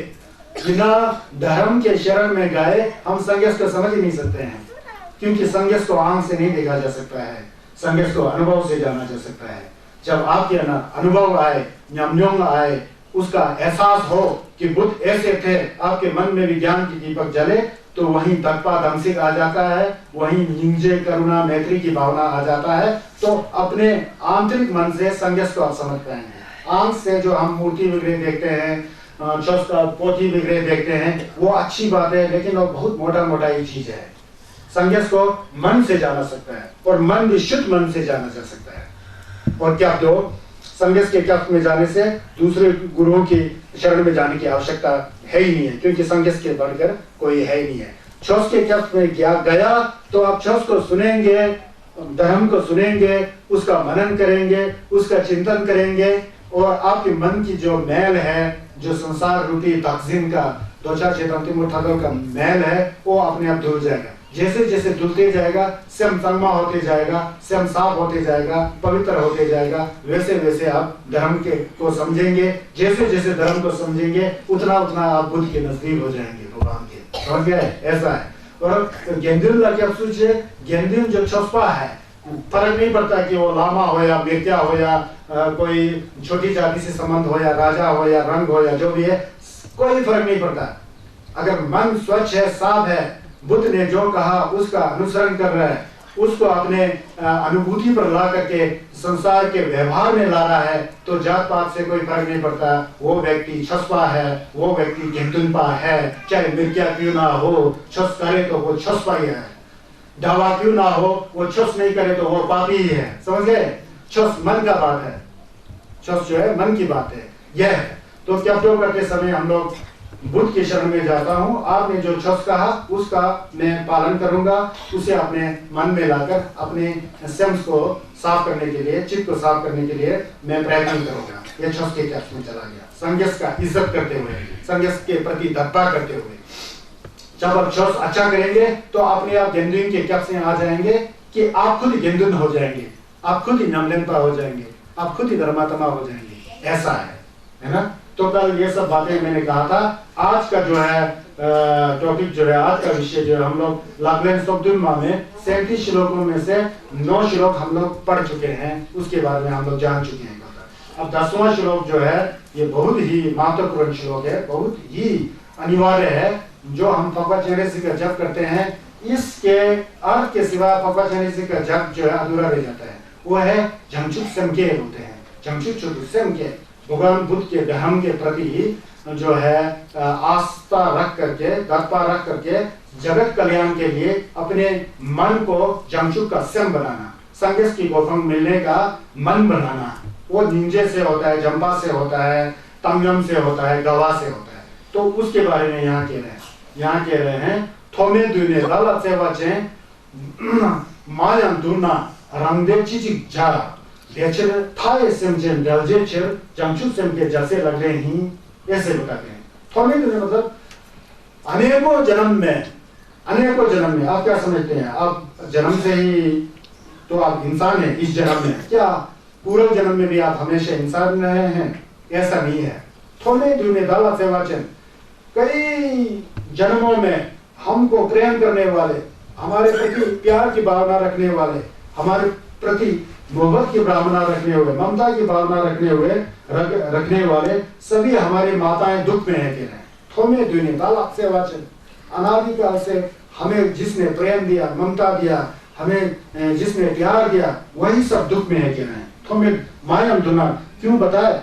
बिना धर्म के शरण में गए हम संगेश को समझ ही नहीं सकते हैं, क्योंकि संगेश को आंख से नहीं देखा जा सकता है, संगेश को अनुभव से जाना जा सकता है। जब आपके अनुभव आए, न्याम्योंग आए, उसका एहसास हो कि बुद्ध ऐसे थे, आपके मन में विज्ञान की दीपक जले, तो वहीं तत्पा दमसिक आ जाता है, वहीं निंजे करुणा मैत्री की भावना आ जाता है। तो अपने आंतरिक मन से संगेश को आप समझ पाएंगे। आंख से जो हम मूर्ति विग्रह देखते हैं, पोथी विग्रह देखते हैं, वो अच्छी बात है, लेकिन वो बहुत मोटा मोटा ही चीज है। संगेश को मन से जाना सकता है, और मन भी शुद्ध मन से जाना जा सकता है। और क्या तो संगेश के कैप्स में जाने से दूसरे गुरुओं की शरण में जाने की आवश्यकता है ही नहीं है, क्योंकि संगेश के बढ़कर कोई है ही नहीं है। छस के कैप्स में गया तो आप छस को सुनेंगे, धर्म को सुनेंगे, उसका मनन करेंगे, उसका चिंतन करेंगे, और आपके मन की जो मैल है, जो संसार रूपी तकजीम का दो चार क्षेत्र का मैल है, वो अपने आप धुल जाएगा। जैसे जैसे धुलते जाएगा, स्वयं तन्मा होते जाएगा, स्वयं साफ होते जाएगा, पवित्र होते जाएगा, वैसे वैसे आप धर्म के को समझेंगे। जैसे जैसे धर्म को समझेंगे उतना उतना आप बुद्ध के नजदीक हो जाएंगे, भगवान के। समझ गए? ऐसा है। और गेंदिल क्या सोचिए, गेंदिल जो छसपा है, फर्क नहीं पड़ता कि वो लामा हो या बेत्या हो या कोई छोटी जाति से संबंध हो या राजा हो या रंग हो या जो भी है, कोई फर्क नहीं पड़ता। अगर मन स्वच्छ है, साफ है, बुद्ध ने जो कहा उसका अनुसरण कर रहा है, उसको अपने अनुभूति पर ला करके संसार के व्यवहार में ला रहा है, तो जात पात से कोई फर्क नहीं पड़ता। वो व्यक्ति छसपा है, वो व्यक्ति गेंतुनपा है, चाहे मिर्क्या क्यों ना हो, छस करे तो वो छसपा ही है, ढावा क्यों ना हो, वो छस नहीं करे तो वो पापी ही है। समझ गए? छस मन का बात है, छस जो है मन की बात है, यह है। तो क्या करते समय हम लोग बुद्ध के शरण में जाता हूँ, आपने जो छस कहा उसका मैं पालन करूंगा, उसे अपने मन में लाकर अपने सेंस को साफ करने के लिए, चित्त को साफ करने के लिए मैं प्रयत्न करूंगा। यह छस के कैप्स में चला गया। संगेश का इज्जत करते हुए, संगेश के प्रति दत्ता करते हुए, जब आप चौस अच्छा करेंगे तो अपने आप गेंदुइन के कप से आ जाएंगे कि आप खुद गेंदुन हो जाएंगे, आप खुद ही नमलेनपा हो जाएंगे, आप खुद ही धर्मात्मा हो जाएंगे, ऐसा है ना। तो कल ये सब बातें मैंने कहा था। आज का जो है टॉपिक जो है, आज का विषय जो है, हम लोग लागलेन सोब्दुल्मा में 37 श्लोकों में से 9 श्लोक हम लोग पढ़ चुके हैं, उसके बारे में हम लोग जान चुके हैं। अब 10वां श्लोक जो है ये बहुत ही महत्वपूर्ण श्लोक है, बहुत ही अनिवार्य है। जो हम फक्वा चेरेसी का जप करते हैं, इसके अर्थ के सिवा फक्वा चेरेसी का जप जो है अधूरा रह जाता है। वो है जंगचुक सेमके होते हैं, जंगचुक सेमके, भगवान बुद्ध के धर्म के प्रति जो है आस्था रख करके, दर्पा रख करके जगत कल्याण के लिए अपने मन को जंगचुक का सेम बनाना, संगेस की गोफंग मिलने का मन बनाना। वो निंजे से होता है, जंबा से होता है, तंगम से होता है, गवा से होता है। तो उसके बारे में यहाँ कह रहे हैं, यहाँ कह रहे हैं थोमे दुने लालत से वचे मायम दुना रंगदेव चिचिक जा बेचर थाए सेमजेन डलजे चिर जंगचुक सेम के जैसे लग रहे ही, ऐसे बताते हैं। थोमे दुने मतलब अनेकों जन्म में, अनेकों जन्म में। आप क्या समझते हैं? आप जन्म से ही तो आप इंसान हैं इस जन्म में, क्या पूर्व जन्म में भी आप हमेशा इंसान रहे हैं? ऐसा नहीं है। थोड़े दुने दाला से वचन, कई जन्मों में हमको प्रेम करने वाले, हमारे प्रति प्यार की भावना रखने वाले, हमारे प्रति मोहब्बत की भावना रखने हुए, ममता की भावना रखने वाले सभी हमारी माताएं दुख में है। कह रहे हैं थोड़े दुने दाला से वचन, अनादिकाल से हमें जिसने प्रेम दिया, ममता दिया, हमें जिसने प्यार दिया, वही सब दुख में है। कह रहे हैं थोमें मायम दुना। क्यों बताए?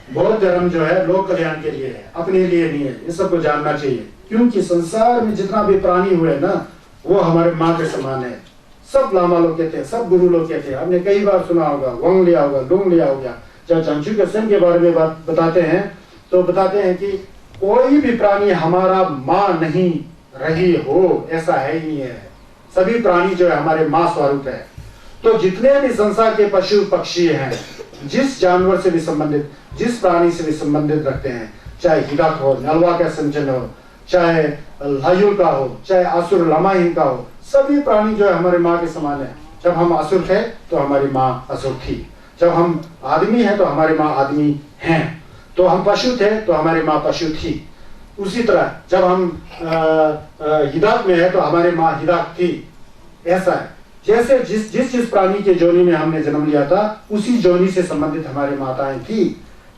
बौद्ध धर्म जो है लोक कल्याण के लिए है, अपने लिए नहीं है। ये सबको जानना चाहिए, क्योंकि संसार में जितना भी प्राणी हुए ना, वो हमारे माँ के समान है। सब लामा लोग कहते हैं, सब गुरु लोग कहते हैं, हमने कई बार सुना होगा, वंग लिया होगा, डोंग लिया होगा। जब जंगचुक के सेम के बारे में बात बताते हैं तो बताते हैं कि कोई भी प्राणी हमारा माँ नहीं रही हो, ऐसा है ही नहीं है। सभी प्राणी जो है हमारे माँ स्वरूप है। तो जितने भी संसार के पशु पक्षी हैं, जिस जानवर से भी संबंधित, जिस प्राणी से भी संबंधित रखते हैं, चाहे हिरक हो, नलवा का संचन हो, चाहे लायुल का हो, चाहे असुर लमाहीन का हो, सभी प्राणी जो है हमारे माँ के समान है। जब हम असुर थे तो हमारी माँ असुर थी, जब हम आदमी हैं तो हमारी माँ आदमी हैं, तो हम पशु थे तो हमारी माँ पशु थी। उसी तरह जब हम हिदाक में है तो हमारी माँ हिदाक थी। ऐसा है, जैसे जिस प्राणी के जोनी में हमने जन्म लिया था, उसी जोनी से संबंधित हमारी माताएं थी।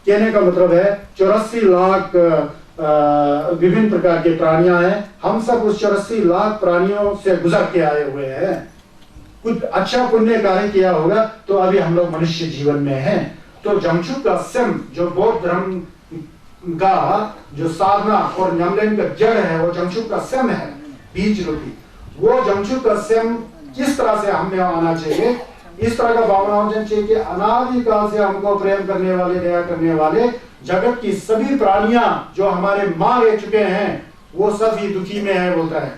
कहने का मतलब है 84 लाख विभिन्न प्रकार के प्राणियां हैं। हम सब उस 84 लाख प्राणियों से गुजर के आए हुए हैं। कुछ अच्छा पुण्य कार्य किया होगा तो अभी हम लोग मनुष्य जीवन में हैं। तो जंगचुक का सेम, जो बौद्ध धर्म का जो साधना और न्यामलेन का जड़ है, वो जंगचुक का सेम है, बीज रूपी। वो जंगचुक का सेम किस तरह से हमें आना चाहिए? इस तरह का भावना होना चाहिए कि अनादिकाल से हमको प्रेम करने वाले, दया करने वाले जगत की सभी प्राणियां जो हमारे माँ रह चुके हैं, वो सभी दुखी में है। बोलता है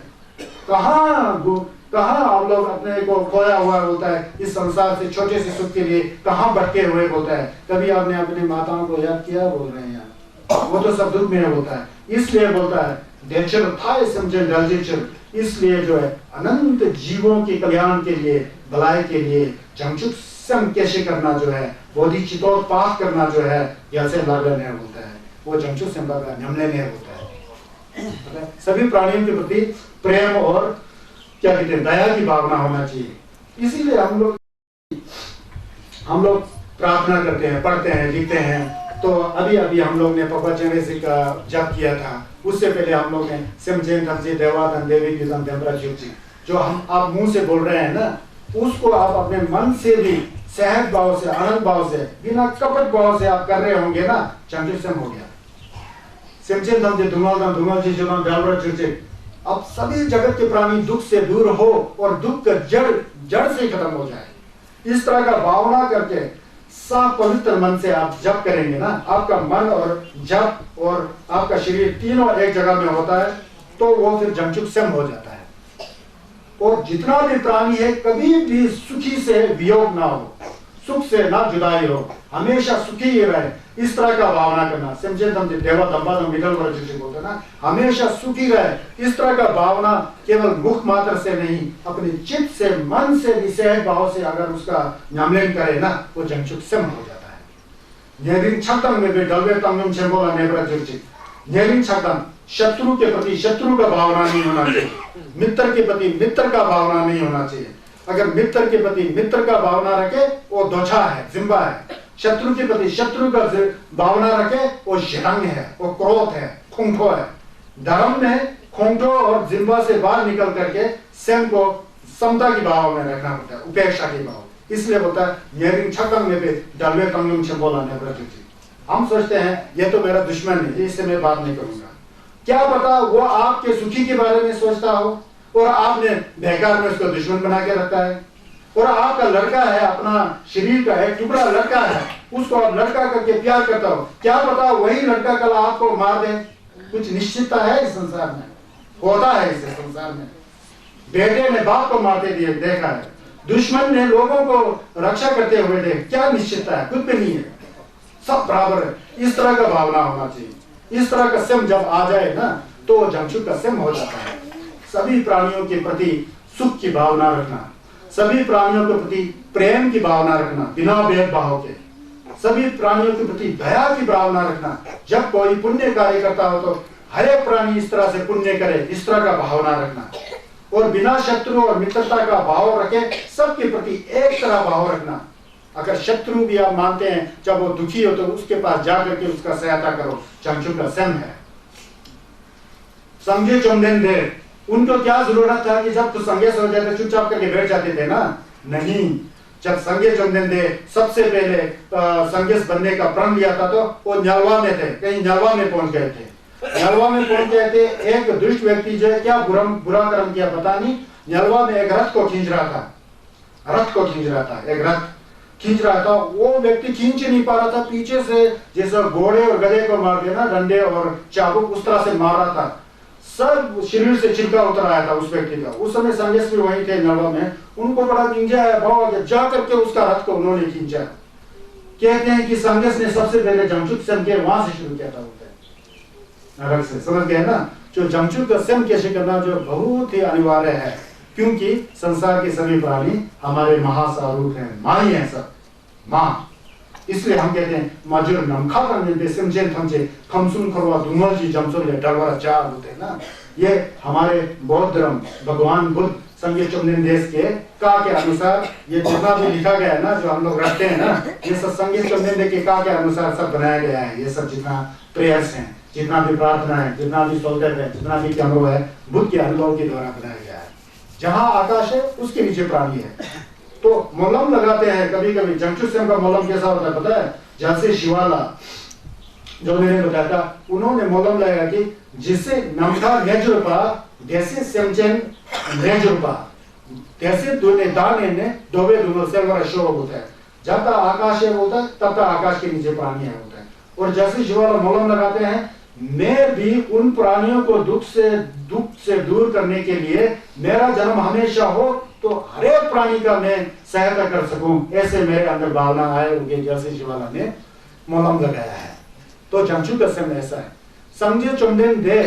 कहाँ आप लोग अपने को खोया हुआ बोलता है, इस संसार से छोटे से सुख के लिए कहाँ भटके हुए बोलता है। कभी आपने अपनी माताओं को याद किया? बोल रहे हैं यार, वो तो सब दुख में है बोलता है। इसलिए बोलता है देचर था समझे डलजेचर, इसलिए जो है अनंत जीवों के कल्याण के लिए, भलाई के लिए जंगचुक सम कैसे करना जो है, बोधि चितोत्पाद करना जो है, जैसे लागन है बोलता है, वो जंगचुक सम का न्यामलेन है बोलता है। सभी प्राणियों के प्रति प्रेम और क्या कहते हैं, दया की भावना होना चाहिए। इसीलिए हम लोग प्रार्थना करते हैं, पढ़ते हैं, लिखते हैं। तो अभी हम लोग ने पपा चेरेसी का जप किया था। उससे पहले हम लोग ने सिमचेन धमजी देवाधन देवी की देवरा जी, जो हम आप मुंह से बोल रहे हैं ना, उसको आप अपने मन से भी सहज भाव से, आनंद भाव से, बिना कपट भाव से आप कर रहे होंगे ना, चंद्रसम हो गया। सिमचेन धमजी धुमाल जी जो देवरा जी, अब सभी जगत के प्राणी दुख से दूर हो और दुख का जड़ से खत्म हो जाए। इस तरह का भावना करके साफ पवित्र मन से आप जप करेंगे ना, आपका मन और जप और आपका शरीर तीनों एक जगह में होता है, तो वो फिर जंगचुक सम हो जाता है। और जितना भी प्राणी है, कभी भी सुखी से वियोग ना हो, सुख से ना जुदाई हो, हमेशा सुखी ही रहे, इस तरह का भावना करना। समझे तुम देवा दंपा मिडल वर्ग जिसे बोलते ना, हमेशा सुखी रहे, इस तरह का भावना केवल मुख मात्र से नहीं, अपने चित्त से, मन से, विषय भाव से अगर उसका न्यामलेन करे ना, वो जंगचुक सम हो जाता है। नेरिन छतंग में भी डलवे तंगम छेबोला नेबरा जुर्चिक, नेरिन छतंग शत्रु के प्रति शत्रु का भावना नहीं होना चाहिए, मित्र के प्रति मित्र का भावना नहीं होना चाहिए। अगर मित्र के प्रति मित्र का भावना रखे वो दोछा है, जिम्बा है। शत्रु के प्रति शत्रु का भावना रखे वो जरंग है, वो क्रोध है, खोंठो है। धर्म में खोंठो और जिम्बा से बाहर निकल करके स्वयं को समता की भाव में रखना होता है, उपेक्षा की भाव। इसलिए होता है नेरिन छतंग में भी डलवे तंगम छेबोला नेबरा जुर्चिक। हम सोचते हैं ये तो मेरा दुश्मन है, इससे मैं बात नहीं करूंगा। क्या पता वो आपके सुखी के बारे में सोचता हो और आपने बेकार में उसको दुश्मन बना के रखा है। और आपका लड़का है, अपना शरीर का है, टुकड़ा लड़का है, उसको आप लड़का करके प्यार करता हो, क्या पता वही लड़का कल आपको मार दे। कुछ निश्चितता है इस संसार में, होता है इस संसार में। बेटे ने बाप को मारते दिए देखा है, दुश्मन ने लोगों को रक्षा करते हुए देख, क्या निश्चितता है, कुछ भी नहीं है, सब बराबर है। इस तरह का भावना होना चाहिए। इस तरह का सम जब आ जाए ना तो जंगचुक का सम हो जाता है। सभी प्राणियों के प्रति सुख की भावना रखना, सभी प्राणियों के प्रति प्रेम की भावना रखना बिना भेदभाव के, सभी प्राणियों के प्रति दया की भावना रखना। जब कोई पुण्य कार्य करता हो तो हर एक प्राणी इस तरह से पुण्य करे, इस तरह का भावना रखना। और बिना शत्रु और मित्रता का भाव रखे, सबके प्रति एक तरह भाव रखना। अगर शत्रु भी आप मानते हैं, जब वो दुखी हो तो उसके पास जाकर के उसका सहायता करो, जंगचुक का सम है। संगे चोमदेन दे, उनको क्या जरूरत था कि जब तो संगे हो जाते चुपचाप करके बैठ जाते थे ना, नहीं। जब संगे चोमदेन दे सबसे पहले संगेस बनने का प्रण लिया था तो वो नलवा में थे, कहीं नलवा में पहुंच गए थे। नलवा में पहुंच गए थे, एक दुष्ट व्यक्ति जो है क्या बुरा कर्म किया पता नहीं, नलवा में एक रथ को खींच रहा था, एक रथ खींच रहा था। वो व्यक्ति खींच नहीं पा रहा था, पीछे से जैसे घोड़े और गधे को मार देना डंडे और चाबुक उस तरह से मार रहा था। सब शरीर से छिलका उतर आया था उस व्यक्ति का। उस समय संगेश भी वहीं थे नलवा में, उनको बड़ा निंजा है भाव आ गया, जा करके उसका रथ को उन्होंने खींचा। कहते हैं कि संगेश ने सबसे पहले जंगचुक सम के वहां से शुरू किया था, अलग से, समझ गए ना। जो जंगचुक का सम कैसे करना जो बहुत ही अनिवार्य है, क्योंकि संसार के सभी प्राणी हमारे महासारूप हैं, माँ ही है सब, माँ। इसलिए हम कहते हैं मजुर नमखा करने दे सिमजेन थमजे खमसुन खरवा दुमल जी जमसुन ले डरवरा चार होते हैं ना। ये हमारे बौद्ध धर्म भगवान बुद्ध संगे चुमनिन देश के का के अनुसार ये जितना भी लिखा गया है ना, जो हम लोग रखते हैं ना, ये सब संगे चुमनिन के का के अनुसार सब बनाया गया है। ये सब जितना प्रेयर्स हैं, जितना भी प्रार्थना है, जितना भी सोलदर है, जितना भी कर्म है, बुद्ध के अनुभव के द्वारा बनाया गया है। जहाँ आकाश है उसके नीचे प्राणी है। तो मोलम लगाते हैं कभी कभी। जंगचुक सम का मोलम कैसा होता है पता है? जैसे शिवाला जो मैंने बताया था, उन्होंने मोलम लगाया कि जिससे नमखा नेजुरपा जैसे सेमचेन नेजुरपा जैसे दोने दाने ने दोवे दोनों से वाला शो होता है। जब तक आकाश है बोलता है तब तक आकाश के नीचे प्राणी है होता है। और जैसे शिवाला मोलम लगाते हैं, मैं भी उन प्राणियों को दुख से दूर करने के लिए मेरा जन्म हमेशा हो तो हर एक प्राणी का मैं सहायता कर सकूं, ऐसे मेरे अंदर भावना आए उनके जैसे शिवाला ने मोलम लगाया है। तो जंगचुक का सम ऐसा है। संगे चुमदेन दे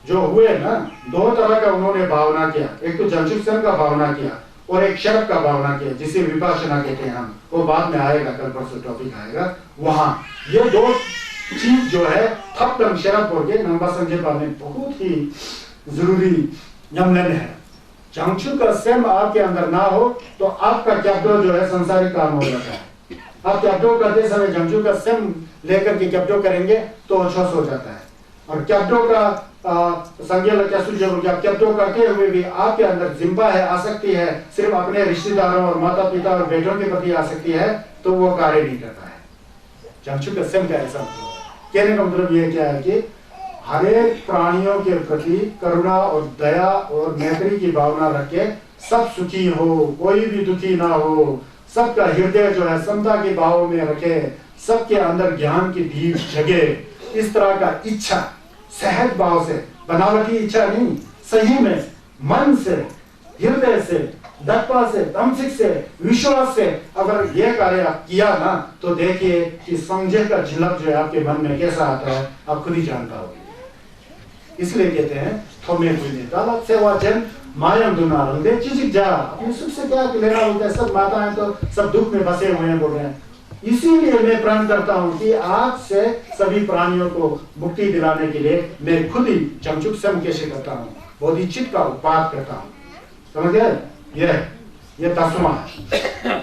जो हुए ना, दो तरह का उन्होंने भावना किया। एक तो जंगचुक सम का भावना किया और एक शरक का भावना किया, जिसे विपासना कहते हैं हम। वो बाद में आएगा, कल परसों टॉपिक आएगा वहां। ये दो चीज जो है थप्तम शरक बोल के नंबा संजय में बहुत ही जरूरी यमलन है। जंगचुक का सम आपके अंदर ना हो तो आपका कैप्टो जो है संसारिक काम हो जाता है। आप कैप्टो करते समय जंगचुक का सम लेकर के कैप्टो करेंगे तो अछोस हो जाता है। और कैप्टो का संज्ञा कैप्टो करते हुए भी आपके अंदर जिम्बा है, आसक्ति है, सिर्फ अपने रिश्तेदारों और माता पिता और बेटों के प्रति आसक्ति है, तो वो कार्य नहीं करता है। जंगचुक का सम का ऐसा मतलब कहने का मतलब ये क्या है कि हर एक प्राणियों के प्रति करुणा और दया और मैत्री की भावना रखे, सब सुखी हो, कोई भी दुखी ना हो, सबका हृदय जो है समता के भाव में रखे, सबके अंदर ज्ञान की दीप जगे, इस तरह का इच्छा सहज भाव से, बनावटी इच्छा नहीं, सही में मन से हृदय से दक्षता से, दमसिक से, विश्वास से अगर ये कार्य किया ना, तो देखिए कि संजय का झलक जो है आपके मन में कैसा आता है, आप खुद ही जानता होगी। इसलिए कहते हैं थोमे तुझे ताला सेवाचन मायम दुना रंगे चिचिक जा, अपने सुख से क्या लेना होता है। सब माताएं तो सब दुख में फंसे हुए हैं बोल रहे हैं। इसीलिए मैं प्रण करता हूं कि आज से सभी प्राणियों को मुक्ति दिलाने के लिए मैं खुद ही जमचुक सम कैसे करता हूँ, बोधिचित का उत्पाद करता हूँ। समझ गए? ये 10वां है।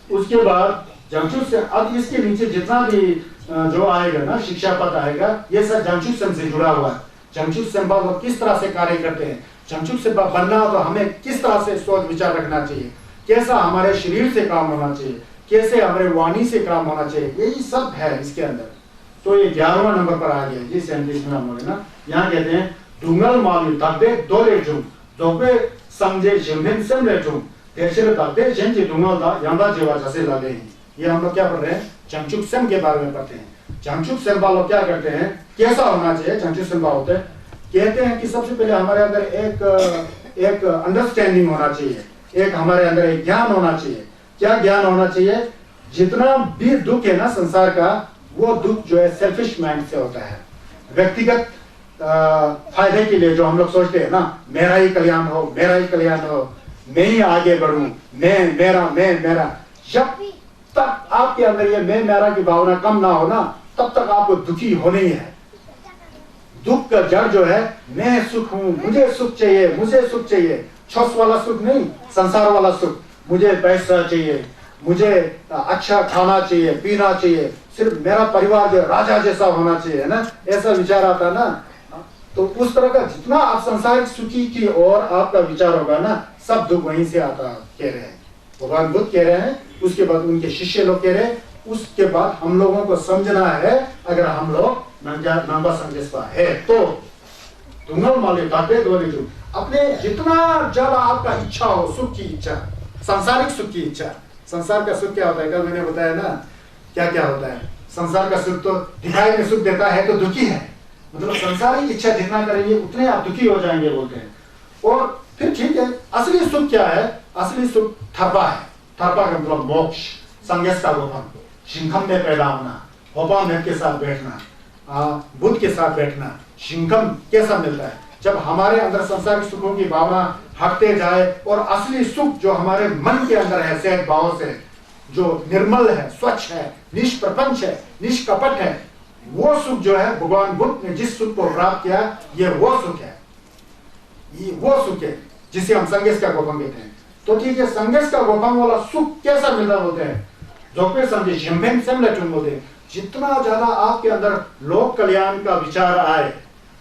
उसके बाद जमचुक से, अब इसके नीचे जितना भी जो आएगा ना शिक्षा पद आएगा, ये सब जमचुक सम से जुड़ा हुआ है। जमचुक सम किस तरह से कार्य करते हैं, जमचुक से बनना तो हमें किस तरह से सोच विचार रखना चाहिए, कैसा हमारे शरीर से काम होना चाहिए, कैसे हमारे वाणी से काम होना चाहिए, यही सब है इसके अंदर। तो ये 11वां नंबर पर आ गया जी, 37वां नंबर है ना। यहाँ कहते हैं डुंगल मालू तब्बे दोले जुम दोबे समझे जिम्मेन समले जुम तेरे तब्बे जेंजी डुंगल दा यंदा जेवा जैसे लगे हैं। ये हम लोग क्या पढ़ रहे हैं, जमचुक सम के बारे में पढ़ते हैं। जमचुक सम वालों क्या करते हैं, कैसा होना चाहिए जमचुक सम होते हैं। कहते हैं कि सबसे पहले हमारे अंदर एक अंडरस्टैंडिंग होना चाहिए, एक हमारे अंदर एक ज्ञान होना चाहिए। क्या ज्ञान होना चाहिए, जितना भी दुख है ना संसार का, वो दुख जो है सेल्फिश माइंड से होता है। व्यक्तिगत फायदे के लिए जो हम लोग सोचते हैं ना, मेरा ही कल्याण हो, मेरा ही कल्याण हो, मैं ही आगे बढ़ूं, मैं मेरा। जब तक आपके अंदर ये मैं मेरा की भावना कम ना हो ना, तब तक आपको दुखी होना ही है। दुख का जड़ जो है मैं सुख हूं, मुझे सुख चाहिए, छस वाला सुख नहीं, संसार वाला सुख। मुझे पैसा चाहिए, मुझे अच्छा खाना चाहिए, पीना चाहिए, सिर्फ मेरा परिवार जो राजा जैसा होना चाहिए ना, ऐसा विचार आता ना। तो उस तरह का जितना आप संसारिक सुखी की ओर आपका विचार होगा ना, सब दुख वहीं से आता कह रहे हैं भगवान बुद्ध कह रहे हैं। उसके बाद उनके शिष्य लोग कह रहे हैं। उसके बाद हम लोगों को समझना है, अगर हम लोग नंबर समझ है तो तुंगल माले ताकत वाले जो अपने जितना ज्यादा आपका इच्छा हो, सुख की इच्छा, संसारिक सुख की इच्छा। संसार का सुख क्या होता है, कल मैंने बताया ना क्या क्या होता है। संसार का सुख तो दिखाई में सुख देता है तो दुखी है, मतलब संसारिक इच्छा जितना करेंगे उतने आप दुखी हो जाएंगे बोलते हैं। और फिर ठीक है, असली सुख क्या है, असली सुख थर्पा है। थर्पा का मतलब मोक्ष, संगस का गोपन, शिंखम में पैदा होना, होपा में के साथ बैठना, बुद्ध के साथ बैठना। शिंखम कैसा मिलता है, जब हमारे अंदर संसारिक सुखों की भावना हटते जाए और असली सुख जो हमारे मन के अंदर है, सहज भाव से, जो निर्मल है, स्वच्छ है, निष्प्रपंच है, निष्कपट है, वो सुख जो है भगवान बुद्ध ने जिस सुख को प्राप्त किया, ये वो सुख है, ये वो सुख है जिसे हम संगेश का गोपम कहते हैं। तो ठीक है, संगेश का गोपम वाला सुख कैसा मिलता बोलते हैं, जोपे समझे जिम्बेन सेमलेटुन बोलते हैं। जितना ज्यादा आपके अंदर लोक कल्याण का विचार आए,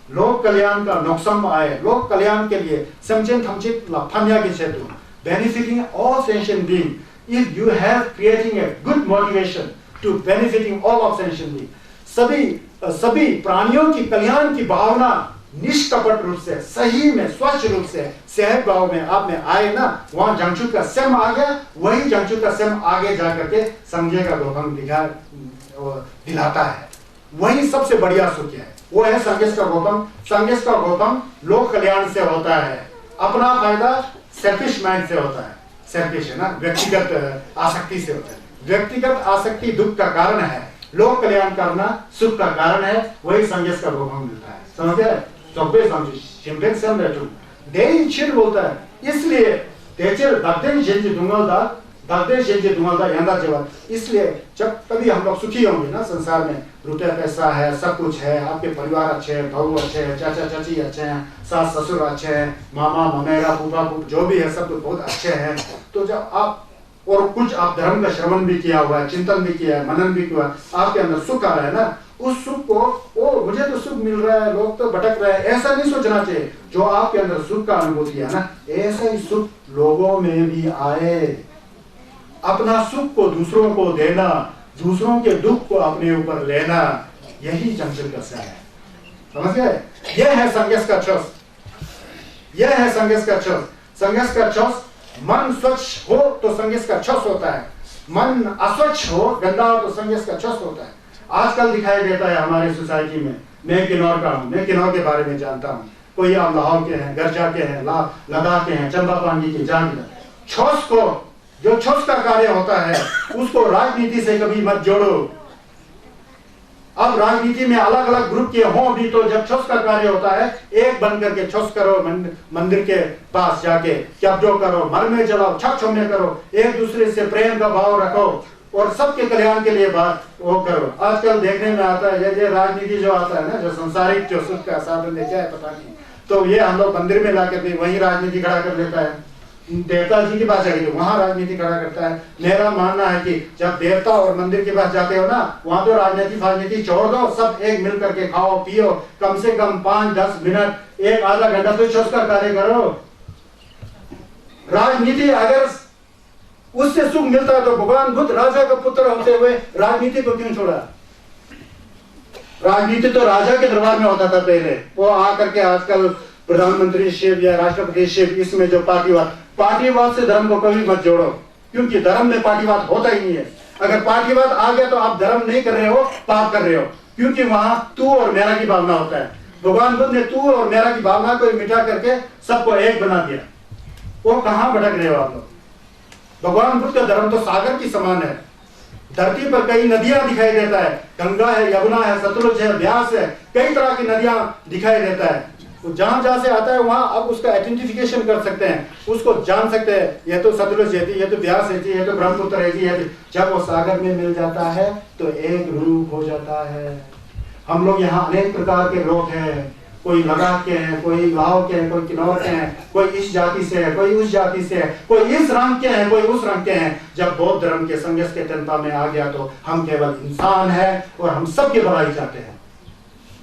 लोक कल्याण का नोक्सम आए, लोक कल्याण के लिए समझें थमचित लफन्या के क्षेत्र, benefiting all sentient being, if you have creating a good motivation to benefiting all of sentient being, सभी प्राणियों की कल्याण की भावना निष्कपट रूप से, सही में, स्वच्छ रूप से, सहज भाव में आप में आए ना, वहां जंगचुक का सम आ गया। वही जंगचुक का सम आगे जाकर के संजय का गोपम दिलाता है। वही सबसे बढ़िया सुख है, वो है संगेश का गोपम। संगेश का गोपम लोक कल्याण से होता है, अपना फायदा सेल्फिश माइंड से होता है। सेल्फिश है ना, व्यक्तिगत आसक्ति से होता है। व्यक्तिगत आसक्ति दुख का कारण है, लोक कल्याण करना सुख का कारण है। वही संगेश का गोपम मिलता है। समझे? चौबे समझे शिंबेन सम रेटू देई चिर बोलता है। इसलिए तेचर दगदेन जेंजे दुंगलदा यंदा जेवा। इसलिए जब कभी हम लोग सुखी होंगे ना, संसार में रुपया पैसा है, सब कुछ है, आपके परिवार अच्छे हैं, बहू अच्छे हैं, चाचा चाची अच्छे हैं, सास ससुर अच्छे हैं, मामा ममेरा फूफा जो भी है, सब कुछ बहुत अच्छे हैं। तो जब आप और कुछ आप धर्म का श्रवण भी किया हुआ है, चिंतन भी किया है, मनन भी किया है, आपके अंदर सुख आ रहा है ना, उस सुख को ओ मुझे तो सुख मिल रहा है, लोग तो भटक रहे हैं, ऐसा नहीं सोचना चाहिए। जो आपके अंदर सुख का अनुभूति है ना, ऐसा ही सुख लोगों में भी आए। अपना सुख को दूसरों को देना, दूसरों के दुख को अपने ऊपर लेना, यही जंगचुक का है। समझ गए? यह है संगेश का छस, यह है संगेश का छस। संगेश का छस, मन स्वच्छ हो तो संगेश का छस होता है, मन अस्वच्छ हो, गंदा हो तो संगेश का छस होता है। आजकल दिखाई देता है हमारी सोसाइटी में, मैं किन्नौर का हूँ, मैं किन्नौर के बारे में जानता हूँ, कोई आप लाहौर के हैं, गरजा के हैं, लद्दाख के हैं, चंबा पांगी के, जान छुस को, जो छुस का कार्य होता है उसको राजनीति से कभी मत जोड़ो। अब राजनीति में अलग अलग ग्रुप के हों भी, तो जब छुस का कार्य होता है एक बन करके छुस करो, मंदिर के पास जाके कब्जो करो, मर में जलाओ, छक छुमे करो, एक दूसरे से प्रेम का भाव रखो और सबके कल्याण के लिए बात वो करो। आजकल देखने में आता है ये राजनीति जो आता है ना, जो संसारिक जो सुख का साधन है, क्या है पता नहीं, तो ये हम लोग मंदिर में लाकर भी वही राजनीति खड़ा कर लेता है। देवता जी के पास जाके तो वहां राजनीति खड़ा करता है। मेरा मानना है कि जब देवता और मंदिर के पास जाते हो ना, वहां तो राजनीति छोड़ दो, सब एक मिल करके खाओ पियो, कम से कम 5-10 मिनट, एक आधा घंटा तो छुस का कार्य करो। राजनीति अगर उससे सुख मिलता है तो भगवान बुद्ध राजा का पुत्र होते हुए राजनीति को क्यों छोड़ा? राजनीति तो राजा के दरबार में होता था पहले, वो आकर के आजकल प्रधानमंत्री शिव या राष्ट्रपति शिव, इसमें जो पार्टीवाद से धर्म को कभी मत जोड़ो, क्योंकि धर्म में पार्टीवाद होता ही नहीं है। अगर पार्टीवाद आ गया तो आप धर्म नहीं कर रहे हो, पाप कर रहे हो, क्योंकि वहां तू और मेरा की भावना होता है। भगवान बुद्ध ने तू और मेरा की भावना को मिटा करके सबको एक बना दिया। वो कहां भटक रहे हो आप लोग? भगवान बुद्ध का धर्म तो सागर की समान है। धरती पर कई नदियां दिखाई देता है, गंगा है, यमुना है, सतलुज है, ब्यास है, कई तरह की नदियां दिखाई देता है। तो जहां जहां से आता है वहां आप उसका आइडेंटिफिकेशन कर सकते हैं, उसको जान सकते हैं, ये तो सतलुज है, ये तो ब्यास है, ये तो ब्रह्मपुत्र है, ये जब वो सागर में मिल जाता है तो एक रूप हो जाता है। हम लोग यहाँ अनेक प्रकार के लोग हैं, कोई लद्दाख के हैं, कोई लाहौर के हैं, कोई किन्नौर के हैं, कोई इस जाति से है, कोई उस जाति से है, कोई इस रंग के हैं, कोई उस रंग के हैं। जब बौद्ध धर्म के संघर्ष के तंत्र में आ गया तो हम केवल इंसान हैं और हम सबकी भलाई चाहते हैं।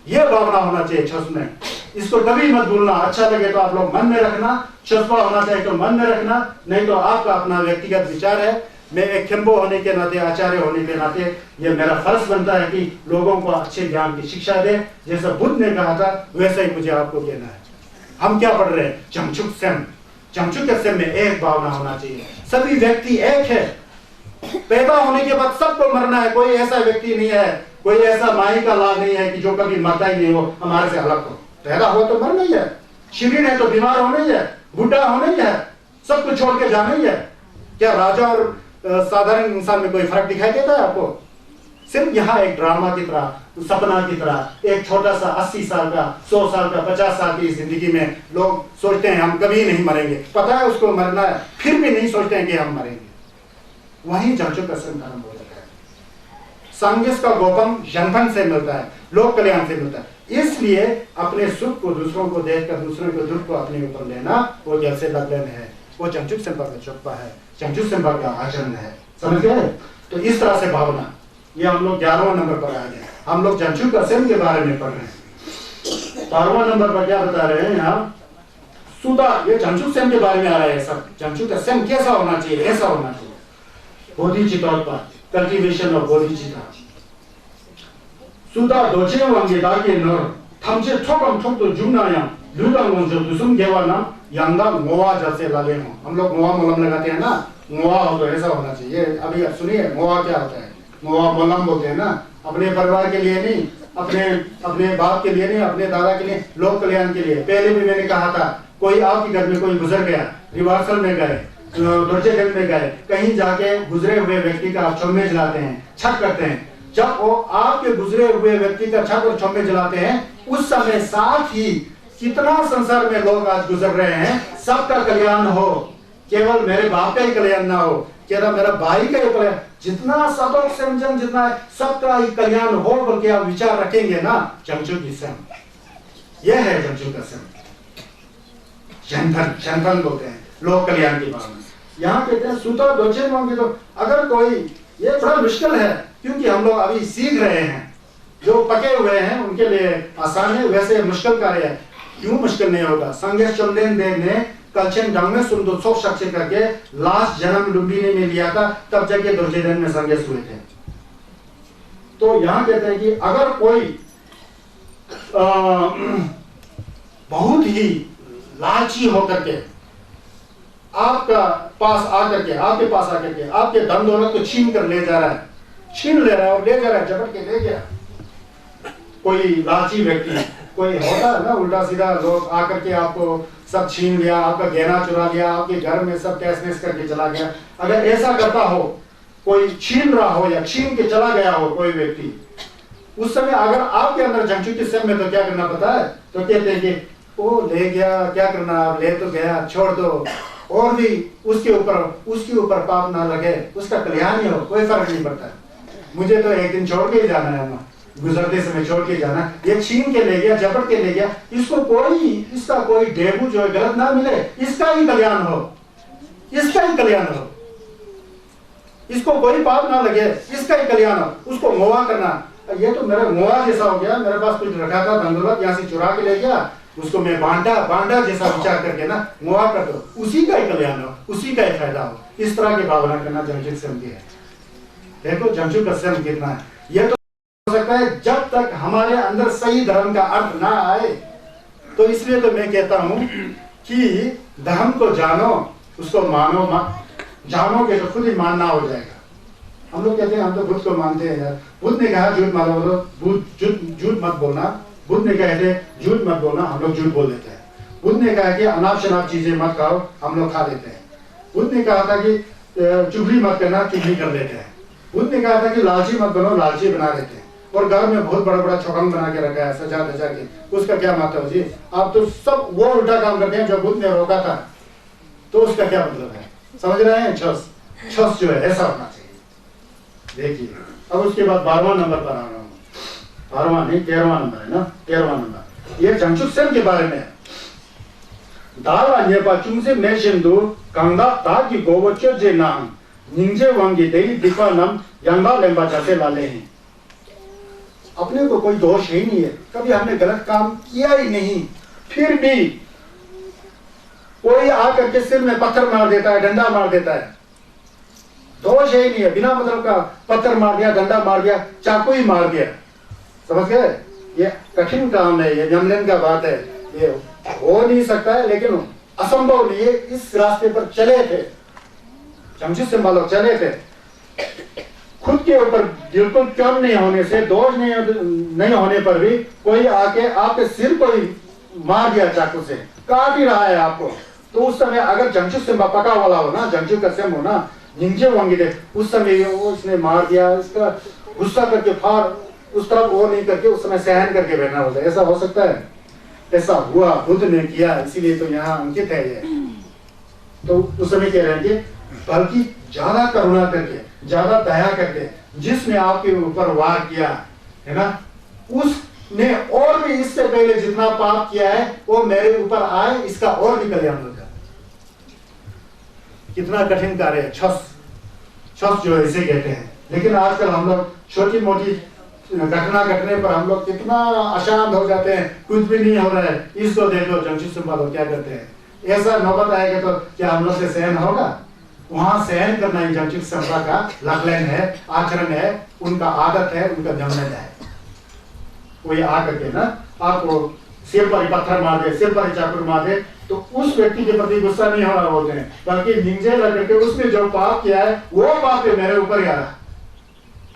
यह भावना होना चाहिए छुस में, इसको कभी मत भूलना। अच्छा लगे तो आप लोग मन में रखना, छुसपा होना चाहिए तो मन में रखना, नहीं तो आपका अपना व्यक्तिगत विचार है। मैं एक खिम्बो होने के नाते, आचार्य होने के नाते, ये मेरा फर्ज बनता है कि लोगों को अच्छे ज्ञान की शिक्षा दे। जैसा बुद्ध ने कहा था वैसा ही मुझे आपको कहना है। हम क्या पढ़ रहे हैं? चमचुक सेम। चमचुक सेम में एक भावना होना चाहिए, सभी व्यक्ति एक है। पैदा होने के बाद सबको मरना है, कोई ऐसा व्यक्ति नहीं है, कोई ऐसा माई का लाभ नहीं है कि जो कभी मरता ही नहीं हो, हमारे से अलग हो। पैदा हुआ तो मरना ही है, शरीर है तो बीमार होना ही है, बूढ़ा होना ही है, सब कुछ छोड़ के जाना ही है। क्या राजा और साधारण इंसान में कोई फर्क दिखाई देता है आपको? सिर्फ यहाँ एक ड्रामा की तरह, सपना की तरह, एक छोटा सा 80 साल का, 100 साल का, 50 साल की जिंदगी में लोग सोचते हैं हम कभी नहीं मरेंगे। पता है उसको मरना है, फिर भी नहीं सोचते हैं कि हम मरेंगे। वहीं चमचुक खत्म हो जाता है। संघर्ष का गोपम जनफन से मिलता है, लोक कल्याण से मिलता है। इसलिए अपने सुख को दूसरों को देखकर दूसरों के दुख को अपने ऊपर लेना वो जैसे लगन है, वो चमचुक संपर्क का चुप्पा है, चमचुक संपर्क का आचरण है। समझ गए? तो इस तरह से भावना, ये हम लोग 11वां नंबर पर आ गए। हम लोग चमचुक असेम के बारे में पढ़ रहे हैं। 12वां नंबर पर क्या बता रहे हैं यहाँ? सुधा, ये चमचुक सेम के बारे में आ रहा है सब। चमचुक सेम कैसा होना चाहिए? ऐसा होना चाहिए। बोधिचित्तोत्पाद, कल्टीवेशन ऑफ बोधिचित्ता। सुधा दोचे वांगे दागे नर थमचे ठोकम ठोक तो जुनाया लुदंग वंजो दुसुम गेवाना यंगा मोवा जैसे लाले हो। हम लोग मोवा मलम लगाते हैं ना, मोवा हो तो ऐसा होना चाहिए। अभी आप सुनिए मोवा क्या होता है। मोवा मलम बोलते हैं ना, अपने परिवार के लिए नहीं, अपने बाप के लिए नहीं, अपने दादा के लिए, लोक कल्याण के लिए। पहले भी मैंने कहा था, कोई आपके घर में कोई गुजर गया, रिवर्सल में गए, दुर्जय में गए, कहीं जाके गुजरे हुए व्यक्ति का आप छम्मे जलाते हैं, छक करते हैं। जब वो आपके गुजरे हुए व्यक्ति का छक और छम्मे जलाते हैं, उस समय साथ ही कितना संसार में लोग आज गुजर रहे हैं, सबका कल्याण हो, केवल मेरे बाप का ही कल्याण ना हो, केवल मेरा भाई का ही कल्याण, जितना सतोक संजन जितना है सबका ही कल्याण हो, बल्कि आप विचार रखेंगे ना। चमचुक सम, यह है चमचुक का सम। जनधन बोलते हैं, लोक कल्याण की भावना। यहाँ कहते हैं सूता दोचे मांगे, तो अगर कोई, ये बड़ा मुश्किल है क्योंकि हम लोग अभी सीख रहे हैं। जो पके हुए हैं उनके लिए आसान है, वैसे मुश्किल कार्य है। क्यों मुश्किल नहीं होगा? संघर्ष चंदेन देव ने कलचन ढंग में सुंदोत्सव शख्स करके लास्ट जन्म लुम्बिनी में लिया था, तब जाके दुर्जयन में संघर्ष हुए थे। तो यहाँ कहते हैं कि अगर कोई बहुत ही लालची होकर के आपके पास आकर के आपके धन दौलत को छीन कर ले जा रहा है, छीन ले रहा है और ले जा रहा है, झपट के ले गया। कोई लालची व्यक्ति, कोई होता है ना उल्टा सीधा लोग आकर के आपको सब छीन लिया, आपका गहना चुरा लिया, आपके घर में सब तहस करके चला गया, अगर ऐसा करता हो, कोई छीन रहा हो या छीन के चला गया हो कोई व्यक्ति, उस समय अगर आपके अंदर जंगचू के समय में तो क्या करना पता है? तो कहते हैं कि वो ले गया, क्या करना, ले तो गया, छोड़ दो, और भी उसके ऊपर पाप ना लगे, उसका कल्याण ही हो, कोई फर्क नहीं पड़ता। मुझे तो एक दिन छोड़ के ही जाना है, वहां गुजरते समय छोड़ के जाना। ये छीन के ले गया, झपट के ले गया, इसका कोई डेबू जो है गलत ना मिले, इसका ही कल्याण हो, इसका ही कल्याण हो, इसको कोई पाप ना लगे, इसका ही कल्याण हो, उसको मोहा करना। ये तो मेरा मोहा जैसा हो गया, मेरे पास कुछ रखा था धन दौलत, यहाँ से चुरा के ले गया, उसको मैं बांटा जैसा विचार करके ना मोहा कर दो, उसी का ही कल्याण हो, उसी का ही फायदा हो। इस तरह की भावना करना जमशेद सेम की है। देखो जमशेद का सेम कितना है। ये तो हो सकता है जब तक हमारे अंदर सही धर्म का अर्थ ना आए, तो इसलिए तो मैं कहता हूं कि धर्म को जानो, उसको मानो मत, जानोगे तो खुद ही मानना हो जाएगा। हम लोग कहते हैं हम तो बुद्ध को मानते हैं यार, बुद्ध ने कहा झूठ मानो, झूठ मत बोलना, बुद्ध ने कहा थे झूठ मत बोलना, हम लोग झूठ बोल देते हैं। बुद्ध ने कहा कि अनाप शनाप चीजें मत खाओ, हम लोग खा लेते हैं। बुद्ध ने कहा था कि चुगली मत करना, चुगली कर लेते हैं। बुद्ध ने कहा था कि लालची मत बनो, लालची बना लेते हैं। और घर में बहुत बड़ा बड़ा चौकंग बना के रखा है सजा धजा के, उसका क्या मतलब जी? आप तो सब वो उल्टा काम करते हैं जो बुद्ध ने रोका था, तो उसका क्या मतलब है? समझ रहे हैं? छस जो है ऐसा होना चाहिए। देखिए अब उसके बाद 12वां नंबर पर आ रहा हूँ, 12वां नहीं 13वां नंबर है ना, 13वां नंबर ये जंगचुक सेम के बारे में। दाला नेपा चुंगसे मेशिंदु कंगा ताकि गोवच्चो जे नाम निंजे वांगी देई दिखा नम यंगा लेंबा जैसे लाले हैं। अपने को कोई दोष ही नहीं है, कभी हमने गलत काम किया ही नहीं, फिर भी कोई आकर के सिर में पत्थर मार देता है, डंडा मार देता है, दोष ही नहीं है। बिना मतलब का पत्थर मार दिया, डंडा मार दिया, चाकू ही मार दिया, समझ गए? ये कठिन काम है, ये जमलेन का बात है, ये हो नहीं सकता है, लेकिन असंभव नहीं है। इस रास्ते पर चले थे जमशेद सिंह लोग, चले थे। खुद के ऊपर बिल्कुल कम नहीं होने से, दोष नहीं होने पर भी कोई आके आपके सिर को ही मार दिया, चाकू से काट ही रहा है आपको, तो उस समय अगर जमशेद सिंह पका वाला हो ना, जमशेद का सिम हो ना, निंजे वांगी दे, उस समय वो उसने मार दिया, इसका गुस्सा करके फार उस तरफ वो नहीं करके उस समय सहन करके बैठना होता है। ऐसा हो सकता है? ऐसा हुआ, बुद्ध ने किया, इसीलिए तो यहाँ अंकित है ये। तो उस समय कह रहे हैं कि बल्कि ज्यादा करुणा करके, ज्यादा दया करके, जिसने आपके ऊपर वार किया है ना, उसने और भी इससे पहले जितना पाप किया है वो मेरे ऊपर आए, इसका और भी कल्याण हो जाए। कितना कठिन कार्य है, छस जो इसे कहते हैं। लेकिन आजकल हम लोग छोटी मोटी घटना घटने पर हम लोग कितना अशांत हो जाते हैं, कुछ भी नहीं हो रहा है, इसको देखो जमशेद सिंह लोग क्या करते हैं। ऐसा नौबत आएगा तो क्या हम लोग से सहन होगा? वहां सहन करना ही जमशेद सिंह का लखलैन है, आचरण है, उनका आदत है, उनका जमलन है। कोई आकर के ना आपको सिर पर ही पत्थर मार दे, सिर पर ही चाकू मार दे, तो उस व्यक्ति के प्रति गुस्सा नहीं होना बोलते हैं, बल्कि निंजे लग करके उसने जो पाप किया है वो पाप है मेरे ऊपर ही आ रहा।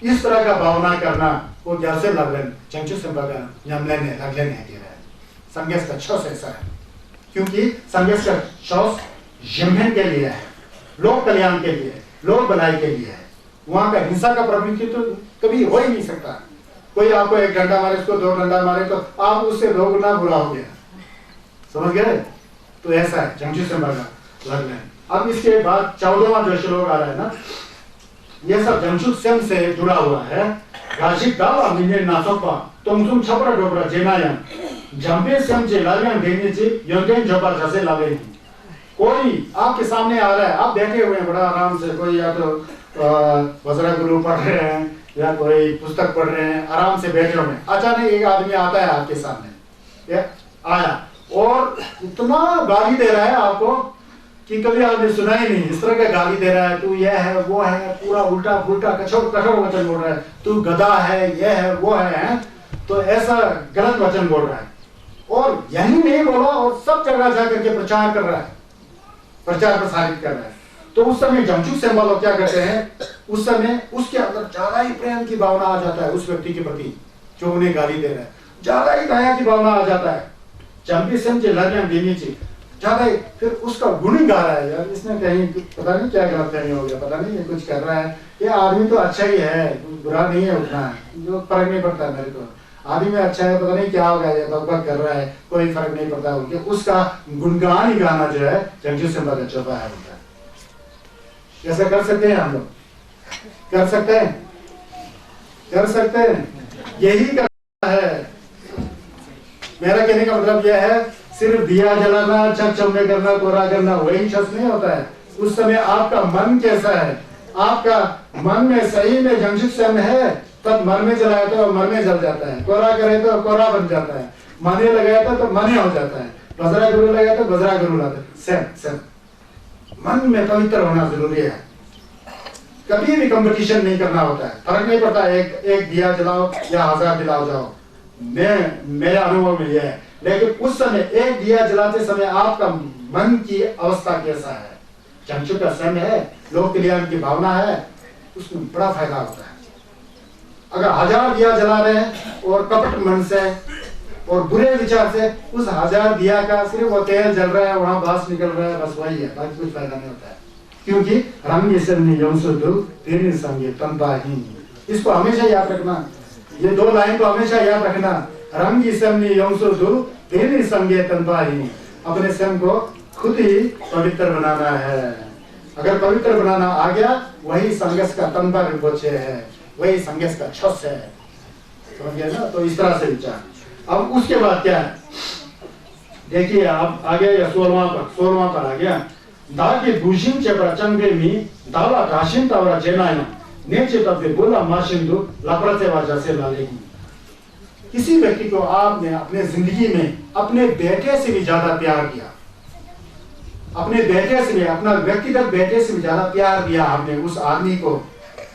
इस तरह का भावना करना वो जैसे लगन जमशेद सिंह का जमलन है, लगन है कह रहा है। संघर्ष का छस ऐसा है, क्योंकि संघर्ष का छस जमन के लिए है, लोक कल्याण के लिए, लोक भलाई के लिए है। वहां का हिंसा का प्रवृत्ति तो कभी हो ही नहीं सकता। कोई आपको एक डंडा मारे, उसको 2 डंडा मारे, तो आप उससे 2 गुना बुरा हो गया, समझ गए? तो ऐसा है जमशेद सिंह का लगन। अब इसके बाद 14वां जो श्लोक आ रहा है ना, ये सब जमशेद सिंह से जुड़ा हुआ है। गाशिक दावा मिने नासोपा तुम छपरा डोबरा जेनायन जंपे सिंह जे लालियां देने से योंदेन जबर जैसे लाले। कोई आपके सामने आ रहा है, आप बैठे हुए हैं बड़ा आराम से, कोई या तो वज्रा गुरु पढ़ रहे हैं या कोई पुस्तक पढ़ रहे हैं, आराम से बैठे हुए हैं, अचानक एक आदमी आता है आपके सामने, आया और इतना गाली दे रहा है आपको कि कभी आपने सुना ही नहीं। इस तरह का गाली दे रहा है, तू यह है वो है, पूरा उल्टा पुल्टा कठोर वचन बोल रहा है, तू गधा है, यह है वो है, तो ऐसा गलत वचन बोल रहा है। और यही नहीं बोला और सब जगह जाकर के प्रचार कर रहा है, प्रचार प्रसारित कर रहा है। तो उस समय जमशेद सिंह लोग क्या करते हैं, उस समय उसके अंदर ज्यादा ही प्रेम की भावना आ जाता है उस व्यक्ति के प्रति जो उन्हें गाली दे रहा है, ज्यादा ही दया की भावना आ जाता है। जमशेद सिंह जी लड़ियां देनी चाहिए, ज्यादा फिर उसका गुण ही गा रहा है। यार इसने कहीं पता नहीं क्या गलतफहमी हो गया, पता नहीं ये कुछ कर रहा है, ये आदमी तो अच्छा ही है, बुरा नहीं है उतना, जो फर्क नहीं पड़ता है मेरे को, आदमी अच्छा है, पता नहीं क्या हो गया, ये बकबक कर रहा है, कोई फर्क नहीं पड़ता उनके। उसका गुणगान ही गाना जो है जंगजू सिंबा का चौपा है उनका। ऐसा कर सकते हैं हम लोग, कर सकते हैं, कर सकते हैं, यही करना है। मेरा कहने का मतलब यह है, सिर्फ दिया जलाना, चकचम्मे करना, कोरा करना वही शख्स नहीं होता है। उस समय आपका मन कैसा है, आपका मन में सही में जंगजू सम है, तब मन में जलाया तो मन में जल जाता है, कोरा करे तो कोरा बन जाता है, माने लगाया तो मने हो जाता है, बजरा गुरु लगाया तो बजरा गुरु लाता है। सेम मन में पवित्र होना जरूरी है। कभी भी कंपटीशन नहीं करना होता है, फर्क नहीं पड़ता एक दिया जलाओ या 1000 दिलाओ जाओ, मेरे अनुभव में यह है। लेकिन उस समय एक दिया जलाते समय आपका मन की अवस्था कैसा है, जंगजू का समय है, लोक कल्याण की भावना है, उसमें बड़ा फायदा होता है। अगर 1000 दिया जला रहे हैं और कपट मन से और बुरे विचार से, उस 1000 दिया का सिर्फ वो तेल जल रहा है, वहां बास निकल रहा है, बस वही है, बाकी कुछ फायदा नहीं होता है। क्योंकि रंग संगे तंपाहीन, इसको हमेशा याद रखना, ये 2 लाइन को हमेशा याद रखना। रंग संगे तंपाहीन, अपने स्वयं को खुद ही पवित्र बनाना है। अगर पवित्र बनाना आ गया, वही संघर्ष का तंबा रिपोचे है, वही संघर्ष का छस है, समझ गए ना। तो इस तरह से विचार। अब उसके बाद क्या है, देखिए आप आ गया 16वां पर आ गया। दागे भूषिन चेपरा चंगे में दावा काशिन तावरा जेनाया नेचे तब बोला माशिंदु लपरते वाजा से लालेगी। किसी व्यक्ति को आपने अपने जिंदगी में अपने बेटे से भी ज्यादा प्यार किया, अपने बेटे से भी, अपना व्यक्तिगत बेटे से भी ज्यादा प्यार दिया आपने उस आदमी को,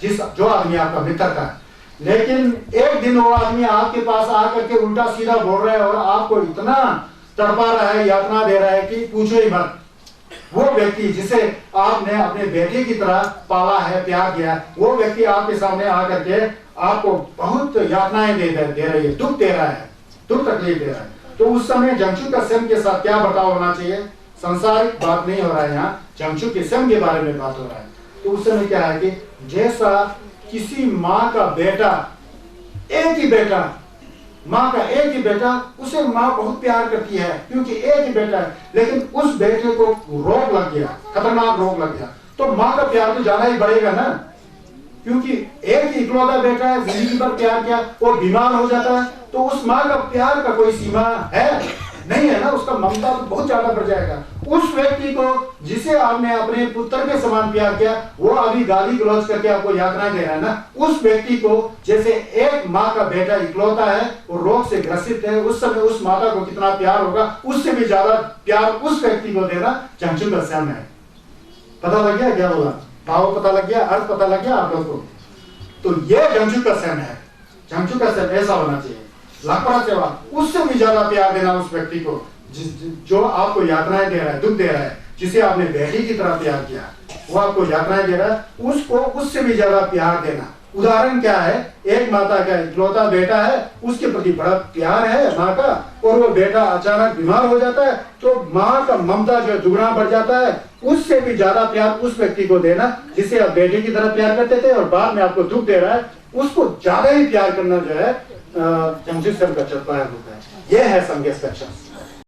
जो आदमी आपका मित्र था। लेकिन एक दिन वो आदमी आपके पास आकर के उल्टा सीधा बोल रहा है और आपको इतना तड़पा रहा है, यातना दे रहा है कि पूछो ही मत। वो व्यक्ति जिसे आपने अपने बेटे की तरह पाला है, प्यार किया, वो व्यक्ति आपके सामने आकर के आपको बहुत यातनाएं दे रही है, दुख दे रहा है, दुख तकलीफ दे रहा है। तो उस समय जंगजू का स्वयं के साथ क्या बर्ताव होना चाहिए? संसारिक बात नहीं हो रहा है, यहाँ जंगजू के स्वयं के बारे में बात हो रहा है। तो उस समय क्या है कि जैसा किसी माँ का बेटा, एक ही बेटा, माँ का एक ही बेटा, उसे माँ बहुत प्यार करती है क्योंकि एक ही बेटा है, लेकिन उस बेटे को रोग लग गया, खतरनाक रोग लग गया, तो माँ का प्यार तो जाना ही बढ़ेगा ना, क्योंकि एक ही इकलौता बेटा है, जिंदगी भर प्यार किया, वो बीमार हो जाता है, तो उस माँ का प्यार का कोई सीमा है नहीं है ना, उसका ममता तो बहुत ज्यादा बढ़ जाएगा। उस व्यक्ति को जिसे आपने अपने पुत्र के समान प्यार किया, वो अभी गाली गलौज करके आपको यातना दे रहा है ना, उस व्यक्ति को जैसे एक माँ का बेटा इकलौता है, वो रोग से ग्रसित है, उस समय उस माता को कितना प्यार होगा, उससे भी ज्यादा प्यार उस व्यक्ति को देना जंगजू का स्वयं है। पता लग गया क्या बोला? भाव पता लग गया, अर्थ पता लग गया आप लोग को? तो ये जंगजू का स्वयं है। जंगजू का स्वयं ऐसा होना चाहिए, लापरवाह सेवा, उससे भी ज्यादा प्यार देना उस व्यक्ति को जो आपको यातनाएं दे रहा है, दुख दे रहा है, जिसे आपने बेटी की तरह प्यार किया, वो आपको यातनाएं दे रहा है, उसको उससे भी ज्यादा प्यार देना। उदाहरण क्या है? एक माता का इकलौता बेटा है, उसके प्रति बड़ा प्यार है माँ का, और वो बेटा अचानक बीमार हो जाता है, तो माँ का ममता जो दुगना बढ़ जाता है, उससे भी ज्यादा प्यार उस व्यक्ति को देना जिसे आप बेटे की तरह प्यार करते थे और बाद में आपको दुख दे रहा है, उसको ज्यादा ही प्यार करना जो है जंगजू स्वयं का चरपाया होता है। यह है संघर्ष का शख्स।